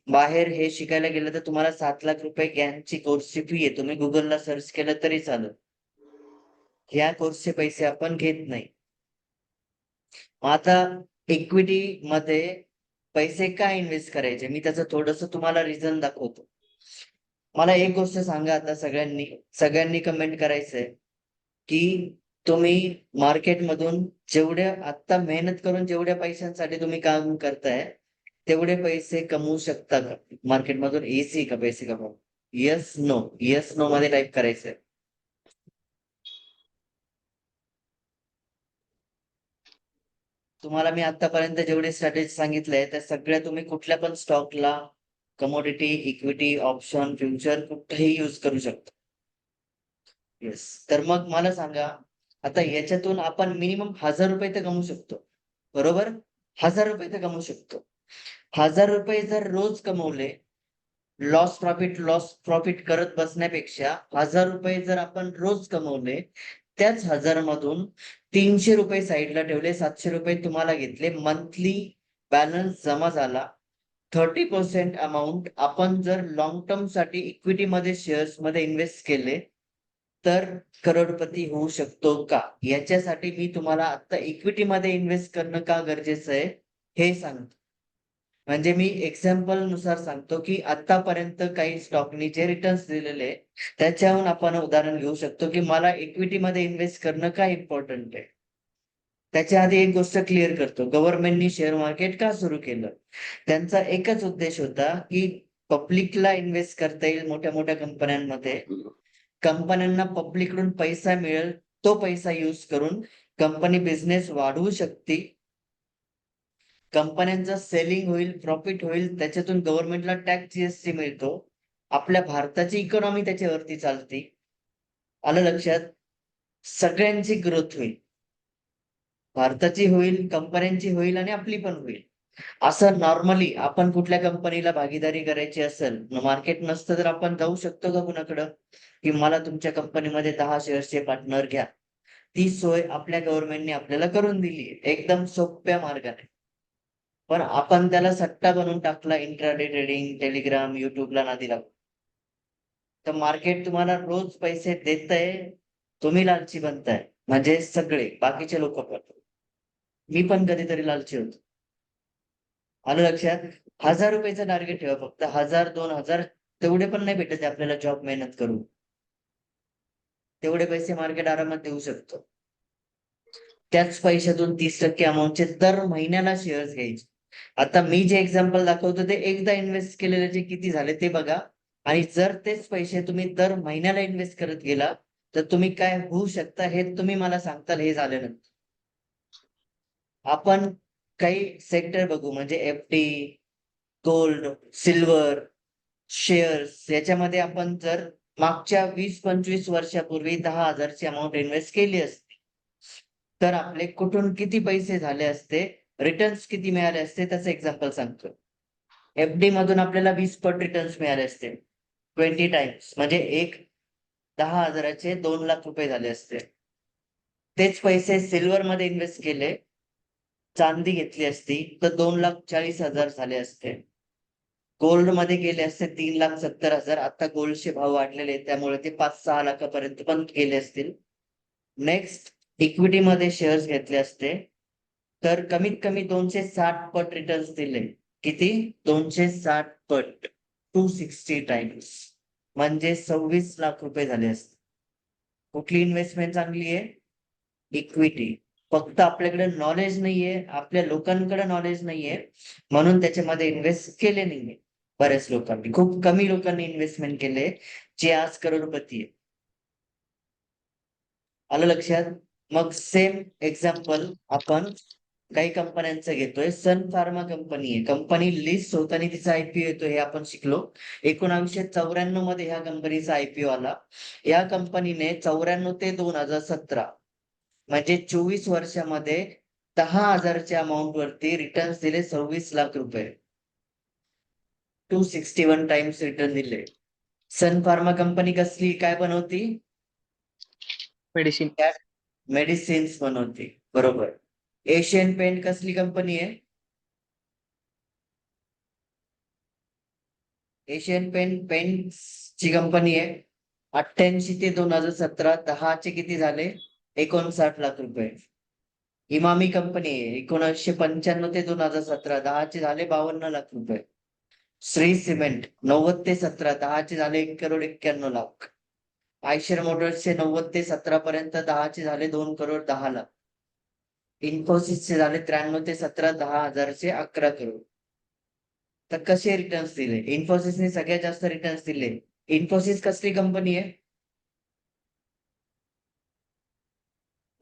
बाहेर हे शिकायला गेलं तर तुम्हाला 7 लाख रुपये ज्ञानची कोर्सची फी आहे. तुम्ही गुगलला सर्च केलं तरी चालेल. ह्या कोर्सचे पैसे आपण घेत नाही. आता इक्विटी मध्ये पैसे का इन्व्हेस्ट करायचे, मी त्याचं थोडस तुम्हाला रिझन दाखवतो. मला एक गोष्ट सांगा आता सगळ्यांनी कमेंट करायचंय की तुम्ही मार्केटमधून जेवढ्या आता मेहनत करून जेवढ्या पैशांसाठी तुम्ही काम करताय तेवढे पैसे कमवू शकता का मार्केटमधून? इझी का पैसे कमवू? येस नो मध्ये टाईप करायचंय. तुम्हाला मी आतापर्यंत जेवढे स्ट्रॅटेजी सांगितलंय त्या सगळ्या तुम्ही कुठल्या पण स्टॉकला, कमोडिटी, इक्विटी, ऑप्शन, फ्युचर कुठेही यूज करू शकता. येस. तर मग मला सांगा, आता याच्यातून आपण मिनिमम 1000 रुपये तर कमवू शकतो, बरोबर? 1000 रुपये तर कमवू शकतो. 1000 रुपये जर रोज कमवले, लॉस प्रॉफिट करत बसण्यापेक्षा 1000 रुपये जर आपण रोज कमवले, त्याच 1000 मधून 300 रुपये साईडला ठेवले, 700 रुपये तुम्हाला घेतले, मंथली बॅलन्स जमा झाला. 30% अमाऊंट आपण जर लॉंग टर्म साठी इक्विटी मध्ये, शेअर्स मध्ये इन्व्हेस्ट केले तर करोडपती होऊ शकतो का? याच्यासाठी मी तुम्हाला आता इक्विटी मध्ये इन्व्हेस्ट करणं का गरजेचं आहे हे सांगतो. म्हणजे मी एक्झाम्पल नुसार सांगतो की आतापर्यंत काही स्टॉकनी जे रिटर्न्स दिलेले त्याच्याहून आपण उदाहरण घेऊ शकतो की मला इक्विटी मध्ये इन्व्हेस्ट करणं का इम्पॉर्टंट आहे. त्याच्या आधी एक गोष्ट क्लिअर करतो. गव्हर्नमेंटनी शेअर मार्केट का सुरू केलं? त्यांचा एकच उद्देश होता की पब्लिकला इन्व्हेस्ट करता येईल मोठ्या मोठ्या कंपन्यांमध्ये. कंपन्यांना पब्लिकडून पैसा मिळेल, तो पैसा यूज करून कंपनी बिझनेस वाढवू शकते. कंपन्यांचं सेलिंग होईल, प्रॉफिट होईल, त्याच्यातून गव्हर्नमेंटला टॅक्स जीएसटी मिळतो. आपल्या भारताची इकॉनॉमी त्याच्यावरती चालते. आलं लक्षात? सगळ्यांची ग्रोथ होईल. भारताची होईल, कंपन्यांची होईल आणि आपली पण होईल. असं नॉर्मली आपण कुठल्या कंपनीला भागीदारी करायची असेल, मार्केट नसतं तर आपण जाऊ शकतो का कुणाकडं की मला तुमच्या कंपनीमध्ये 10 शेअर्सचे पार्टनर घ्या? ती सोय आपल्या गव्हर्नमेंटने आपल्याला करून दिली एकदम सोप्या मार्गाने. पण आपण त्याला सट्टा बनवून टाकला इंट्राडे ट्रेडिंग, टेलिग्राम, युट्यूबला नादी लागून. तर मार्केट तुम्हाला रोज पैसे देतंय, तुम्ही लालची बनताय. म्हणजे सगळे बाकीचे लोक पण. मी पण कधीतरी लालची होतो. आलं लक्षात? 1000 रुपयाचं टार्गेट ठेवा फक्त. 1000, 2000 तेवढे पण नाही भेटत आपल्याला जॉब मेहनत करून. तेवढे पैसे मार्केट आरामात देऊ शकतो. त्याच पैशातून 30% अमाऊंटचे दर महिन्याला शेअर्स घ्यायचे. आता मी जे एक्झाम्पल दाखवतो ते एकदा इन्व्हेस्ट केलेले जे किती झाले ते बघा. आणि जर तेच पैसे तुम्ही दर महिन्याला इन्व्हेस्ट करत गेला तर तुम्ही काय होऊ शकता हे तुम्ही मला सांगताल हे झाल्यानंतर. आपण काही सेक्टर बघू म्हणजे एफडी, गोल्ड, सिल्वर, शेअर्स याच्यामध्ये आपण जर मागच्या 20-25 वर्षापूर्वी 10,000 ची अमाऊंट इन्व्हेस्ट केली असती तर आपले कुठून किती पैसे झाले असते, रिटर्न्स किती मिळाले असते त्याचं एक्झाम्पल सांगतो. एफडी मधून आपल्याला 20 पट रिटर्न्स मिळाले असते, 20 टाइम्स म्हणजे 10,000चे 2 लाख रुपये झाले असते. तेच पैसे सिल्वर मध्ये इन्व्हेस्ट केले, चांदी घेतली असती तर 2,40,000 झाले असते. गोल्ड मध्ये गेले असते 3,70,000. आता गोल्डचे भाव वाढलेले आहेत त्यामुळे ते 5-6 लाखापर्यंत पण गेले असतील. नेक्स्ट इक्विटी मध्ये शेअर्स घेतले असते तर कमीत कमी 260 पट रिटर्न्स दिले. किती? 260 पट, 260 टाइम्स म्हणजे 26 लाख रुपये झाले असते. कुठली इन्व्हेस्टमेंट चांगली आहे? इक्विटी. फक्त आपल्याकडे नॉलेज नाहीये, आपल्या लोकांकडे नॉलेज नाहीये म्हणून त्याच्यामध्ये इन्व्हेस्ट केले नाहीये. बऱ्याच लोकांनी, खूप कमी लोकांनी इन्व्हेस्टमेंट केले जे आज करोडपती आहे. आलं लक्षात? मग सेम एक्झाम्पल आपण काही कंपन्यांचा घेतोय. सन फार्मा कंपनी आहे. कंपनी लिस्ट होताना तिचा आयपीओ येतो हे आपण शिकलो. 1994 मध्ये ह्या कंपनीचा आयपीओ आला. या कंपनीने 94 ते 2017 म्हणजे 24 वर्षामध्ये 10,000च्या अमाऊंट वरती रिटर्न्स दिले 26 लाख रुपये. 261 टाइम्स रिटर्न दिले. सन फार्मा कंपनी कसली काय बनवती? मेडिसिन. मेडिसिन्स बनवते. बरोबर. एशियन पेंट कसली कंपनी आहे? एशियन पेंट ची कंपनी आहे. 88 ते 2017 10चे किती झाले? 59 लाख रुपये. इमामी कंपनी आहे. 1995 ते 2017 10चे झाले 52 लाख रुपये. श्री सिमेंट 90 ते 17 10चे झाले 1,91,00,000. आयशर मोटर्सचे 90 ते 17 पर्यंत 10चे झाले 2,10,00,000. इन्फोसिसचे झाले 93 ते 17 10,000चे 11 करोड. तर कसे रिटर्न्स दिले? इन्फोसिसने सगळ्यात जास्त रिटर्न्स दिले. इन्फोसिस कसली कंपनी आहे?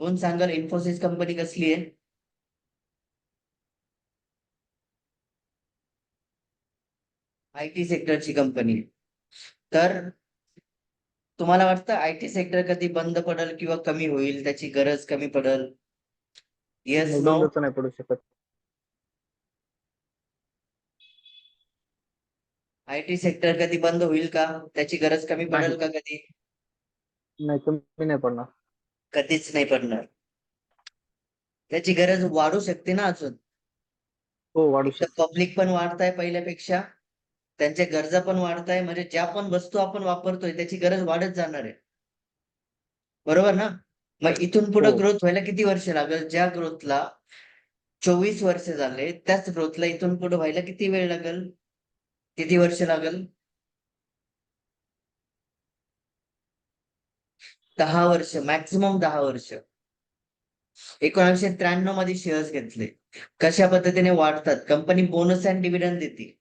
कोण सांगाल इन्फोसिस कंपनी कसली आहे? आयटी सेक्टरची कंपनी. तर तुम्हाला वाटतं आयटी सेक्टर कधी बंद पडेल किंवा कमी होईल, त्याची गरज कमी पडेल? Yes, no? बंद तर नाही पडू शकत. आयटी सेक्टर कधी बंद होईल का? त्याची गरज कमी पडेल का कधी? नाही, कमी नाही पडणार. कधीच नाही पडणार. त्याची गरज वाढू शकते ना अजून. हो, वाढू शकते. पब्लिक पण वाढताय पहिल्यापेक्षा, त्यांच्या गरजा पण वाढताय, म्हणजे ज्या पण वस्तू आपण वापरतोय त्याची गरज वाढत जाणार आहे. बरोबर ना? मग इथून पुढे हो. ग्रोथ व्हायला किती वर्ष लागेल? ज्या ग्रोथला 24 वर्ष झाले त्याच ग्रोथला इथून पुढे व्हायला किती वेळ लागेल? किती वर्ष लागेल? 10 वर्ष, मॅक्सिमम 10 वर्ष. 1993 मध्ये शेअर्स घेतले. कशा पद्धतीने वाढतात? कंपनी बोनस अँड डिव्हिडंड देते.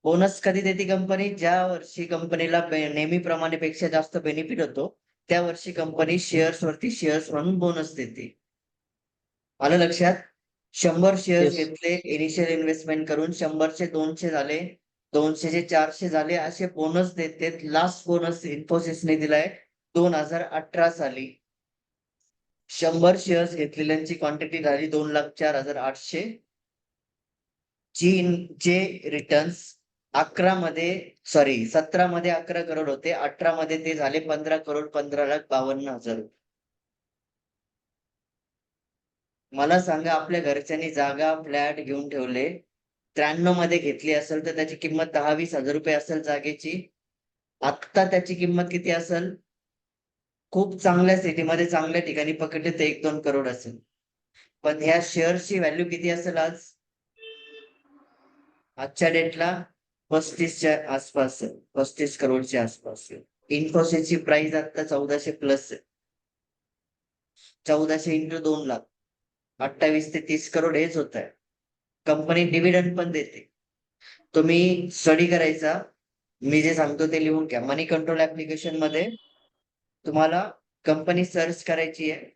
बोनस कधी देते कंपनी? ज्या वर्षी कंपनीला नेहमीप्रमाणे पेक्षा जास्त बेनिफिट होतो त्या वर्षी कंपनी शेअर्स वरती शेअर्स म्हणून बोनस देते. आलं लक्षात? 100 शेअर्स Yes. घेतले इनिशियल इन्व्हेस्टमेंट करून, 100चे 200 झाले, 200चे 400 झाले, असे बोनस देते. लास्ट बोनस इन्फोसिसने दिलाय 2018 साली. 100 शेअर्स घेतलेल्यांची क्वांटिटी झाली 2,04,800. जे रिटर्न्स 17 मध्ये 11 करोड होते, 18 मध्ये ते झाले 15 करोड 15,52,000. मला सांगा, आपल्या घरच्यांनी जागा फ्लॅट घेऊन ठेवले, 93 मध्ये घेतली असेल तर त्याची किंमत 10-20 हजार रुपये असेल जागेची. आत्ता त्याची किंमत किती असेल? खूप चांगल्या सिटीमध्ये चांगल्या ठिकाणी पकडले तर 1-2 करोड असेल. पण ह्या शेअर्सची व्हॅल्यू किती असेल आज? आजच्या डेटला 35च्या आसपास आहे. 35 करोडच्या आसपास आहे. इन्फोसिसची प्राइस आता 1400 प्लस आहे. 1400 इंटू 2 लाख 28 ते 30 करोड हेच होत आहे. कंपनी डिव्हिडंड पण देते. तुम्ही स्टडी करायचा, मी जे सांगतो ते लिहून घ्या. मनी कंट्रोल ऍप्लिकेशन मध्ये तुम्हाला कंपनी सर्च करायची आहे.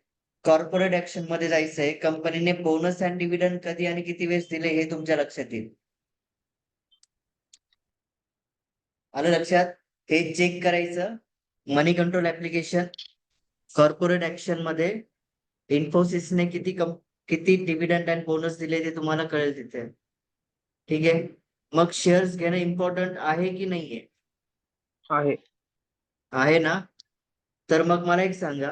कॉर्पोरेट ऍक्शन मध्ये जायचं आहे. कंपनीने बोनस अँड डिव्हिडंड कधी आणि किती वेळेस दिले हे तुमच्या लक्षात येईल. आलं लक्षात? हे चेक करायचं. मनी कंट्रोल ऍप्लिकेशन, कॉर्पोरेट ऍक्शन मध्ये इन्फोसिसने किती डिव्हिडंड अँड बोनस दिले ते तुम्हाला कळेल तिथे. ठीक आहे? मग शेअर्स घेणं इम्पॉर्टंट आहे की नाहीये? आहे. आहे ना? तर मग मला एक सांगा,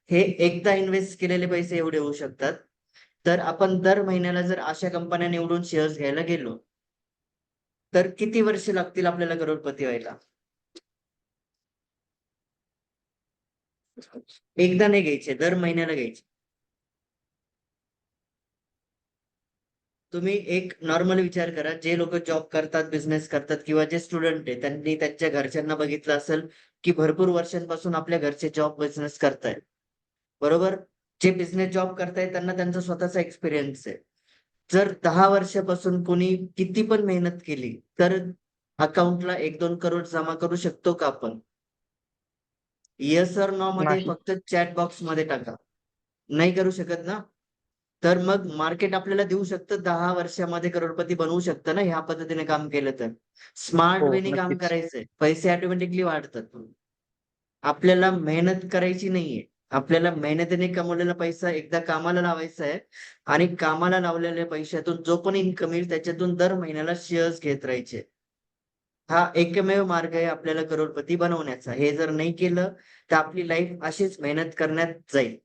हे एकदा इन्व्हेस्ट केलेले पैसे एवढे होऊ शकतात. तर आपण दर महिन्याला जर अशा कंपन्या निवडून शेअर्स घ्यायला गेलो तर किती वर्ष लागतील आपल्याला करोडपती व्हायला? एकदा नाही घ्यायचे, दर महिन्याला घ्यायचे. तुम्ही एक नॉर्मल विचार करा, जे लोक जॉब करतात, बिझनेस करतात किंवा जे स्टुडंट आहे त्यांनी त्यांच्या घरच्यांना बघितलं असेल की भरपूर वर्षांपासून आपल्या घरचे जॉब बिझनेस करतायत. बरोबर? जे बिझनेस जॉब करतायत त्यांना त्यांचा स्वतःचा एक्सपिरियन्स आहे. जर 10 वर्षापासून कोणी किती पण मेहनत केली तर अकाउंटला 1-2 करोड जमा करू शकतो का आपण? येस और नो मध्ये नाही. फक्त चॅट बॉक्स मध्ये टाका. नाही करू शकत ना? तर मग मार्केट आपल्याला देऊ शकतं 10 वर्षामध्ये करोडपती बनवू शकतं ना ह्या पद्धतीने काम केलं तर. स्मार्ट हो, वेने काम नक्कीच. करायचंय. पैसे ऑटोमॅटिकली वाढतात. आपल्याला मेहनत करायची नाहीये. आपल्याला मेहनतीने कमवलेला पैसा एकदा कामाला लावायचा आहे आणि कामाला लावलेल्या पैशातून जो पण इन्कम येईल त्याच्यातून दर महिन्याला शेअर्स घेत राहायचे. हा एकमेव मार्ग आहे आपल्याला करोडपती बनवण्याचा. हे जर नाही केलं तर आपली लाईफ अशीच मेहनत करण्यात जाईल.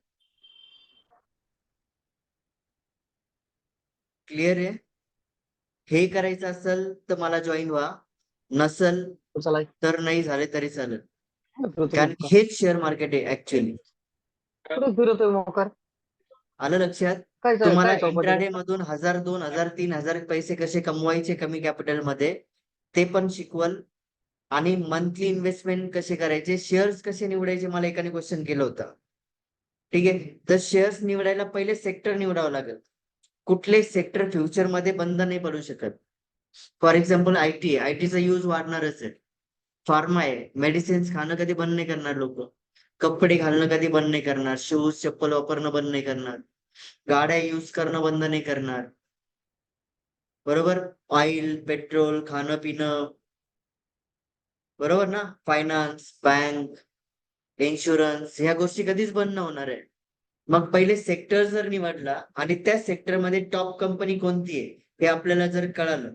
क्लिअर आहे? हे करायचं असेल तर मला जॉईन व्हा. नसल चला तर नाही झाले तरी चालेल. फिरतो कारण हेच शेअर मार्केट आहे ऍक्च्युअली. फिरतोय मोकार. आलं लक्षात? काय तुम्हाला काय चौपट इंट्राडे मधून 1000, 2000, 3000 पैसे कसे कमवायचे कमी कॅपिटल मध्ये ते पण शिकवल. आणि मंथली इन्व्हेस्टमेंट कसे करायचे, शेअर्स कसे निवडायचे, मला एकाने क्वेश्चन केलं होतं. ठीक आहे. तर शेअर्स निवडायला पहिले सेक्टर निवडावं लागेल. कुठले सेक्टर फ्युचर मध्ये बंद नाही पडू शकत. फॉर एक्झाम्पल आयटी आहे. आयटीचा यूज वाढणारच आहे. फार्मा आहे. मेडिसिन्स खाणं कधी बंद नाही करणार लोक. कपडे घालणं कधी बंद नाही करणार. शूज, चप्पल वापरणं बंद नाही करणार. गाड्या यूज करणं बंद नाही करणार. बरोबर? ऑइल, पेट्रोल, खाणं पिणं. बरोबर ना? फायनान्स, बँक, इन्शुरन्स ह्या गोष्टी कधीच बंद नाही होणार आहे. मग पहिले सेक्टर जर निवडला आणि त्या सेक्टरमध्ये टॉप कंपनी कोणती आहे हे आपल्याला जर कळालं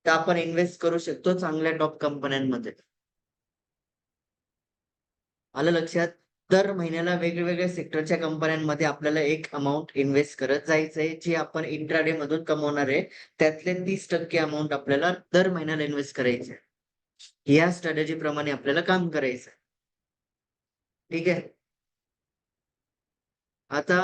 तर आपण इन्व्हेस्ट करू शकतो चांगल्या टॉप कंपन्यांमध्ये. आलं लक्षात? दर महिन्याला वेगवेगळ्या सेक्टरच्या कंपन्यांमध्ये आपल्याला एक अमाऊंट इन्व्हेस्ट करत जायचंय जी आपण इंट्राडे मधून कमवणार आहे. त्यातले 30% अमाऊंट आपल्याला दर महिन्याला इन्व्हेस्ट करायचे. या स्ट्रॅटेजी प्रमाणे आपल्याला काम करायचं. ठीक आहे. आता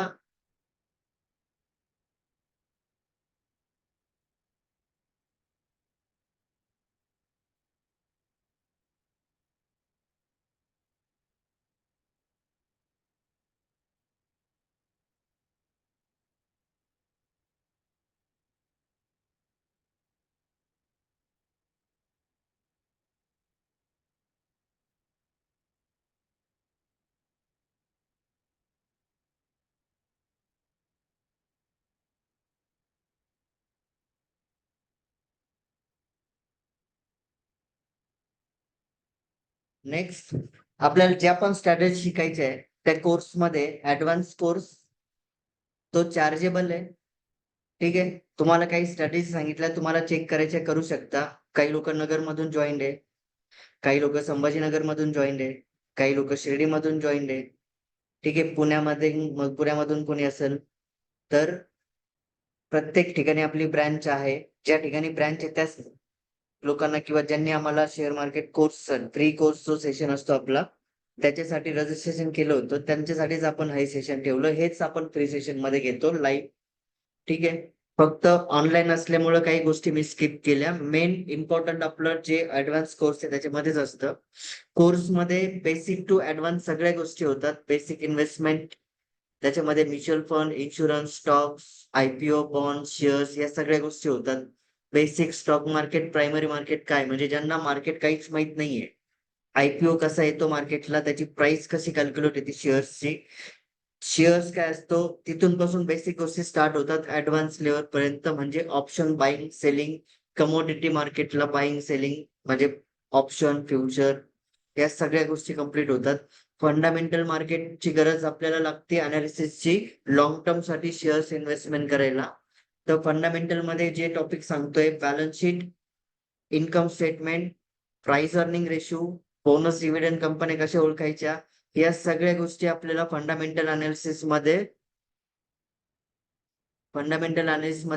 नेक्स्ट आपल्याला ज्या पण स्ट्रॅटेजी शिकायच्या आहे त्या कोर्समध्ये ऍडव्हान्स कोर्स तो चार्जेबल आहे. ठीक आहे. तुम्हाला काही स्ट्रॅटेजी सांगितल्या तुम्हाला चेक करायच्या करू शकता. काही लोक नगर मधून जॉईन आहे. काही लोक संभाजीनगर मधून जॉईन आहे. काही लोक शिर्डी मधून जॉईन आहे. ठीक आहे. पुण्यामध्ये मग पुण्यामधून कोणी असेल तर प्रत्येक ठिकाणी आपली ब्रँच आहे. ज्या ठिकाणी ब्रँच आहे त्याच लोकांना किंवा ज्यांनी आम्हाला share market course free course जो सेशन असतो आपला त्याच्यासाठी रजिस्ट्रेशन केलं होतं त्यांच्यासाठीच आपण हे सेशन ठेवलं. हेच आपण फ्री सेशन मध्ये घेतो लाईव्ह. ठीक आहे. फक्त ऑनलाईन असल्यामुळे काही गोष्टी मी स्किप केल्या. मेन इम्पॉर्टंट आपलं जे ऍडव्हान्स कोर्स आहे त्याच्यामध्येच असतं. कोर्समध्ये बेसिक टू ऍडव्हान्स सगळ्या गोष्टी होतात. बेसिक इन्व्हेस्टमेंट त्याच्यामध्ये mutual fund, insurance, stocks, IPO, bond, shares या सगळ्या गोष्टी होतात. Basic stock market, primary market काय म्हणजे ज्यांना मार्केट काहीच माहित नाहीये. आयपीओ कसा येतो मार्केटला, त्याची प्राइस कशी कॅल्क्युलेट होते शेअर्सची, शेअर्स काय असतो, तिथून पासून बेसिक गोष्टी स्टार्ट होतात ऍडव्हान्स लेवल पर्यंत. म्हणजे ऑप्शन बाईंग, सेलिंग, कमोडिटी मार्केटला बाईंग, सेलिंग म्हणजे ऑप्शन, फ्युचर या सगळ्या गोष्टी कम्प्लीट होतात. फंडामेंटल मार्केटची गरज आपल्याला लागते अनालिसिसची लॉंग टर्म साठी शेअर्स इन्व्हेस्टमेंट करायला. तर फंडामेंटल मध्ये जे टॉपिक सांगतोय balance sheet, income statement, price earning ratio, bonus, dividend कंपन्या कशा ओळखायच्या या सगळ्या गोष्टी आपल्याला फंडामेंटल अनालिसिस मध्ये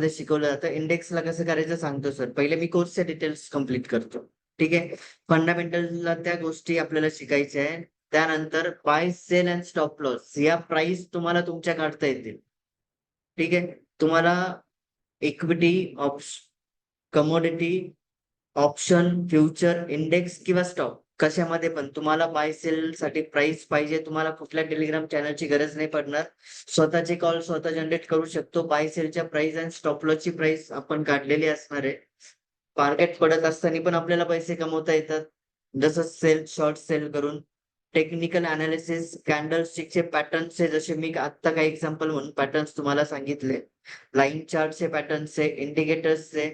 शिकवलं जातं. इंडेक्सला कसं करायचं सांगतो सर. पहिले मी कोर्सचे डिटेल्स कम्प्लीट करतो. ठीक आहे. फंडामेंटलला त्या गोष्टी आपल्याला शिकायच्या आहे. त्यानंतर buy, sell and stop loss या प्राइस तुम्हाला तुमच्या काढता येतील. ठीक आहे. तुम्हाला equity, commodity, option, future, index किंवा स्टॉक कशामध्ये पण तुम्हाला बाय सेल साठी प्राइस पाहिजे. तुम्हाला कुठल्या टेलिग्राम चॅनलची गरज नाही पडणार. स्वतःचे कॉल स्वतः जनरेट करू शकतो. बाय सेलच्या प्राइस आणि स्टॉप लॉसची प्राइस आपण काढलेली असणार आहे. मार्केट पडत असताना पण आपल्याला पैसे कमवता येतात. जसं सेल, शॉर्ट सेल करून. टेक्निकल अनालिसिस, कॅन्डलस्टिकचे पॅटर्नचे जसे मी आता काही एक्झाम्पल म्हणून पॅटर्न्स तुम्हाला सांगितले, लाईन चार्टचे पॅटर्नचे, इंडिकेटर्सचे,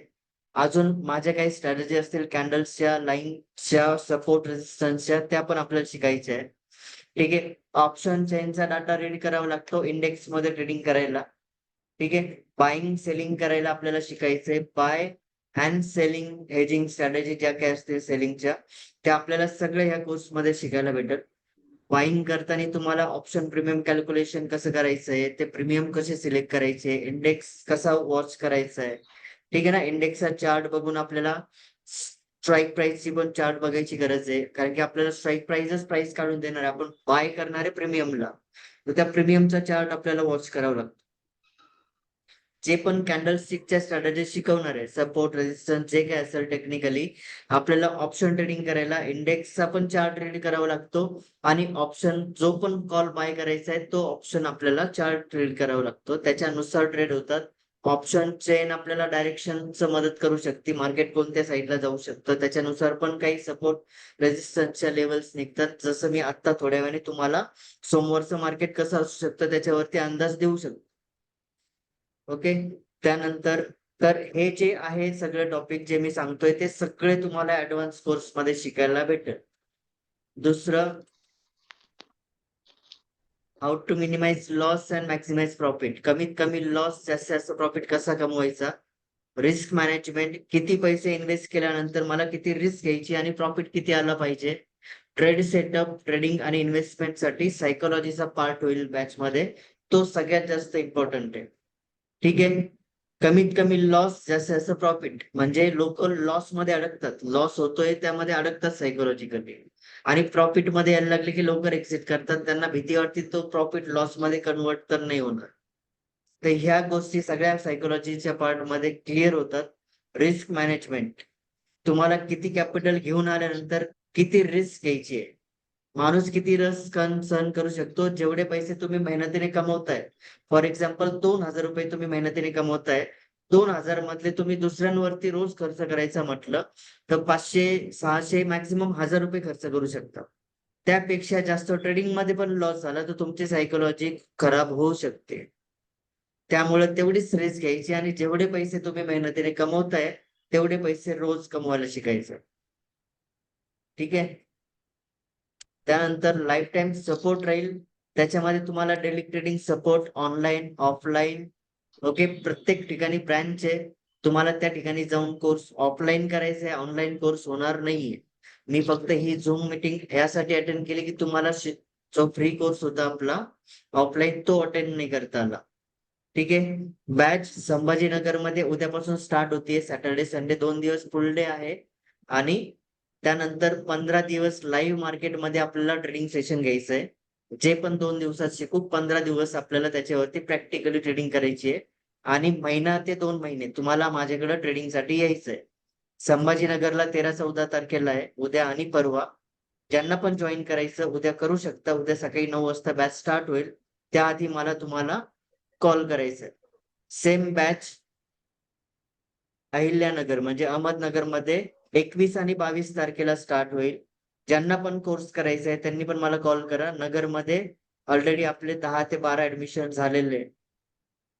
अजून माझ्या काही स्ट्रॅटेजी असतील कॅन्डल्सच्या, लाईनच्या, सपोर्ट रेजिस्टन्सच्या, त्या पण आपल्याला शिकायच्या आहे. ठीक आहे. ऑप्शन चेनचा डाटा रीड करावा लागतो इंडेक्स मध्ये ट्रेडिंग करायला. ठीक आहे. बाईंग सेलिंग करायला आपल्याला शिकायचंय. Buy and selling hedging strategy ज्या काही असतील सेलिंगच्या, त्या आपल्याला सगळं ह्या कोर्समध्ये शिकायला भेटेल. बाईंग करताना तुम्हाला ऑप्शन प्रीमियम कॅल्क्युलेशन कसं करायचंय, ते प्रीमियम कसे सिलेक्ट करायचे, इंडेक्स कसा वॉच करायचा आहे. ठीक आहे ना. इंडेक्सचा चार्ट बघून आपल्याला स्ट्राईक प्राइसची पण चार्ट बघायची गरज आहे, कारण की आपल्याला स्ट्राईक प्राइस काढून देणार आहे. आपण बाय करणारे प्रीमियमला, तर त्या प्रीमियमचा चार्ट आपल्याला वॉच करावा लागतो. जे पण कॅन्डलस्टिकच्या स्ट्रॅटेजी शिकवणार आहे, सपोर्ट रेजिस्टन्स जे काय असेल टेक्निकली, आपल्याला ऑप्शन ट्रेडिंग करायला इंडेक्सचा पण चार्ट रीड करावा लागतो आणि ऑप्शन जो पण कॉल बाय करायचा आहे तो ऑप्शन आपल्याला चार्ट रीड करावा लागतो. त्याच्यानुसार ट्रेड होतात. ऑप्शन चेन आपल्याला डायरेक्शनचं मदत करू शकते, मार्केट कोणत्या साईडला जाऊ शकतं त्याच्यानुसार पण काही सपोर्ट रेजिस्टन्सच्या लेवल्स निघतात. जसं मी आता थोड्या वेळाने तुम्हाला सोमवारचं मार्केट कसं असू शकतं त्याच्यावरती अंदाज देऊ शकतो. ओके. त्यानंतर तर हे जे आहे सगळे टॉपिक जे मी सांगतोय ते सगळे तुम्हाला ऍडव्हान्स कोर्स मध्ये शिकायला भेटेल. दुसरं, how to minimise loss and maximise profit. कमीत कमी लॉस जास्त जास्त प्रॉफिट कसा कमवायचा. रिस्क मॅनेजमेंट, किती पैसे इन्व्हेस्ट केल्यानंतर मला किती रिस्क घ्यायची आणि प्रॉफिट किती आला पाहिजे. ट्रेड सेटअप, ट्रेडिंग आणि इन्व्हेस्टमेंट साठी सायकोलॉजीचा पार्ट होईल बॅच मध्ये, तो सगळ्यात जास्त इम्पॉर्टंट आहे. ठीक आहे. कमीत कमी लॉस जास्त जास्त प्रॉफिट, म्हणजे लोक लॉस मध्ये अडकतात, लॉस होतोय त्यामध्ये अडकतात सायकोलॉजिकली, आणि प्रॉफिट मध्ये यायला लागले की लवकर एक्झिट करतात. त्यांना भीती वाटते तो प्रॉफिट लॉस मध्ये कन्वर्ट तर नाही होणार. तर ह्या गोष्टी सगळ्या सायकोलॉजीच्या पार्ट मध्ये क्लिअर होतात. रिस्क मॅनेजमेंट, तुम्हाला किती कॅपिटल घेऊन आल्यानंतर किती रिस्क घ्यायची आहे. माणूस किती रिस्क सहन करू शकतो, जेवढे पैसे तुम्ही मेहनतीने कमवताय. फॉर एक्झाम्पल 2,000 रुपये तुम्ही मेहनतीने कमवताय, 2,000 मधले तुम्ही दुसऱ्यांवरती रोज खर्च करायचा म्हटलं तर 500, 600, मॅक्सिमम 1,000 रुपये खर्च करू शकता. त्यापेक्षा जास्त ट्रेडिंग मध्ये पण लॉस झाला तर तुमची सायकोलॉजी खराब होऊ शकते. त्यामुळे तेवढीच रिस्क घ्यायची आणि जेवढे पैसे तुम्ही मेहनतीने कमवताय तेवढे पैसे रोज कमवायला शिकायचं. ठीक आहे. त्यानंतर लाईफ टाईम सपोर्ट राहील, त्याच्यामध्ये तुम्हाला daily trading support online, offline, okay, प्रत्येक ठिकाणी ब्रँच आहे. तुम्हाला त्या ठिकाणी जाऊन कोर्स ऑफलाईन करायचा आहे, ऑनलाईन कोर्स होणार नाहीये. मी फक्त ही झूम मीटिंग यासाठी अटेंड केली की तुम्हाला जो फ्री कोर्स होता आपला ऑफलाईन तो अटेंड नाही करता आला. ठीक आहे. बॅच संभाजीनगरमध्ये उद्यापासून स्टार्ट होतीये. सॅटर्डे संडे 2 दिवस फुल डे आहे आणि त्यानंतर 15 दिवस लाईव्ह मार्केटमध्ये आपल्याला ट्रेडिंग सेशन घ्यायचं आहे. जे पण 2 दिवसात शिकू, 15 दिवस आपल्याला त्याच्यावरती प्रॅक्टिकली ट्रेडिंग करायची आहे आणि महिना ते 2 महिने तुम्हाला माझ्याकडे ट्रेडिंगसाठी यायचंय. संभाजीनगरला 13-14 तारखेला आहे, उद्या आणि परवा. ज्यांना पण जॉईन करायचं उद्या करू शकता. उद्या सकाळी 9 वाजता बॅच स्टार्ट होईल. त्याआधी मला तुम्हाला कॉल करायचा आहे. सेम बॅच अहिल्यानगर म्हणजे अहमदनगरमध्ये 21 आणि 22 तारखेला स्टार्ट होईल. ज्यांना पण कोर्स करायचा आहे त्यांनी पण मला कॉल करा. नगरमध्ये ऑलरेडी आपले 10 ते 12 ऍडमिशन झालेले.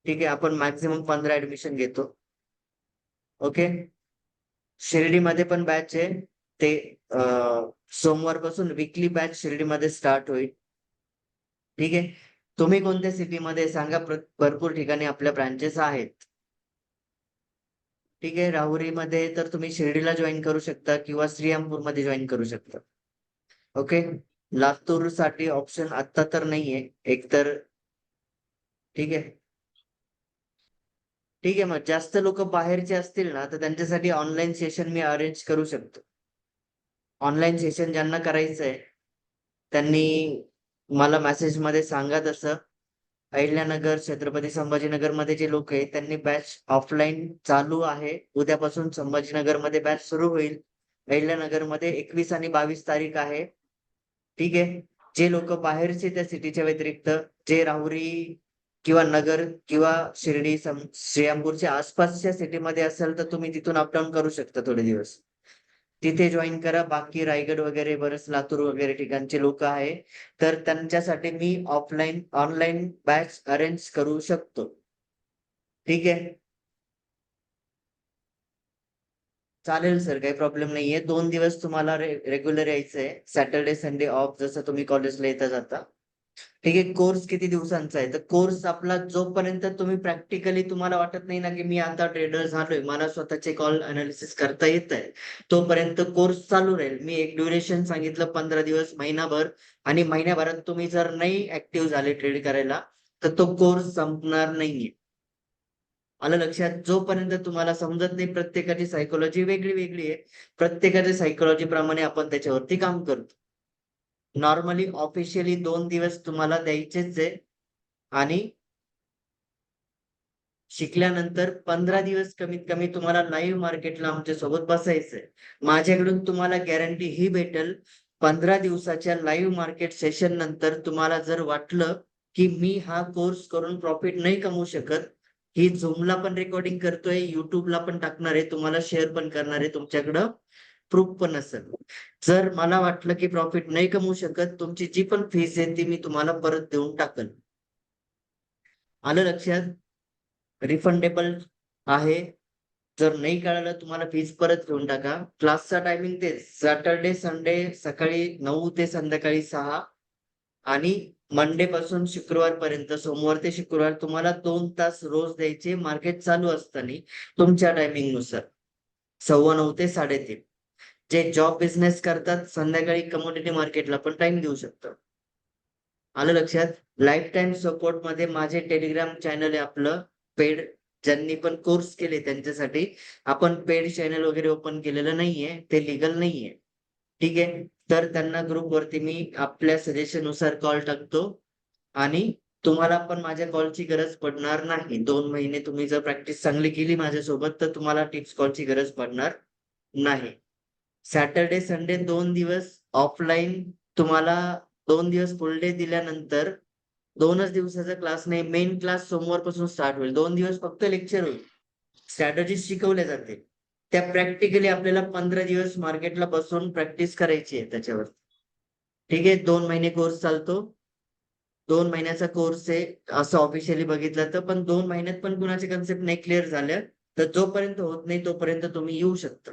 ठीक आहे. आपण मॅक्झिमम 15 ऍडमिशन घेतो. ओके. शिर्डीमध्ये पण बॅच आहे. ते सोमवारपासून वीकली बॅच शिर्डीमध्ये स्टार्ट होईल. ठीक आहे. तुम्ही कोणत्या सिटीमध्ये सांगा, भरपूर ठिकाणी आपल्या ब्रांचेस आहेत. ठीक आहे. राहुरीमध्ये तर तुम्ही शिर्डीला जॉईन करू शकता किंवा श्रीरामपूरमध्ये जॉईन करू शकता. ओके. लातूर साठी ऑप्शन आता तर नाहीये एकतर. ठीक आहे. ठीक आहे. मग जास्त लोक बाहेरचे असतील ना तर त्यांच्यासाठी ऑनलाईन सेशन मी अरेंज करू शकतो. ऑनलाईन सेशन ज्यांना करायचंय त्यांनी मला मेसेजमध्ये सांगा. तसं अहिल्यानगर, छत्रपती संभाजीनगरमध्ये जे लोक आहेत त्यांनी बॅच ऑफलाईन चालू आहे. उद्यापासून संभाजीनगरमध्ये बॅच सुरू होईल. अहिल्यानगरमध्ये 21 आणि 22 तारीख आहे. ठीक आहे. जे लोक बाहेरचे त्या सिटीच्या व्यतिरिक्त जे राहुरी किंवा नगर किंवा शिर्डी, श्रीरामपूरच्या आसपासच्या सिटीमध्ये असेल तर तुम्ही तिथून अपडाऊन करू शकता थोडे दिवस. तिथे जॉईन करा. बाकी रायगड वगैरे बरेच लातूर वगैरे ठिकाणचे लोक आहे, तर त्यांच्यासाठी मी ऑनलाईन बॅच अरेंज करू शकतो. ठीक आहे, चालेल सर, काही प्रॉब्लेम नाहीये. 2 दिवस तुम्हाला रेग्युलर यायचंय, सॅटर्डे संडे ऑफ, जसं तुम्ही कॉलेजला येता जाता. ठीक आहे. कोर्स किती दिवसांचा आहे? तर कोर्स आपला जोपर्यंत तुम्ही प्रॅक्टिकली तुम्हाला वाटत नाही ना की मी आता ट्रेडर झालोय, मला स्वतःचे कॉल अनालिसिस करता येत आहे, तोपर्यंत कोर्स चालू राहील. मी एक ड्युरेशन सांगितलं 15 दिवस, महिनाभर. आणि महिन्याभरात तुम्ही जर नाही ऍक्टिव्ह झाले ट्रेड करायला, तर तो कोर्स संपणार नाहीये. आलं लक्षात? जोपर्यंत तुम्हाला समजत नाही, प्रत्येकाची सायकोलॉजी वेगळी वेगळी आहे. प्रत्येकाच्या सायकोलॉजी प्रमाणे आपण त्याच्यावरती काम करतो. नॉर्मली ऑफिशियली 2 दिवस तुम्हाला द्यायचेच आहे. आणि शिकल्यानंतर 15 दिवस कमीत कमी तुम्हाला लाईव्ह मार्केटला आमच्या सोबत बसायचंय. माझ्याकडून तुम्हाला गॅरंटी ही भेटेल, 15 दिवसाच्या लाईव्ह मार्केट सेशन नंतर तुम्हाला जर वाटलं की मी हा कोर्स करून प्रॉफिट नाही कमवू शकत, ही झूमला पण रेकॉर्डिंग करतोय, युट्यूबला पण टाकणार आहे, तुम्हाला शेअर पण करणार आहे, तुमच्याकडं प्रूफ पण असेल. जर मला वाटलं की प्रॉफिट नाही कमवू शकत, तुमची जी पण फीस आहे ती मी तुम्हाला परत देऊन टाकल. आलं लक्षात? रिफंडेबल आहे. जर नाही कळालं तुम्हाला फीस परत घेऊन टाका. क्लासचा टायमिंग तेच, सॅटर्डे संडे सकाळी 9 ते संध्याकाळी 6. आणि मंडे पासून शुक्रवार पर्यंत, सोमवार ते शुक्रवार तुम्हाला 2 तास रोज द्यायचे, मार्केट चालू असताना तुमच्या टायमिंग नुसार 9:15 ते 3:30. जे जॉब बिझनेस करतात संध्याकाळी कमोडिटी मार्केटला पण टाइम देऊ शकतात. आलं लक्षात? लाईफ टाईम सपोर्ट मध्ये माझे टेलिग्राम चॅनल आहे आपलं पेड. ज्यांनी पण कोर्स केले त्यांच्यासाठी आपण पेड चॅनल वगैरे ओपन केलेलं नाहीये, ते लिगल नाहीये. ठीक आहे, तर त्यांना ग्रुप वरती मी आपल्या सजेशन नुसार कॉल टाकतो. आणि तुम्हाला पण माझ्या कॉलची गरज पडणार नाही. 2 महिने तुम्ही जर प्रॅक्टिस चांगली केली माझ्यासोबत, तर तुम्हाला टिप्स कॉलची गरज पडणार नाही. सॅटर्डे संडे 2 दिवस ऑफलाईन. तुम्हाला 2 दिवस फुल डे दिल्यानंतर 2च दिवसाचा क्लास नाही, मेन क्लास सोमवारपासून स्टार्ट होईल. 2 दिवस फक्त लेक्चर होईल, स्ट्रॅटेजी शिकवल्या जाते. त्या प्रॅक्टिकली आपल्याला 15 दिवस मार्केटला बसून प्रॅक्टिस करायची आहे त्याच्यावर. ठीक आहे, 2 महिने कोर्स चालतो. 2 महिन्याचा कोर्स आहे असं ऑफिशियली बघितलं तर, पण 2 महिन्यात पण कुणाचे कन्सेप्ट नाही क्लिअर झाल्या, तर जोपर्यंत होत नाही तोपर्यंत तुम्ही येऊ शकता.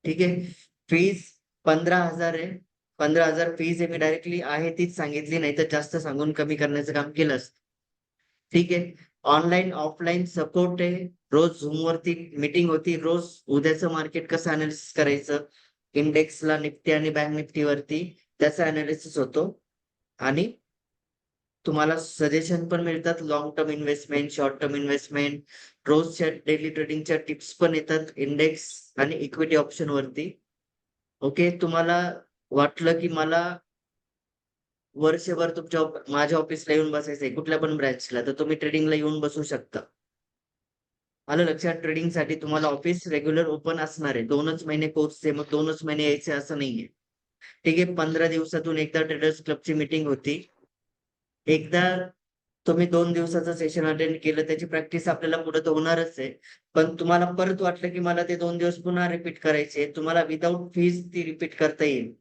ठीक आहे, फीस 15,000 आहे. 15,000 फीस आहे. मी डायरेक्टली आहे तीच सांगितली, नाही तर जास्त सांगून कमी करण्याचं काम केलं असतं. ठीक आहे, ऑनलाईन ऑफलाईन सपोर्ट आहे. रोज झूम वरती मीटिंग होती. रोज उद्याचं मार्केट कसं अनालिसिस करायचं, इंडेक्सला, निफ्टी आणि बँक निफ्टी वरती त्याचा अनालिसिस होतो. आणि तुम्हाला सजेशन पण मिळतात, long term investment, short term investment, रोजच्या डेली ट्रेडिंगच्या टिप्स पण येतात इंडेक्स आणि इक्विटी ऑप्शन वरती. ओके, तुम्हाला वाटलं की मला वर्षभर माझ्या ऑफिसला येऊन बसायचंय कुठल्या पण ब्रँचला, तर तुम्ही ट्रेडिंगला येऊन बसू शकता. आलं लक्षात? ट्रेडिंगसाठी तुम्हाला ऑफिस रेग्युलर ओपन असणार आहे. 2च महिने कोर्सचे, मग 2च महिने यायचे असं नाहीये. ठीक आहे, 15 दिवसातून एकदा ट्रेडर्स क्लबची मीटिंग होती. एकदा तुम्ही 2 दिवसाचं सेशन अटेंड केलं, त्याची प्रॅक्टिस आपल्याला पुढे तर होणारच आहे. पण तुम्हाला परत वाटलं की मला ते 2 दिवस पुन्हा रिपीट करायचे, तुम्हाला विदाऊट फीज ती रिपीट करता येईल.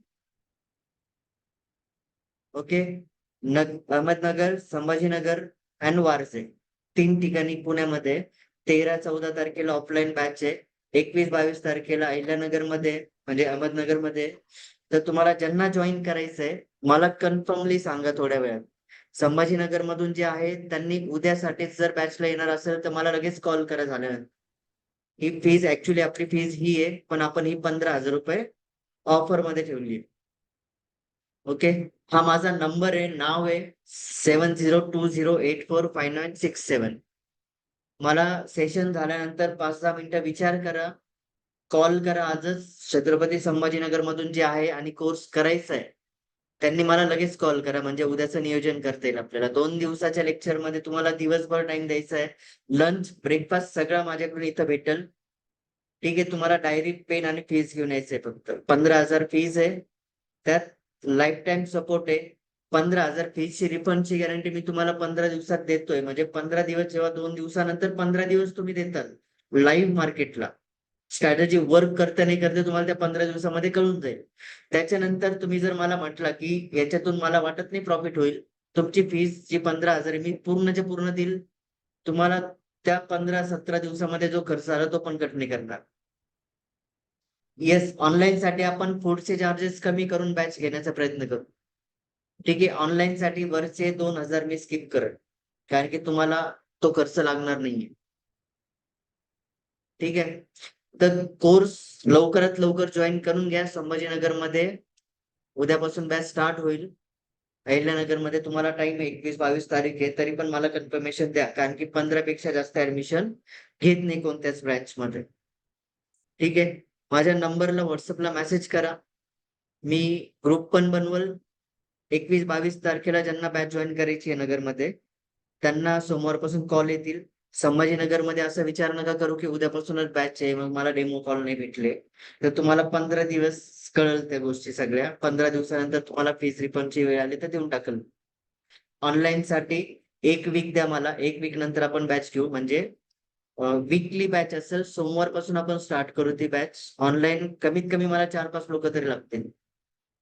ओके, अहमदनगर, संभाजीनगर अँड वारजे 3 ठिकाणी पुण्यामध्ये 13-14 तारखेला ऑफलाईन बॅच आहे. 21-22 तारखेला अहिल्यानगरमध्ये, म्हणजे अहमदनगरमध्ये. तर तुम्हाला ज्यांना जॉईन करायचंय मला कन्फर्मली सांगा थोड्या वेळात. संभाजीनगर मधून जे आहे त्यांनी उद्यासाठीच जर बॅचला येणार असेल तर मला लगेच कॉल करा झाल्यानंतर. ही फीज ऍक्च्युली आपली फीज ही आहे, पण आपण ही 15,000 रुपये ऑफर मध्ये ठेवली आहे. ओके, हा माझा नंबर आहे, नाव आहे 7020845967. मला सेशन झाल्यानंतर 5-10 मिनिटं विचार करा, कॉल करा आजच. छत्रपती संभाजीनगर मधून जे आहे आणि कोर्स करायचा आहे त्यांनी मला लगेच कॉल करा, म्हणजे उद्याचं नियोजन करता येईल आपल्याला. 2 दिवसाच्या लेक्चर मध्ये तुम्हाला दिवसभर टाइम द्यायचा आहे. लंच, ब्रेकफास्ट सगळं माझ्याकडून इथं भेटेल. ठीक आहे, तुम्हाला डायरी, पेन आणि फीस घेऊन यायचंय. फक्त 15,000 फीस आहे, त्यात लाईफ टाईम सपोर्ट आहे. 15,000 फीसची रिफंडची गॅरंटी मी तुम्हाला 15 दिवसात देतोय. म्हणजे 15 दिवस जेव्हा 2 दिवसानंतर 15 दिवस तुम्ही देताल लाईव्ह मार्केटला, स्ट्रॅटेजी वर्क करते नाही करते तुम्हाला त्या 15 दिवसामध्ये कळून जाईल. त्याच्यानंतर तुम्ही जर मला म्हटला की याच्यातून मला वाटत नाही प्रॉफिट होईल, तुमची फीस जी 15,000 आहे मी पूर्णच्या पूर्ण देईल. तुम्हाला त्या 15-17 दिवसामध्ये जो खर्च आला तो पण कट नाही करणार. येस, ऑनलाईन साठी आपण पुढचे चार्जेस कमी करून बॅच घेण्याचा प्रयत्न करू. ठीक आहे, ऑनलाईन साठी वरचे 2,000 मी स्किप करेन, कारण की तुम्हाला तो खर्च लागणार नाहीये. ठीक आहे, तर कोर्स लवकरात लवकर जॉईन करून घ्या. संभाजीनगरमध्ये उद्यापासून बॅच स्टार्ट होईल. अहिल्यानगरमध्ये तुम्हाला टाइम 21-22 तारीख आहे, तरी पण मला कन्फर्मेशन द्या, कारण की 15 पेक्षा जास्त ऍडमिशन घेत नाही कोणत्याच ब्रँच मध्ये. ठीक आहे, माझ्या नंबरला व्हॉट्सअपला मेसेज करा. मी ग्रुप पण बनवल. 21-22 तारखेला ज्यांना बॅच जॉईन करायची आहे नगरमध्ये, त्यांना सोमवारपासून कॉल येतील. संभाजीनगरमध्ये असा विचार नका करू की उद्यापासूनच बॅच आहे मग मला डेमो कॉल नाही भेटले. तर तुम्हाला 15 दिवस कळेल त्या गोष्टी सगळ्या. 15 दिवसानंतर तुम्हाला फीस रिफंडची वेळ आली तर देऊन टाकेल. ऑनलाईन साठी 1 वीक द्या मला. 1 वीक नंतर आपण बॅच घेऊ. म्हणजे वीकली बॅच असेल. सोमवारपासून आपण स्टार्ट करू ती बॅच. ऑनलाईन कमीत कमी मला 4-5 लोक तरी लागतील.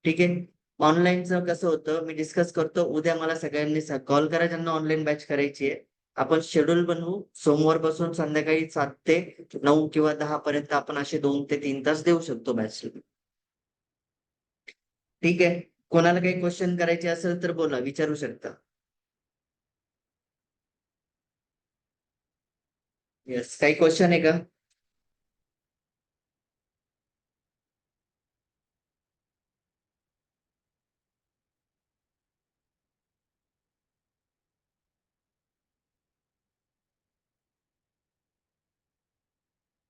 ठीक आहे, ऑनलाईनचं कसं होतं मी डिस्कस करतो. उद्या मला सगळ्यांनी कॉल करा ज्यांना ऑनलाईन बॅच करायची आहे. आपण शेड्यूल बनवू. सोमवारपासून संध्याकाळी 7 ते 9 किंवा 10 पर्यंत आपण असे 2 ते 3 तास देऊ शकतो बॅचला. ठीक आहे, कोणाला काही क्वेश्चन करायचे असेल तर बोला, विचारू शकता. येस, काही क्वेश्चन आहे का?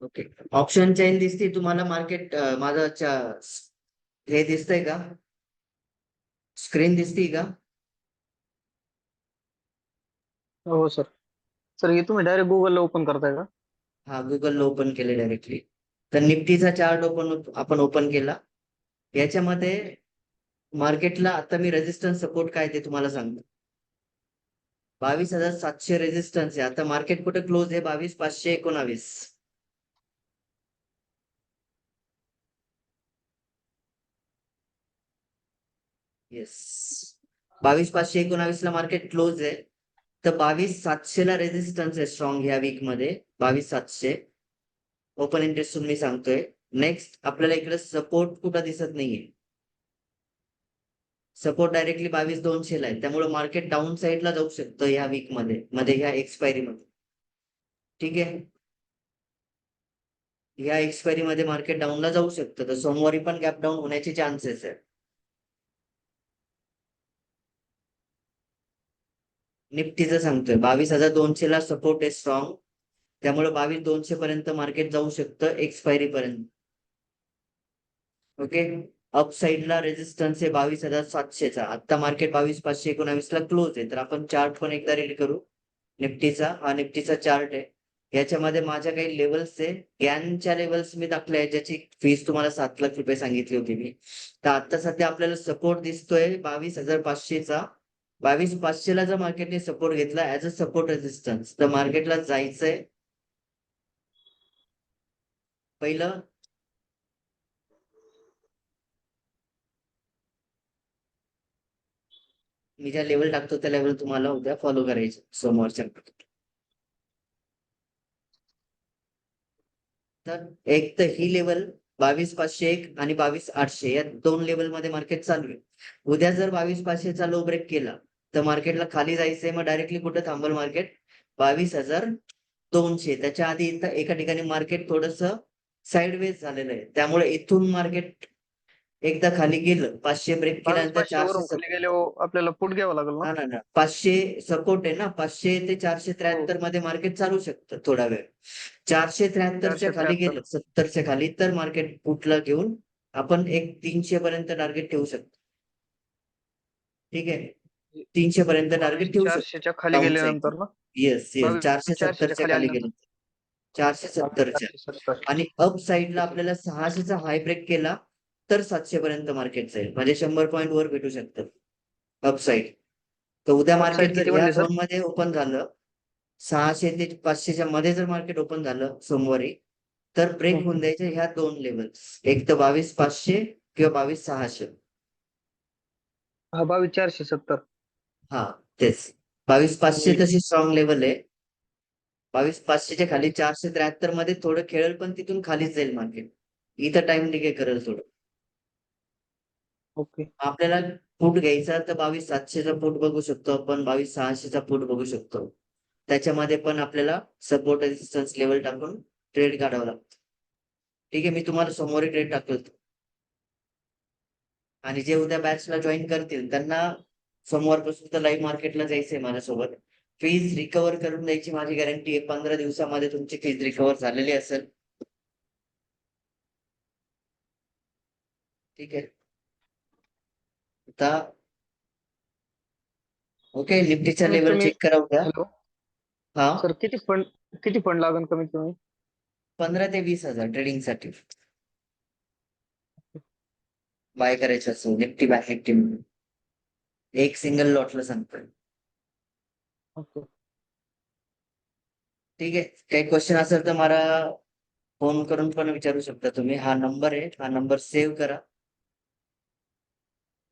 ओके, ऑप्शन चेन दिसते तुम्हाला मार्केट माझं हे दिसतंय का? स्क्रीन दिसते का? हो सर. सर हे तुम्ही डायरेक्ट गुगलला ओपन करताय का? हा, गुगलला ओपन केले डायरेक्टली. तर निफ्टीचा चार्ट आपण ओपन केला. याच्यामध्ये मार्केटला आता मी रेजिस्टन्स सपोर्ट काय ते तुम्हाला सांगतो. 22,700 रेजिस्टन्स आहे. आता मार्केट कुठे क्लोज आहे? 22,519. येस, 22,519 ला मार्केट क्लोज आहे. तर 22,700 ला रेजिस्टन्स आहे स्ट्रॉंग ह्या वीक मध्ये. 22,700 ओपन इंटरेस्ट मी सांगतोय. नेक्स्ट आपल्याला इकडे सपोर्ट कुठं दिसत नाहीये. सपोर्ट डायरेक्टली 22,200 ला आहे. त्यामुळे मार्केट डाऊन साईडला जाऊ शकतं ह्या वीक मध्ये ह्या एक्सपायरी मध्ये. ठीक आहे, ह्या एक्सपायरी मध्ये मार्केट डाऊनला जाऊ शकतं. तर सोमवारी पण गॅप डाऊन होण्याचे चान्सेस आहे. निफ्टीचं सांगतोय 22,200 ला सपोर्ट आहे स्ट्रॉंग. त्यामुळे 22,200 पर्यंत मार्केट जाऊ शकतं एक्सपायरी पर्यंत. ओके, अप साईडला रेजिस्टन्स आहे 22,700 आता मार्केट 22,519 ला क्लोज आहे. तर आपण चार्ट पण एकदा रीड करू निफ्टीचा. हा निफ्टीचा चार्ट आहे. याच्यामध्ये माझ्या काही लेवल्स आहे. गॅनच्या लेवल्स मी दाखल्या ज्याची फीस तुम्हाला 7 लाख रुपये सांगितली होती मी. तर आता सध्या आपल्याला सपोर्ट दिसतोय 22,500चा. 22,500 ला जर मार्केटने सपोर्ट घेतला ऍज अ सपोर्ट रेजिस्टन्स तर मार्केटला जायचंय. पहिलं मी ज्या लेवल टाकतो त्या लेवल तुम्हाला उद्या फॉलो करायचे सोमवारच्या. तर एक तर ही लेवल 22,501 आणि 22,800 या 2 लेवल मध्ये मार्केट चालू आहे. उद्या जर 22,500चा लो ब्रेक केला तर मार्केटला खाली जायचंय. मग डायरेक्टली कुठे थांबल मार्केट? 22,200. त्याच्या आधी इथं एका ठिकाणी मार्केट थोडस साइडवेज झालेलं आहे. त्यामुळे इथून मार्केट एकदा खाली गेलं 500 ब्रेक केल्यानंतर 22,500 वरून खाली गेल्यावर आपल्याला पुट घ्यावं लागेल ना? ना 500 सपोर्ट आहे ना. 500 ते 473 मध्ये मार्केट चालू शकतं थोडा वेळ. 473च्या खाली 473. गेलं 70च्या खाली तर मार्केट पुटला घेऊन आपण एक 300 पर्यंत टार्गेट ठेवू शकतो. ठीक आहे, 300 पर्यंत टार्गेट ठेवू शकतो 400च्या खाली डाऊन साईड. गेल्यानंतर ना? येस येस, 22,400च्या 470च्या खाली खाली आल्यानंतर गेलं 470च्या. 470. आणि अप साईडला आपल्याला 600चा हाय ब्रेक केला तर 700 पर्यंत मार्केट जाईल. म्हणजे 100 पॉईंट वर भेटू शकतं अप साईड. तर उद्या मार्केट Upside जर किती या म्हणले सर? झोन मध्ये ओपन झालं 600 ते 500च्या मध्ये जर मार्केट ओपन झालं सोमवारी तर ब्रेक होऊन द्यायचे ह्या 2 लेवल, एक तर 22,500 किंवा 22,600. हा 22,470. हा तेच 22,500 आणि तशी स्ट्रॉंग लेवल आहे. 22,500च्या खाली 473 मध्ये थोडं खेळेल, पण तिथून खालीच जाईल मार्केट. इथं टाइम डिके करेल थोडं. ओके. आपल्याला फूट घ्यायचा तर 22,700चा फूट बघू शकतो आपण, 22,600चा फूट बघू शकतो. त्याच्यामध्ये पण आपल्याला सपोर्ट रेजिस्टन्स लेवल टाकून ट्रेड काढावं लागतं. ठीक आहे, मी तुम्हाला समोर ट्रेड टाकतो. आणि जे उद्या बॅचला जॉईन करतील त्यांना सोमवारपासून तर लाईव्ह मार्केटला जायचंय माझ्यासोबत. फीज रिकव्हर करून द्यायची माझी गॅरंटी आहे. 15 दिवसामध्ये तुमची फीज रिकव्हर झालेली असेल. ठीक आहे. आता ओके, निफ्टीचा कमीत लेवल कमी, चेक करा उद्या. हॅलो हा, सर, किती फंड लागेल कमीत कमी? 15 ते 20,000 ट्रेडिंगसाठी बाय करायचं असेल निफ्टी बँक निफ्टी म्हणून. एक सिंगल लॉटला सांगतोय. ओके. ठीक आहे, काही क्वेश्चन असेल तर मला फोन करून पण विचारू शकता तुम्ही. हा नंबर आहे, हा नंबर सेव्ह करा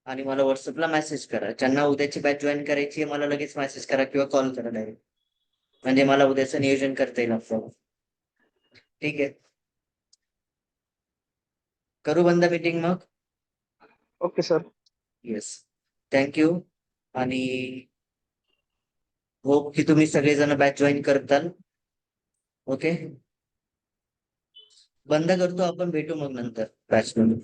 आणि मला व्हॉट्सअपला मेसेज करा. ज्यांना उद्याची बॅच जॉईन करायची आहे मला लगेच मेसेज करा किंवा कॉल करा डायरेक्ट, म्हणजे मला उद्याचं नियोजन करता येईल आपल्याला. ठीक आहे, करू बंद मीटिंग मग. Okay sir. Yes, thank you. आणि होप की तुम्ही सगळेजण बॅच जॉईन करताल. ओके, बंद करतो, आपण भेटू मग नंतर बॅच मध्ये.